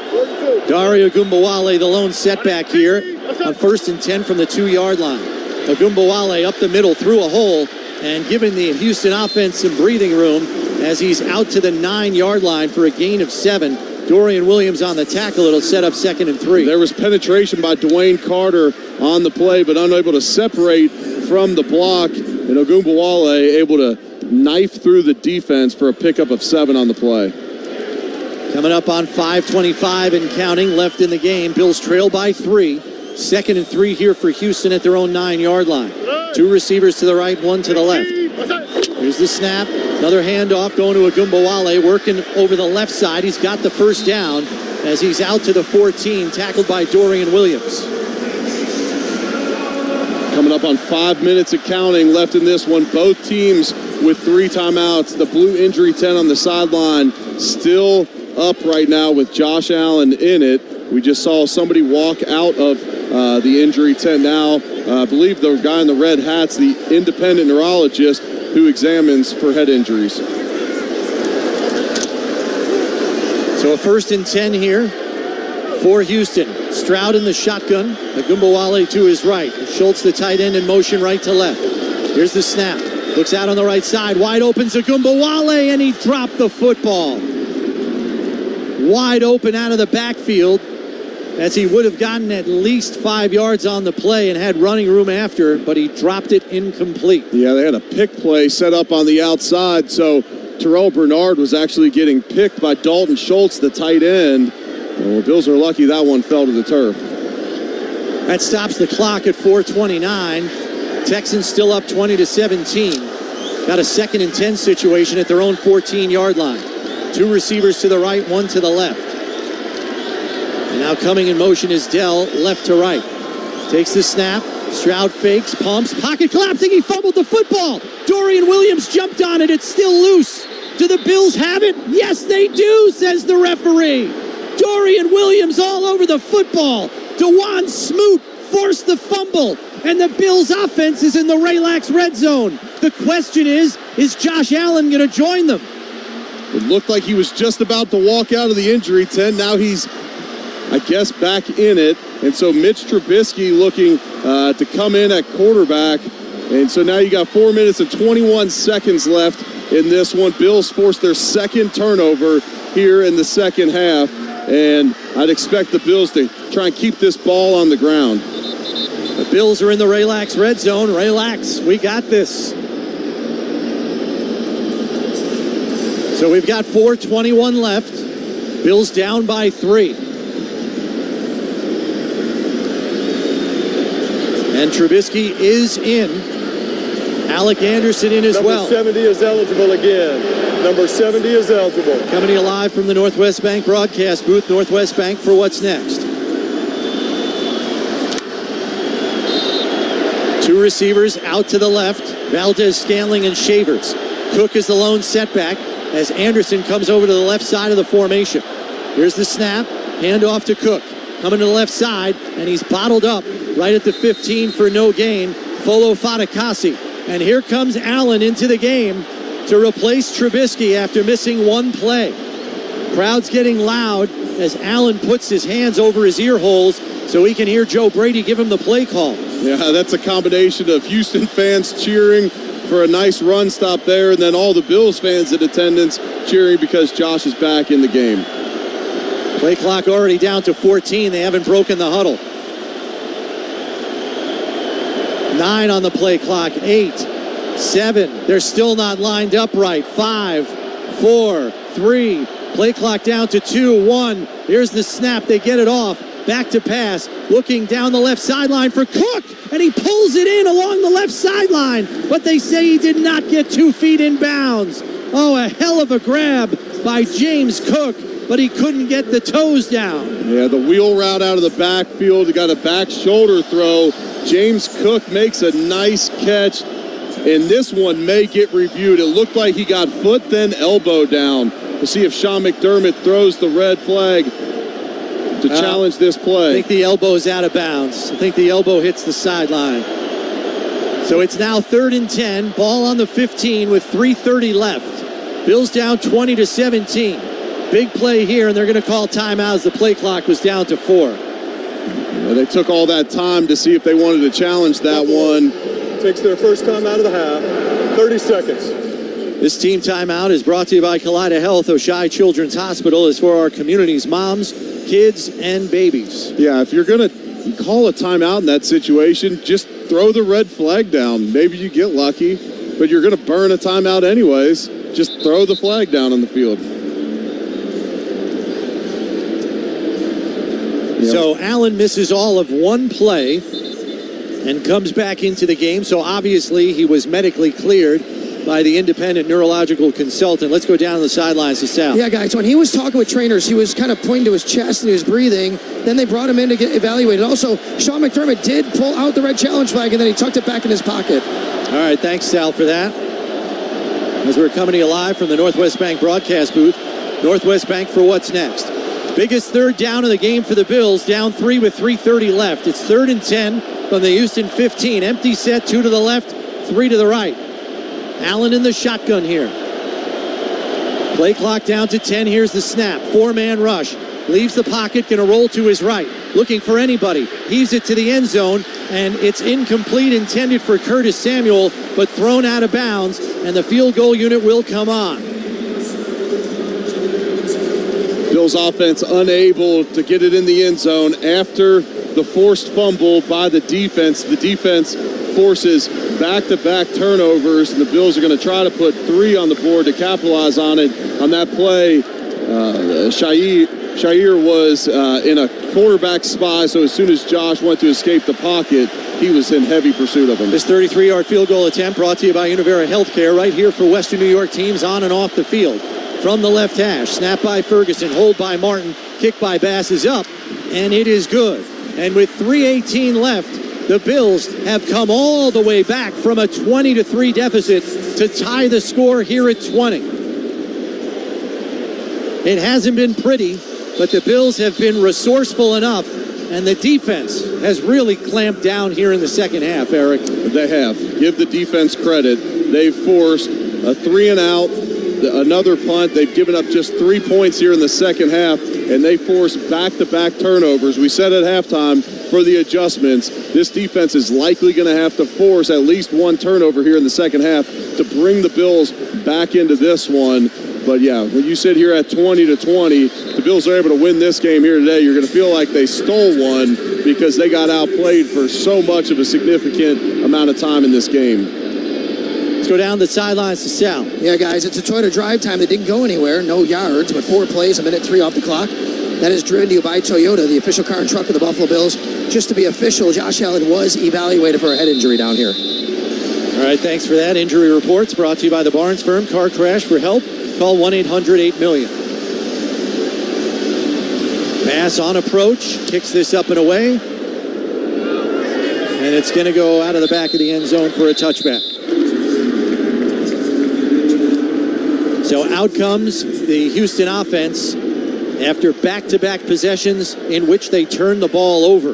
Dario Ogunbowale, the lone setback here on 1st and 10 from the 2-yard line. Ogunbowale up the middle through a hole and giving the Houston offense some breathing room as he's out to the 9-yard line for a gain of 7. Dorian Williams on the tackle. It'll set up 2nd and 3. There was penetration by Dwayne Carter on the play, but unable to separate from the block. And Ogunbowale able to knife through the defense for a pickup of 7 on the play. Coming up on 5:25 and counting left in the game. Bills trail by 3. 2nd and 3 here for Houston at their own 9-yard line. 2 receivers to the right, 1 to the left. Here's the snap. Another handoff going to Ogunbowale, working over the left side. He's got the first down as he's out to the 14, tackled by Dorian Williams. Coming up on 5 minutes of counting left in this one. Both teams with 3 timeouts. The blue injury tent on the sideline still up right now with Josh Allen in it. We just saw somebody walk out of the injury tent now. I believe the guy in the red hat's the independent neurologist who examines for head injuries. So a 1st and 10 here for Houston. Stroud in the shotgun. Ogunbowale to his right. Schultz, the tight end, in motion right to left. Here's the snap. Looks out on the right side. Wide open Ogunbowale, and he dropped the football. Wide open out of the backfield, as he would have gotten at least 5 yards on the play and had running room after, but he dropped it incomplete. Yeah, they had a pick play set up on the outside, so Terrell Bernard was actually getting picked by Dalton Schultz, the tight end. Well, the Bills are lucky that one fell to the turf. That stops the clock at 4:29. Texans still up 20-17. Got a 2nd and 10 situation at their own 14-yard line. 2 receivers to the right, 1 to the left. And now coming in motion is Dell, left to right. Takes the snap. Stroud fakes, pumps, pocket collapsing. He fumbled the football. Dorian Williams jumped on it. It's still loose. Do the Bills have it? Yes, they do, says the referee. Dorian Williams all over the football. DeJuan Smoot forced the fumble, and the Bills' offense is in the Relax red zone. The question is Josh Allen going to join them? It looked like he was just about to walk out of the injury tent. Now he's, I guess, back in it. And so Mitch Trubisky looking to come in at quarterback. And so now you got 4 minutes and 21 seconds left in this one. Bills forced their 2nd turnover here in the 2nd half. And I'd expect the Bills to try and keep this ball on the ground. The Bills are in the Relax red zone. Relax, we got this. So we've got 4:21 left. Bills down by 3. And Trubisky is in. Alec Anderson in as well. Number 70 is eligible again. Number 70 is eligible. Coming to you live from the Northwest Bank broadcast booth. Northwest Bank for what's next. 2 receivers out to the left. Valdez, Scanling, and Shavers. Cook is the lone setback as Anderson comes over to the left side of the formation. Here's the snap. Handoff to Cook. Coming to the left side, and he's bottled up right at the 15 for no gain. Folo Fatukasi. And here comes Allen into the game to replace Trubisky after missing 1 play. Crowd's getting loud as Allen puts his hands over his ear holes so he can hear Joe Brady give him the play call. Yeah, that's a combination of Houston fans cheering for a nice run stop there, and then all the Bills fans in attendance cheering because Josh is back in the game. Play clock already down to 14. They haven't broken the huddle. 9 on the play clock. 8, 7. They're still not lined up right. 5, 4, 3. Play clock down to 2, 1. Here's the snap. They get it off. Back to pass. Looking down the left sideline for Cook. And he pulls it in along the left sideline. But they say he did not get 2 feet in bounds. Oh, a hell of a grab by James Cook. But he couldn't get the toes down. Yeah, the wheel route out of the backfield. He got a back shoulder throw. James Cook makes a nice catch. And this one may get reviewed. It looked like he got foot, then elbow down. We'll see if Sean McDermott throws the red flag to challenge this play. I think the elbow's out of bounds. I think the elbow hits the sideline. So it's now 3rd and 10. Ball on the 15 with 3:30 left. Bills down 20-17. Big play here, and they're going to call timeout as the play clock was down to 4. Yeah, they took all that time to see if they wanted to challenge that one. Takes their first time out of the half. 30 seconds. This team timeout is brought to you by Kaleida Health. Oshai Children's Hospital is for our community's moms, kids, and babies. Yeah, if you're going to call a timeout in that situation, just throw the red flag down. Maybe you get lucky, but you're going to burn a timeout anyways. Just throw the flag down on the field. So Allen misses all of one play and comes back into the game. So obviously he was medically cleared by the independent neurological consultant. Let's go down the sidelines to Sal. Yeah, guys, when he was talking with trainers, he was kind of pointing to his chest and he was breathing. Then they brought him in to get evaluated. Also, Sean McDermott did pull out the red challenge flag and then he tucked it back in his pocket. All right, thanks, Sal, for that. As we're coming to you live from the Northwest Bank broadcast booth. Northwest Bank for what's next. Biggest third down of the game for the Bills, down 3 with 3:30 left. It's 3rd and 10 from the Houston 15. Empty set, 2 to the left, 3 to the right. Allen in the shotgun here. Play clock down to 10. Here's the snap. 4-man rush. Leaves the pocket, going to roll to his right. Looking for anybody. Heaves it to the end zone, and it's incomplete, intended for Curtis Samuel, but thrown out of bounds, and the field goal unit will come on. Bills offense unable to get it in the end zone after the forced fumble by the defense. The defense forces back-to-back turnovers, and the Bills are going to try to put 3 on the board to capitalize on it. On that play, Shair was in a quarterback spy, so as soon as Josh went to escape the pocket, he was in heavy pursuit of him. This 33-yard field goal attempt brought to you by Univera Healthcare, right here for Western New York teams on and off the field. From the left hash, snap by Ferguson, hold by Martin, kick by Bass is up, and it is good. And with 3:18 left, the Bills have come all the way back from a 20-3 deficit to tie the score here at 20. It hasn't been pretty, but the Bills have been resourceful enough, and the defense has really clamped down here in the second half, Eric. They have. Give the defense credit. They've forced a 3-and-out, another punt. They've given up just 3 points here in the second half, and they forced back-to-back turnovers. We said at halftime for the adjustments, this defense is likely going to have to force at least 1 turnover here in the second half to bring the Bills back into this one. But yeah, when you sit here at 20-20, the Bills are able to win this game here today. You're going to feel like they stole one because they got outplayed for so much of a significant amount of time in this game. Let's go down the sidelines to Sal. Yeah, guys, it's a Toyota drive time that didn't go anywhere. No yards, but 4 plays, 1:03 off the clock. That is driven to you by Toyota, the official car and truck of the Buffalo Bills. Just to be official, Josh Allen was evaluated for a head injury down here. All right, thanks for that. Injury reports brought to you by the Barnes Firm. Car crash for help. Call 1-800-8-million. Pass on approach. Kicks this up and away. And it's going to go out of the back of the end zone for a touchback. So out comes the Houston offense after back-to-back possessions in which they turned the ball over.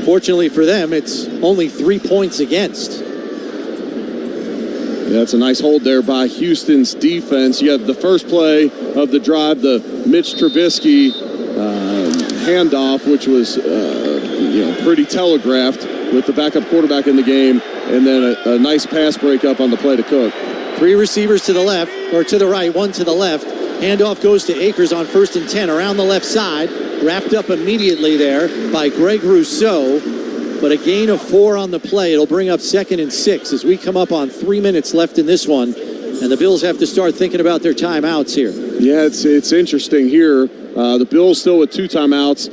Fortunately for them, it's only 3 points against. Yeah, that's a nice hold there by Houston's defense. You have the first play of the drive, the Mitch Trubisky handoff, which was pretty telegraphed. with the backup quarterback in the game, and then a nice pass breakup on the play to Cook. 3 receivers to the left, or to the right, 1 to the left. Handoff goes to Akers on 1st and 10 around the left side. Wrapped up immediately there by Greg Rousseau. But a gain of 4 on the play. It'll bring up 2nd and 6 as we come up on 3 minutes left in this one. And the Bills have to start thinking about their timeouts here. Yeah, it's interesting here. The Bills still with 2 timeouts.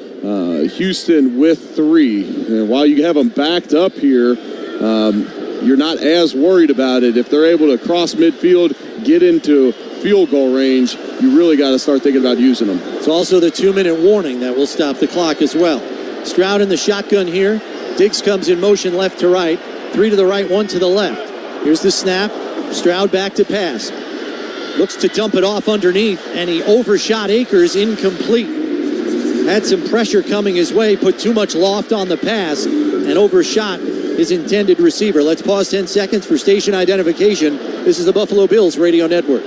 Houston with 3. And while you have them backed up here, you're not as worried about it. If they're able to cross midfield, get into field goal range, you really got to start thinking about using them. It's also the 2-minute warning that will stop the clock as well. Stroud in the shotgun here. Diggs comes in motion left to right. 3 to the right, 1 to the left. Here's the snap. Stroud back to pass. Looks to dump it off underneath, and he overshot Akers, incomplete. Had some pressure coming his way, put too much loft on the pass, and overshot his intended receiver. Let's pause 10 seconds for station identification. This is the Buffalo Bills Radio Network.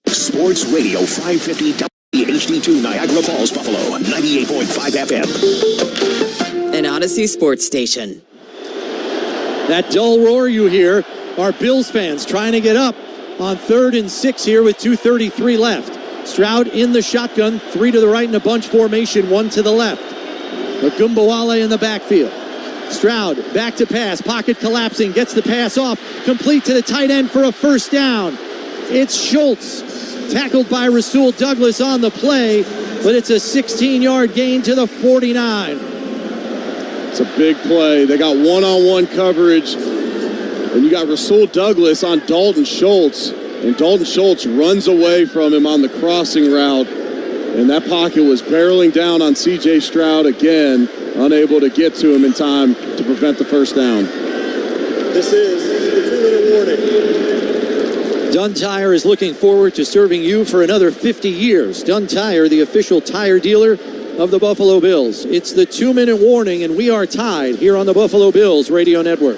Sports Radio 550 WHD2 Niagara Falls, Buffalo, 98.5 FM. An Odyssey sports station. That dull roar you hear are Bills fans trying to get up on 3rd and 6 here with 2:33 left. Stroud in the shotgun, 3 to the right in a bunch formation, 1 to the left. Ogunbowale in the backfield. Stroud back to pass, pocket collapsing, gets the pass off, complete to the tight end for a first down. It's Schultz, tackled by Rasul Douglas on the play, but it's a 16-yard gain to the 49. It's a big play. They got one-on-one coverage, and you got Rasul Douglas on Dalton Schultz, and Dalton Schultz runs away from him on the crossing route, and that pocket was barreling down on C.J. Stroud again, unable to get to him in time to prevent the first down. This is the 2-minute warning. Dunn Tire is looking forward to serving you for another 50 years. Dunn Tire, the official tire dealer of the Buffalo Bills. It's the 2-minute warning, and we are tied here on the Buffalo Bills Radio Network.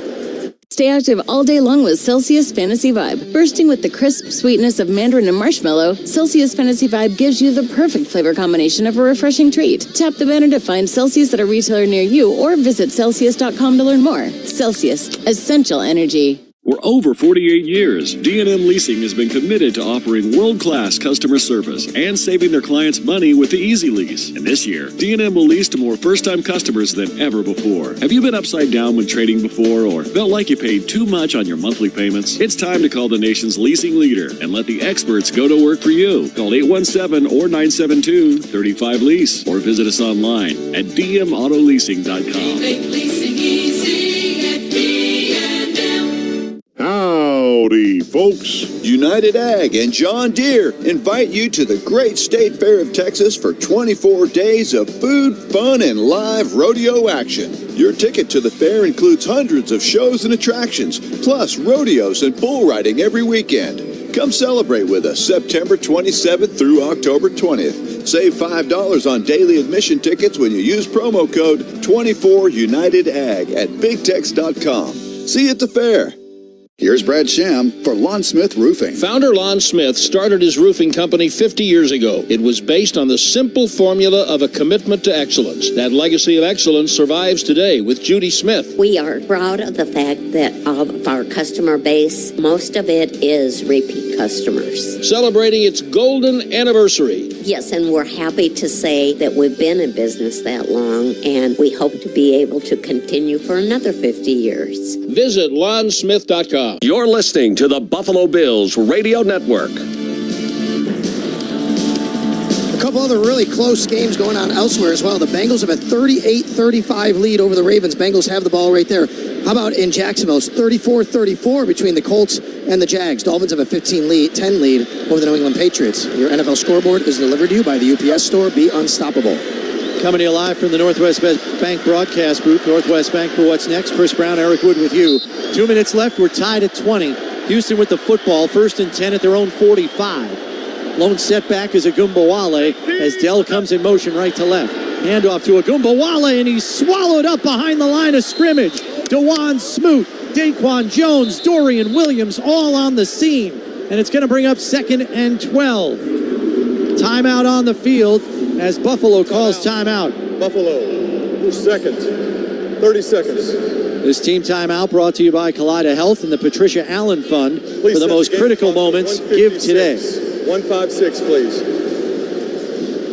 Stay active all day long with Celsius Fantasy Vibe. Bursting with the crisp sweetness of mandarin and marshmallow, Celsius Fantasy Vibe gives you the perfect flavor combination of a refreshing treat. Tap the banner to find Celsius at a retailer near you or visit Celsius.com to learn more. Celsius, essential energy. For over 48 years, D&M Leasing has been committed to offering world-class customer service and saving their clients money with the Easy Lease. And this year, D&M will lease to more first-time customers than ever before. Have you been upside down when trading before or felt like you paid too much on your monthly payments? It's time to call the nation's leasing leader and let the experts go to work for you. Call 817 or 972-35-LEASE or visit us online at dmautoleasing.com. Make leasing easy at D&M. Howdy, folks. United Ag and John Deere invite you to the Great State Fair of Texas for 24 days of food, fun, and live rodeo action. Your ticket to the fair includes hundreds of shows and attractions, plus rodeos and bull riding every weekend. Come celebrate with us September 27th through October 20th. Save $5 on daily admission tickets when you use promo code 24UnitedAg at BigTex.com. See you at the fair. Here's Brad Sham for Lon Smith Roofing. Founder Lon Smith started his roofing company 50 years ago. It was based on the simple formula of a commitment to excellence. That legacy of excellence survives today with Judy Smith. We are proud of the fact that of our customer base, most of it is repeat customers. Celebrating its golden anniversary. Yes, and we're happy to say that we've been in business that long, and we hope to be able to continue for another 50 years. Visit lonsmith.com. You're listening to the Buffalo Bills Radio Network. A couple other really close games going on elsewhere as well. The Bengals have a 38-35 lead over the Ravens. Bengals have the ball right there. How about in Jacksonville? It's 34-34 between the Colts and the Jags. Dolphins have a 10 lead over the New England Patriots. Your NFL scoreboard is delivered to you by the UPS Store. Be unstoppable. Coming to you live from the Northwest Bank broadcast booth. Northwest Bank for what's next. Chris Brown, Eric Wood with you. 2 minutes left. We're tied at 20. Houston with the football. 1st and 10 at their own 45. Lone setback is Ogunbowale as Dell comes in motion right to left. Handoff to Ogunbowale, and he's swallowed up behind the line of scrimmage. DeJuan Smoot, Daquan Jones, Dorian Williams all on the scene. And it's going to bring up 2nd and 12. Timeout on the field as Buffalo calls timeout. Buffalo, your second. 30 seconds. This team timeout brought to you by Kaleida Health and the Patricia Allen Fund for the most critical moments. Give today. 156, please.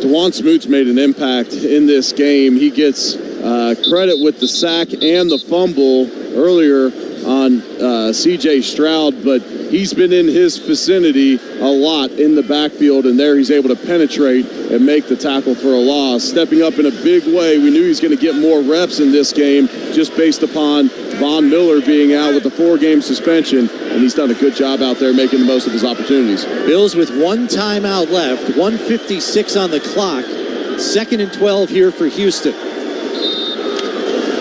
DeJuan Smoot's made an impact in this game. He gets credit with the sack and the fumble earlier on C.J. Stroud, but he's been in his vicinity a lot in the backfield, and there he's able to penetrate and make the tackle for a loss. Stepping up in a big way. We knew he was going to get more reps in this game just based upon Von Miller being out with a 4-game suspension, and he's done a good job out there making the most of his opportunities. Bills with one timeout left, 1:56 on the clock. 2nd and 12 here for Houston.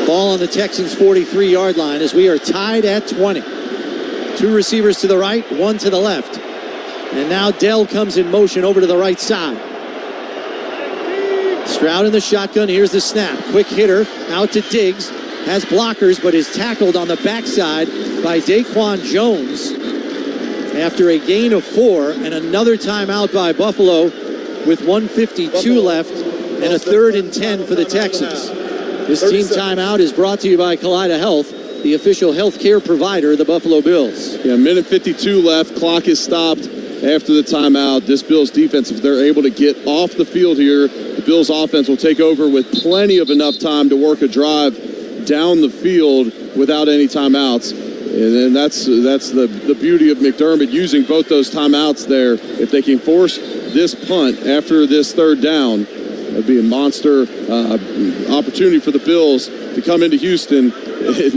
Ball on the Texans' 43-yard line as we are tied at 20. 2 receivers to the right, 1 to the left. And now Dell comes in motion over to the right side. Stroud in the shotgun. Here's the snap. Quick hitter out to Diggs. Has blockers, but is tackled on the backside by Daquan Jones after a gain of 4, and another timeout by Buffalo with 1:52 left and a 3rd and 10 for the Texans. This team timeout is brought to you by Kaleida Health, the official health care provider of the Buffalo Bills. Yeah, 1:52 left. Clock is stopped after the timeout. This Bills defense, if they're able to get off the field here, the Bills offense will take over with plenty of enough time to work a drive down the field without any timeouts. And that's the beauty of McDermott using both those timeouts there. If they can force this punt after this 3rd down, that'd be a monster opportunity for the Bills to come into Houston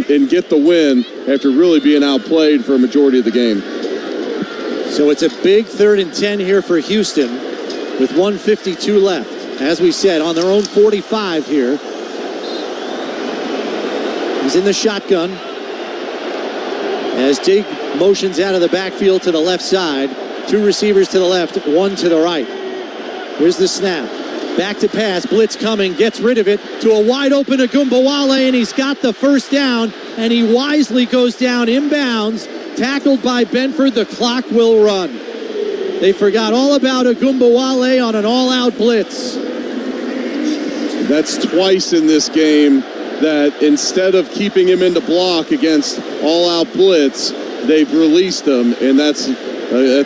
and get the win after really being outplayed for a majority of the game. So it's a big 3rd and 10 here for Houston with 1:52 left. As we said, on their own 45 here. He's in the shotgun as Diggs motions out of the backfield to the left side. 2 receivers to the left, 1 to the right. Here's the snap. Back to pass, blitz coming, gets rid of it to a wide open Agumbawale, and he's got the 1st down, and he wisely goes down inbounds, tackled by Benford. The clock will run. They forgot all about Agumbawale on an all-out blitz. That's twice in this game that instead of keeping him in the block against all-out blitz, they've released him, and that's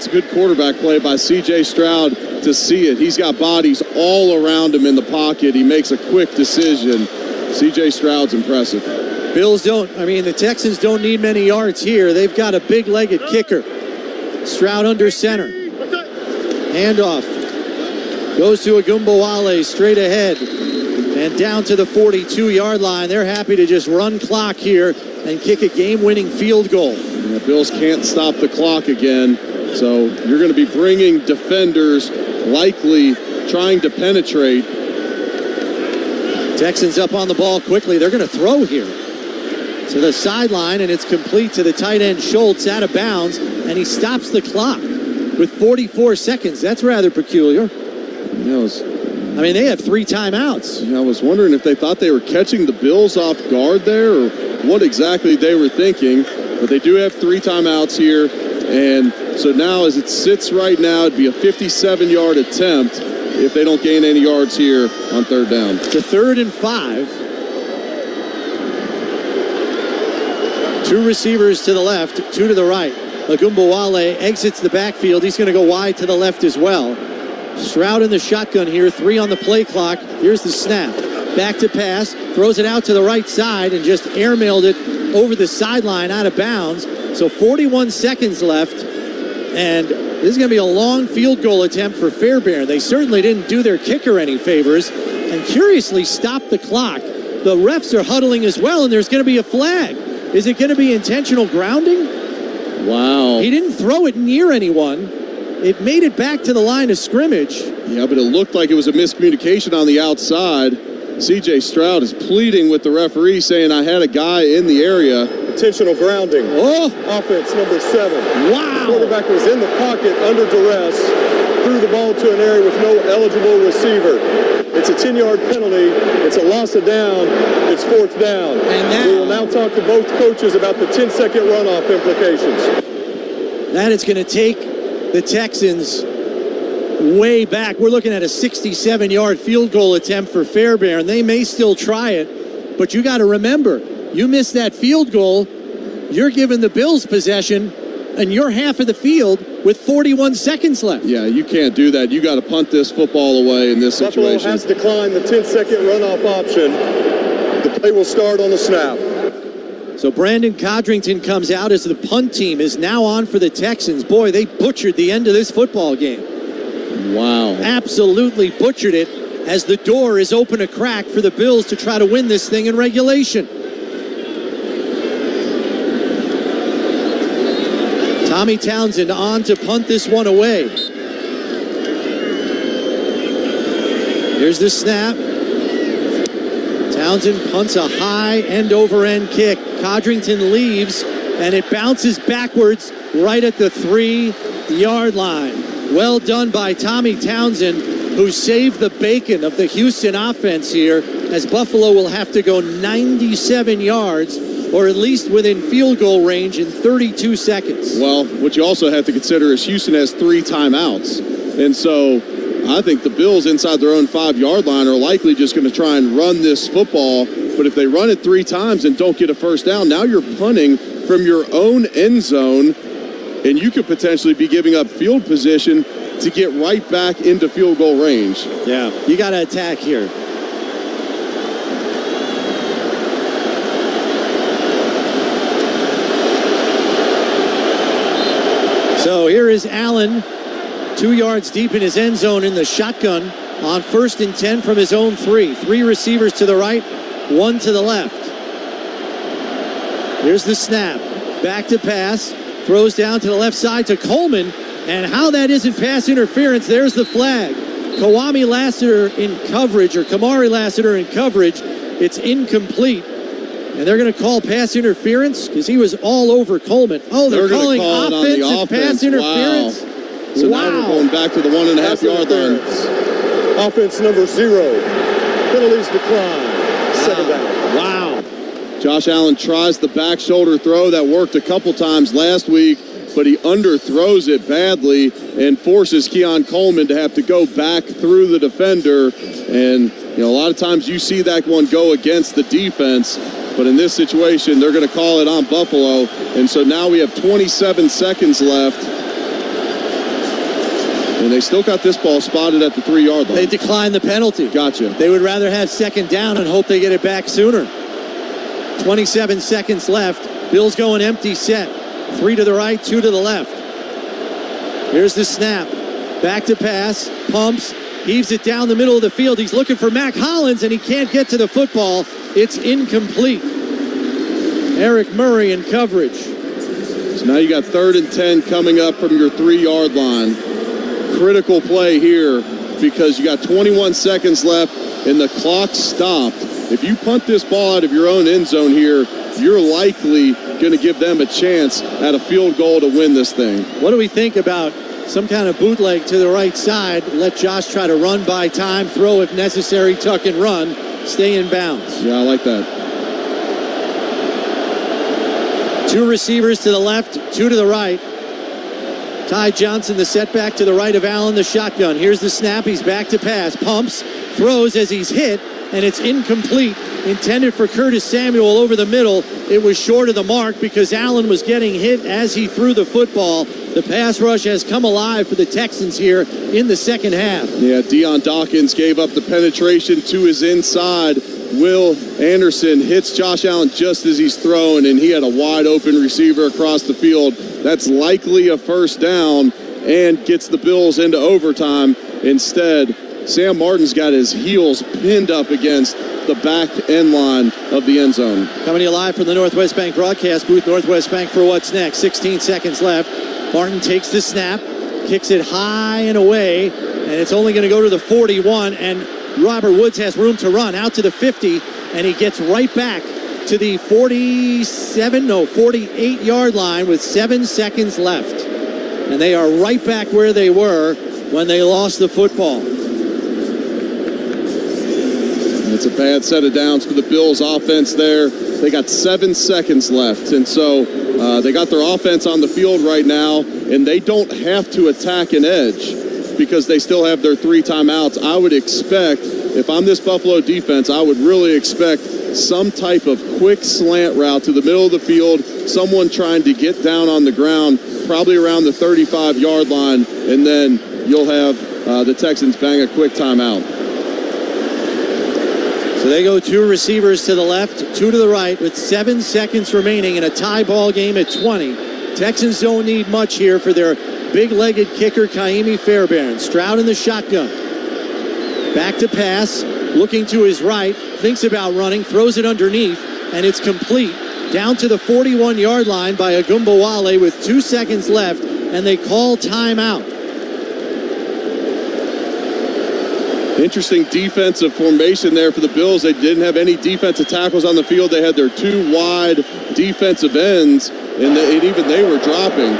good quarterback play by C.J. Stroud to see it. He's got bodies all around him in the pocket. He makes a quick decision. C.J. Stroud's impressive. The Texans don't need many yards here. They've got a big-legged kicker. Stroud under center. Handoff. Goes to Agumbawale straight ahead and down to the 42-yard line. They're happy to just run clock here and kick a game-winning field goal. The Bills can't stop the clock again, so you're going to be bringing defenders likely trying to penetrate. Texans up on the ball quickly. They're going to throw here to the sideline, and it's complete to the tight end Schultz, out of bounds, and he stops the clock with 44 seconds. That's rather peculiar. They have 3 timeouts. I was wondering if they thought they were catching the Bills off guard there or what exactly they were thinking. But they do have 3 timeouts here. And so now as it sits right now, it'd be a 57-yard attempt if they don't gain any yards here on 3rd down. It's a 3rd and 5. 2 receivers to the left, 2 to the right. Agumbawale exits the backfield. He's going to go wide to the left as well. Stroud in the shotgun here, 3 on the play clock. Here's the snap. Back to pass, throws it out to the right side and just airmailed it over the sideline out of bounds. So 41 seconds left, and this is going to be a long field goal attempt for Fairbairn. They certainly didn't do their kicker any favors and curiously stopped the clock. The refs are huddling as well, and there's going to be a flag. Is it going to be intentional grounding? Wow. He didn't throw it near anyone. It made it back to the line of scrimmage. Yeah, but it looked like it was a miscommunication on the outside. C.J. Stroud is pleading with the referee, saying, I had a guy in the area. Intentional grounding. Oh! Offense number 7. Wow! The quarterback was in the pocket under duress, threw the ball to an area with no eligible receiver. It's a 10-yard penalty. It's a loss of down. It's 4th down. And we will now talk to both coaches about the 10-second runoff implications. That is going to take the Texans way back. We're looking at a 67-yard field goal attempt for Fairbairn. They may still try it, but you got to remember, you miss that field goal, you're giving the Bills possession, and you're half of the field with 41 seconds left. Yeah, you can't do that. You got to punt this football away in this Buffalo situation. has declined the 10-second runoff option. The play will start on the snap. So Brandon Codrington comes out as the punt team is now on for the Texans. Boy, they butchered the end of this football game. Wow. Absolutely butchered it as the door is open a crack for the Bills to try to win this thing in regulation. Tommy Townsend on to punt this one away. Here's the snap. Townsend punts a high end-over-end kick. Codrington leaves, and it bounces backwards right at the 3-yard line. Well done by Tommy Townsend, who saved the bacon of the Houston offense here, as Buffalo will have to go 97 yards, or at least within field goal range in 32 seconds. Well, what you also have to consider is Houston has 3 timeouts. And so I think the Bills inside their own 5-yard line are likely just going to try and run this football. But if they run it 3 times and don't get a first down, now you're punting from your own end zone, and you could potentially be giving up field position to get right back into field goal range. Yeah, you got to attack here. So here is Allen, 2 yards deep in his end zone in the shotgun on 1st and 10 from his own 3. 3 receivers to the right, 1 to the left. Here's the snap. Back to pass. Throws down to the left side to Coleman. And how that isn't pass interference, there's the flag. Kamari Lassiter in coverage. It's incomplete. And they're going to call pass interference because he was all over Coleman. Oh, they're calling offensive pass interference. Wow. So now we're going back to the 1.5-yard line. Offense number 0. Penalties decline. 2nd down. Wow. Josh Allen tries the back shoulder throw that worked a couple times last week, but he underthrows it badly and forces Keon Coleman to have to go back through the defender. And, a lot of times you see that one go against the defense, but in this situation, they're going to call it on Buffalo. And so now we have 27 seconds left. And they still got this ball spotted at the 3-yard line. They declined the penalty. Gotcha. They would rather have 2nd down and hope they get it back sooner. 27 seconds left. Bills going empty set. 3 to the right, 2 to the left. Here's the snap. Back to pass. Pumps. Heaves it down the middle of the field. He's looking for Mac Hollins, and he can't get to the football. It's incomplete. Eric Murray in coverage. So now you got 3rd and 10 coming up from your 3-yard line. Critical play here because you got 21 seconds left and the clock stopped. If you punt this ball out of your own end zone here, you're likely going to give them a chance at a field goal to win this thing. What do we think about some kind of bootleg to the right side? Let Josh try to run by time, throw if necessary, tuck and run, stay in bounds. Yeah, I like that. 2 receivers to the left, 2 to the right. Ty Johnson, the setback to the right of Allen, the shotgun. Here's the snap. He's back to pass. Pumps, throws as he's hit, and it's incomplete. Intended for Curtis Samuel over the middle. It was short of the mark because Allen was getting hit as he threw the football. The pass rush has come alive for the Texans here in the 2nd half. Yeah, Deion Dawkins gave up the penetration to his inside. Will Anderson hits Josh Allen just as he's throwing, and he had a wide open receiver across the field. That's likely a first down and gets the Bills into overtime. Instead, Sam Martin's got his heels pinned up against the back end line of the end zone. Coming to you live from the Northwest Bank broadcast booth. Northwest Bank for what's next. 16 seconds left. Martin takes the snap, kicks it high and away, and it's only going to go to the 41, and Robert Woods has room to run out to the 50, and he gets right back to the 48-yard line with 7 seconds left. And they are right back where they were when they lost the football. It's a bad set of downs for the Bills offense there. They got 7 seconds left, and so they got their offense on the field right now, and they don't have to attack an edge. because they still have their 3 timeouts. I would expect, if I'm this Buffalo defense, I would really expect some type of quick slant route to the middle of the field, someone trying to get down on the ground, probably around the 35-yard line, and then you'll have the Texans bang a quick timeout. So they go 2 receivers to the left, 2 to the right with 7 seconds remaining in a tie ball game at 20. Texans don't need much here for their big-legged kicker, Kaimi Fairbairn. Stroud in the shotgun. Back to pass, looking to his right, thinks about running, throws it underneath, and it's complete. Down to the 41-yard line by Agumbawale with 2 seconds left, and they call timeout. Interesting defensive formation there for the Bills. They didn't have any defensive tackles on the field. They had their 2 wide defensive ends, and even they were dropping.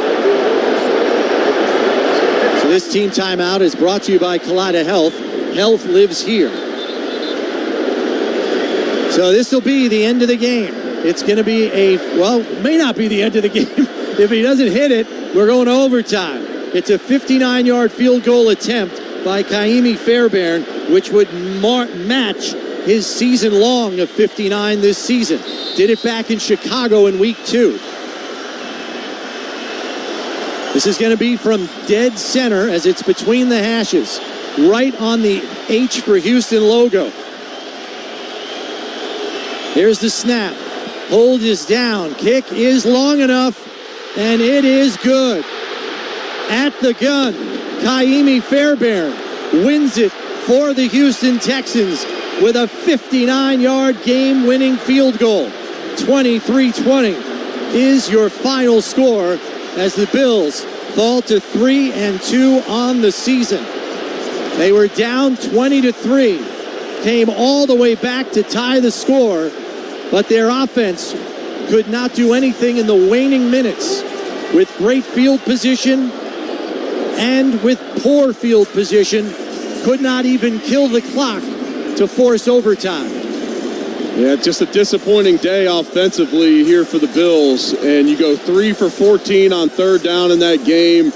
So this team timeout is brought to you by Kaleida Health. Health lives here. So this will be the end of the game. It's going to be it may not be the end of the game. If he doesn't hit it, we're going to overtime. It's a 59-yard field goal attempt by Kaimi Fairbairn, which would match his season long of 59 this season. Did it back in Chicago in week 2. This is going to be from dead center as it's between the hashes, right on the H for Houston logo. Here's the snap. Hold is down. Kick is long enough, and it is good. At the gun, Kaimi Fairbairn wins it for the Houston Texans with a 59-yard game-winning field goal. 23-20 is your final score as the Bills fall to 3-2 on the season. They were down 20-3, came all the way back to tie the score, but their offense could not do anything in the waning minutes with great field position and with poor field position, could not even kill the clock to force overtime. Yeah, just a disappointing day offensively here for the Bills. And you go 3 for 14 on 3rd down in that game.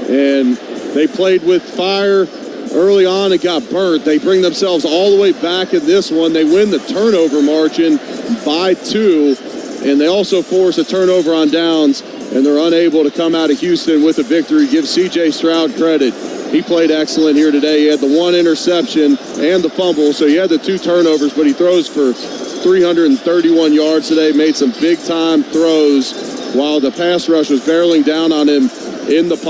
And they played with fire early on and got burnt. They bring themselves all the way back in this one. They win the turnover margin by 2. And they also force a turnover on downs. And they're unable to come out of Houston with a victory. Give C.J. Stroud credit. He played excellent here today. He had the 1 interception and the fumble. So he had the 2 turnovers, but he throws for 331 yards today, made some big-time throws while the pass rush was barreling down on him in the pocket.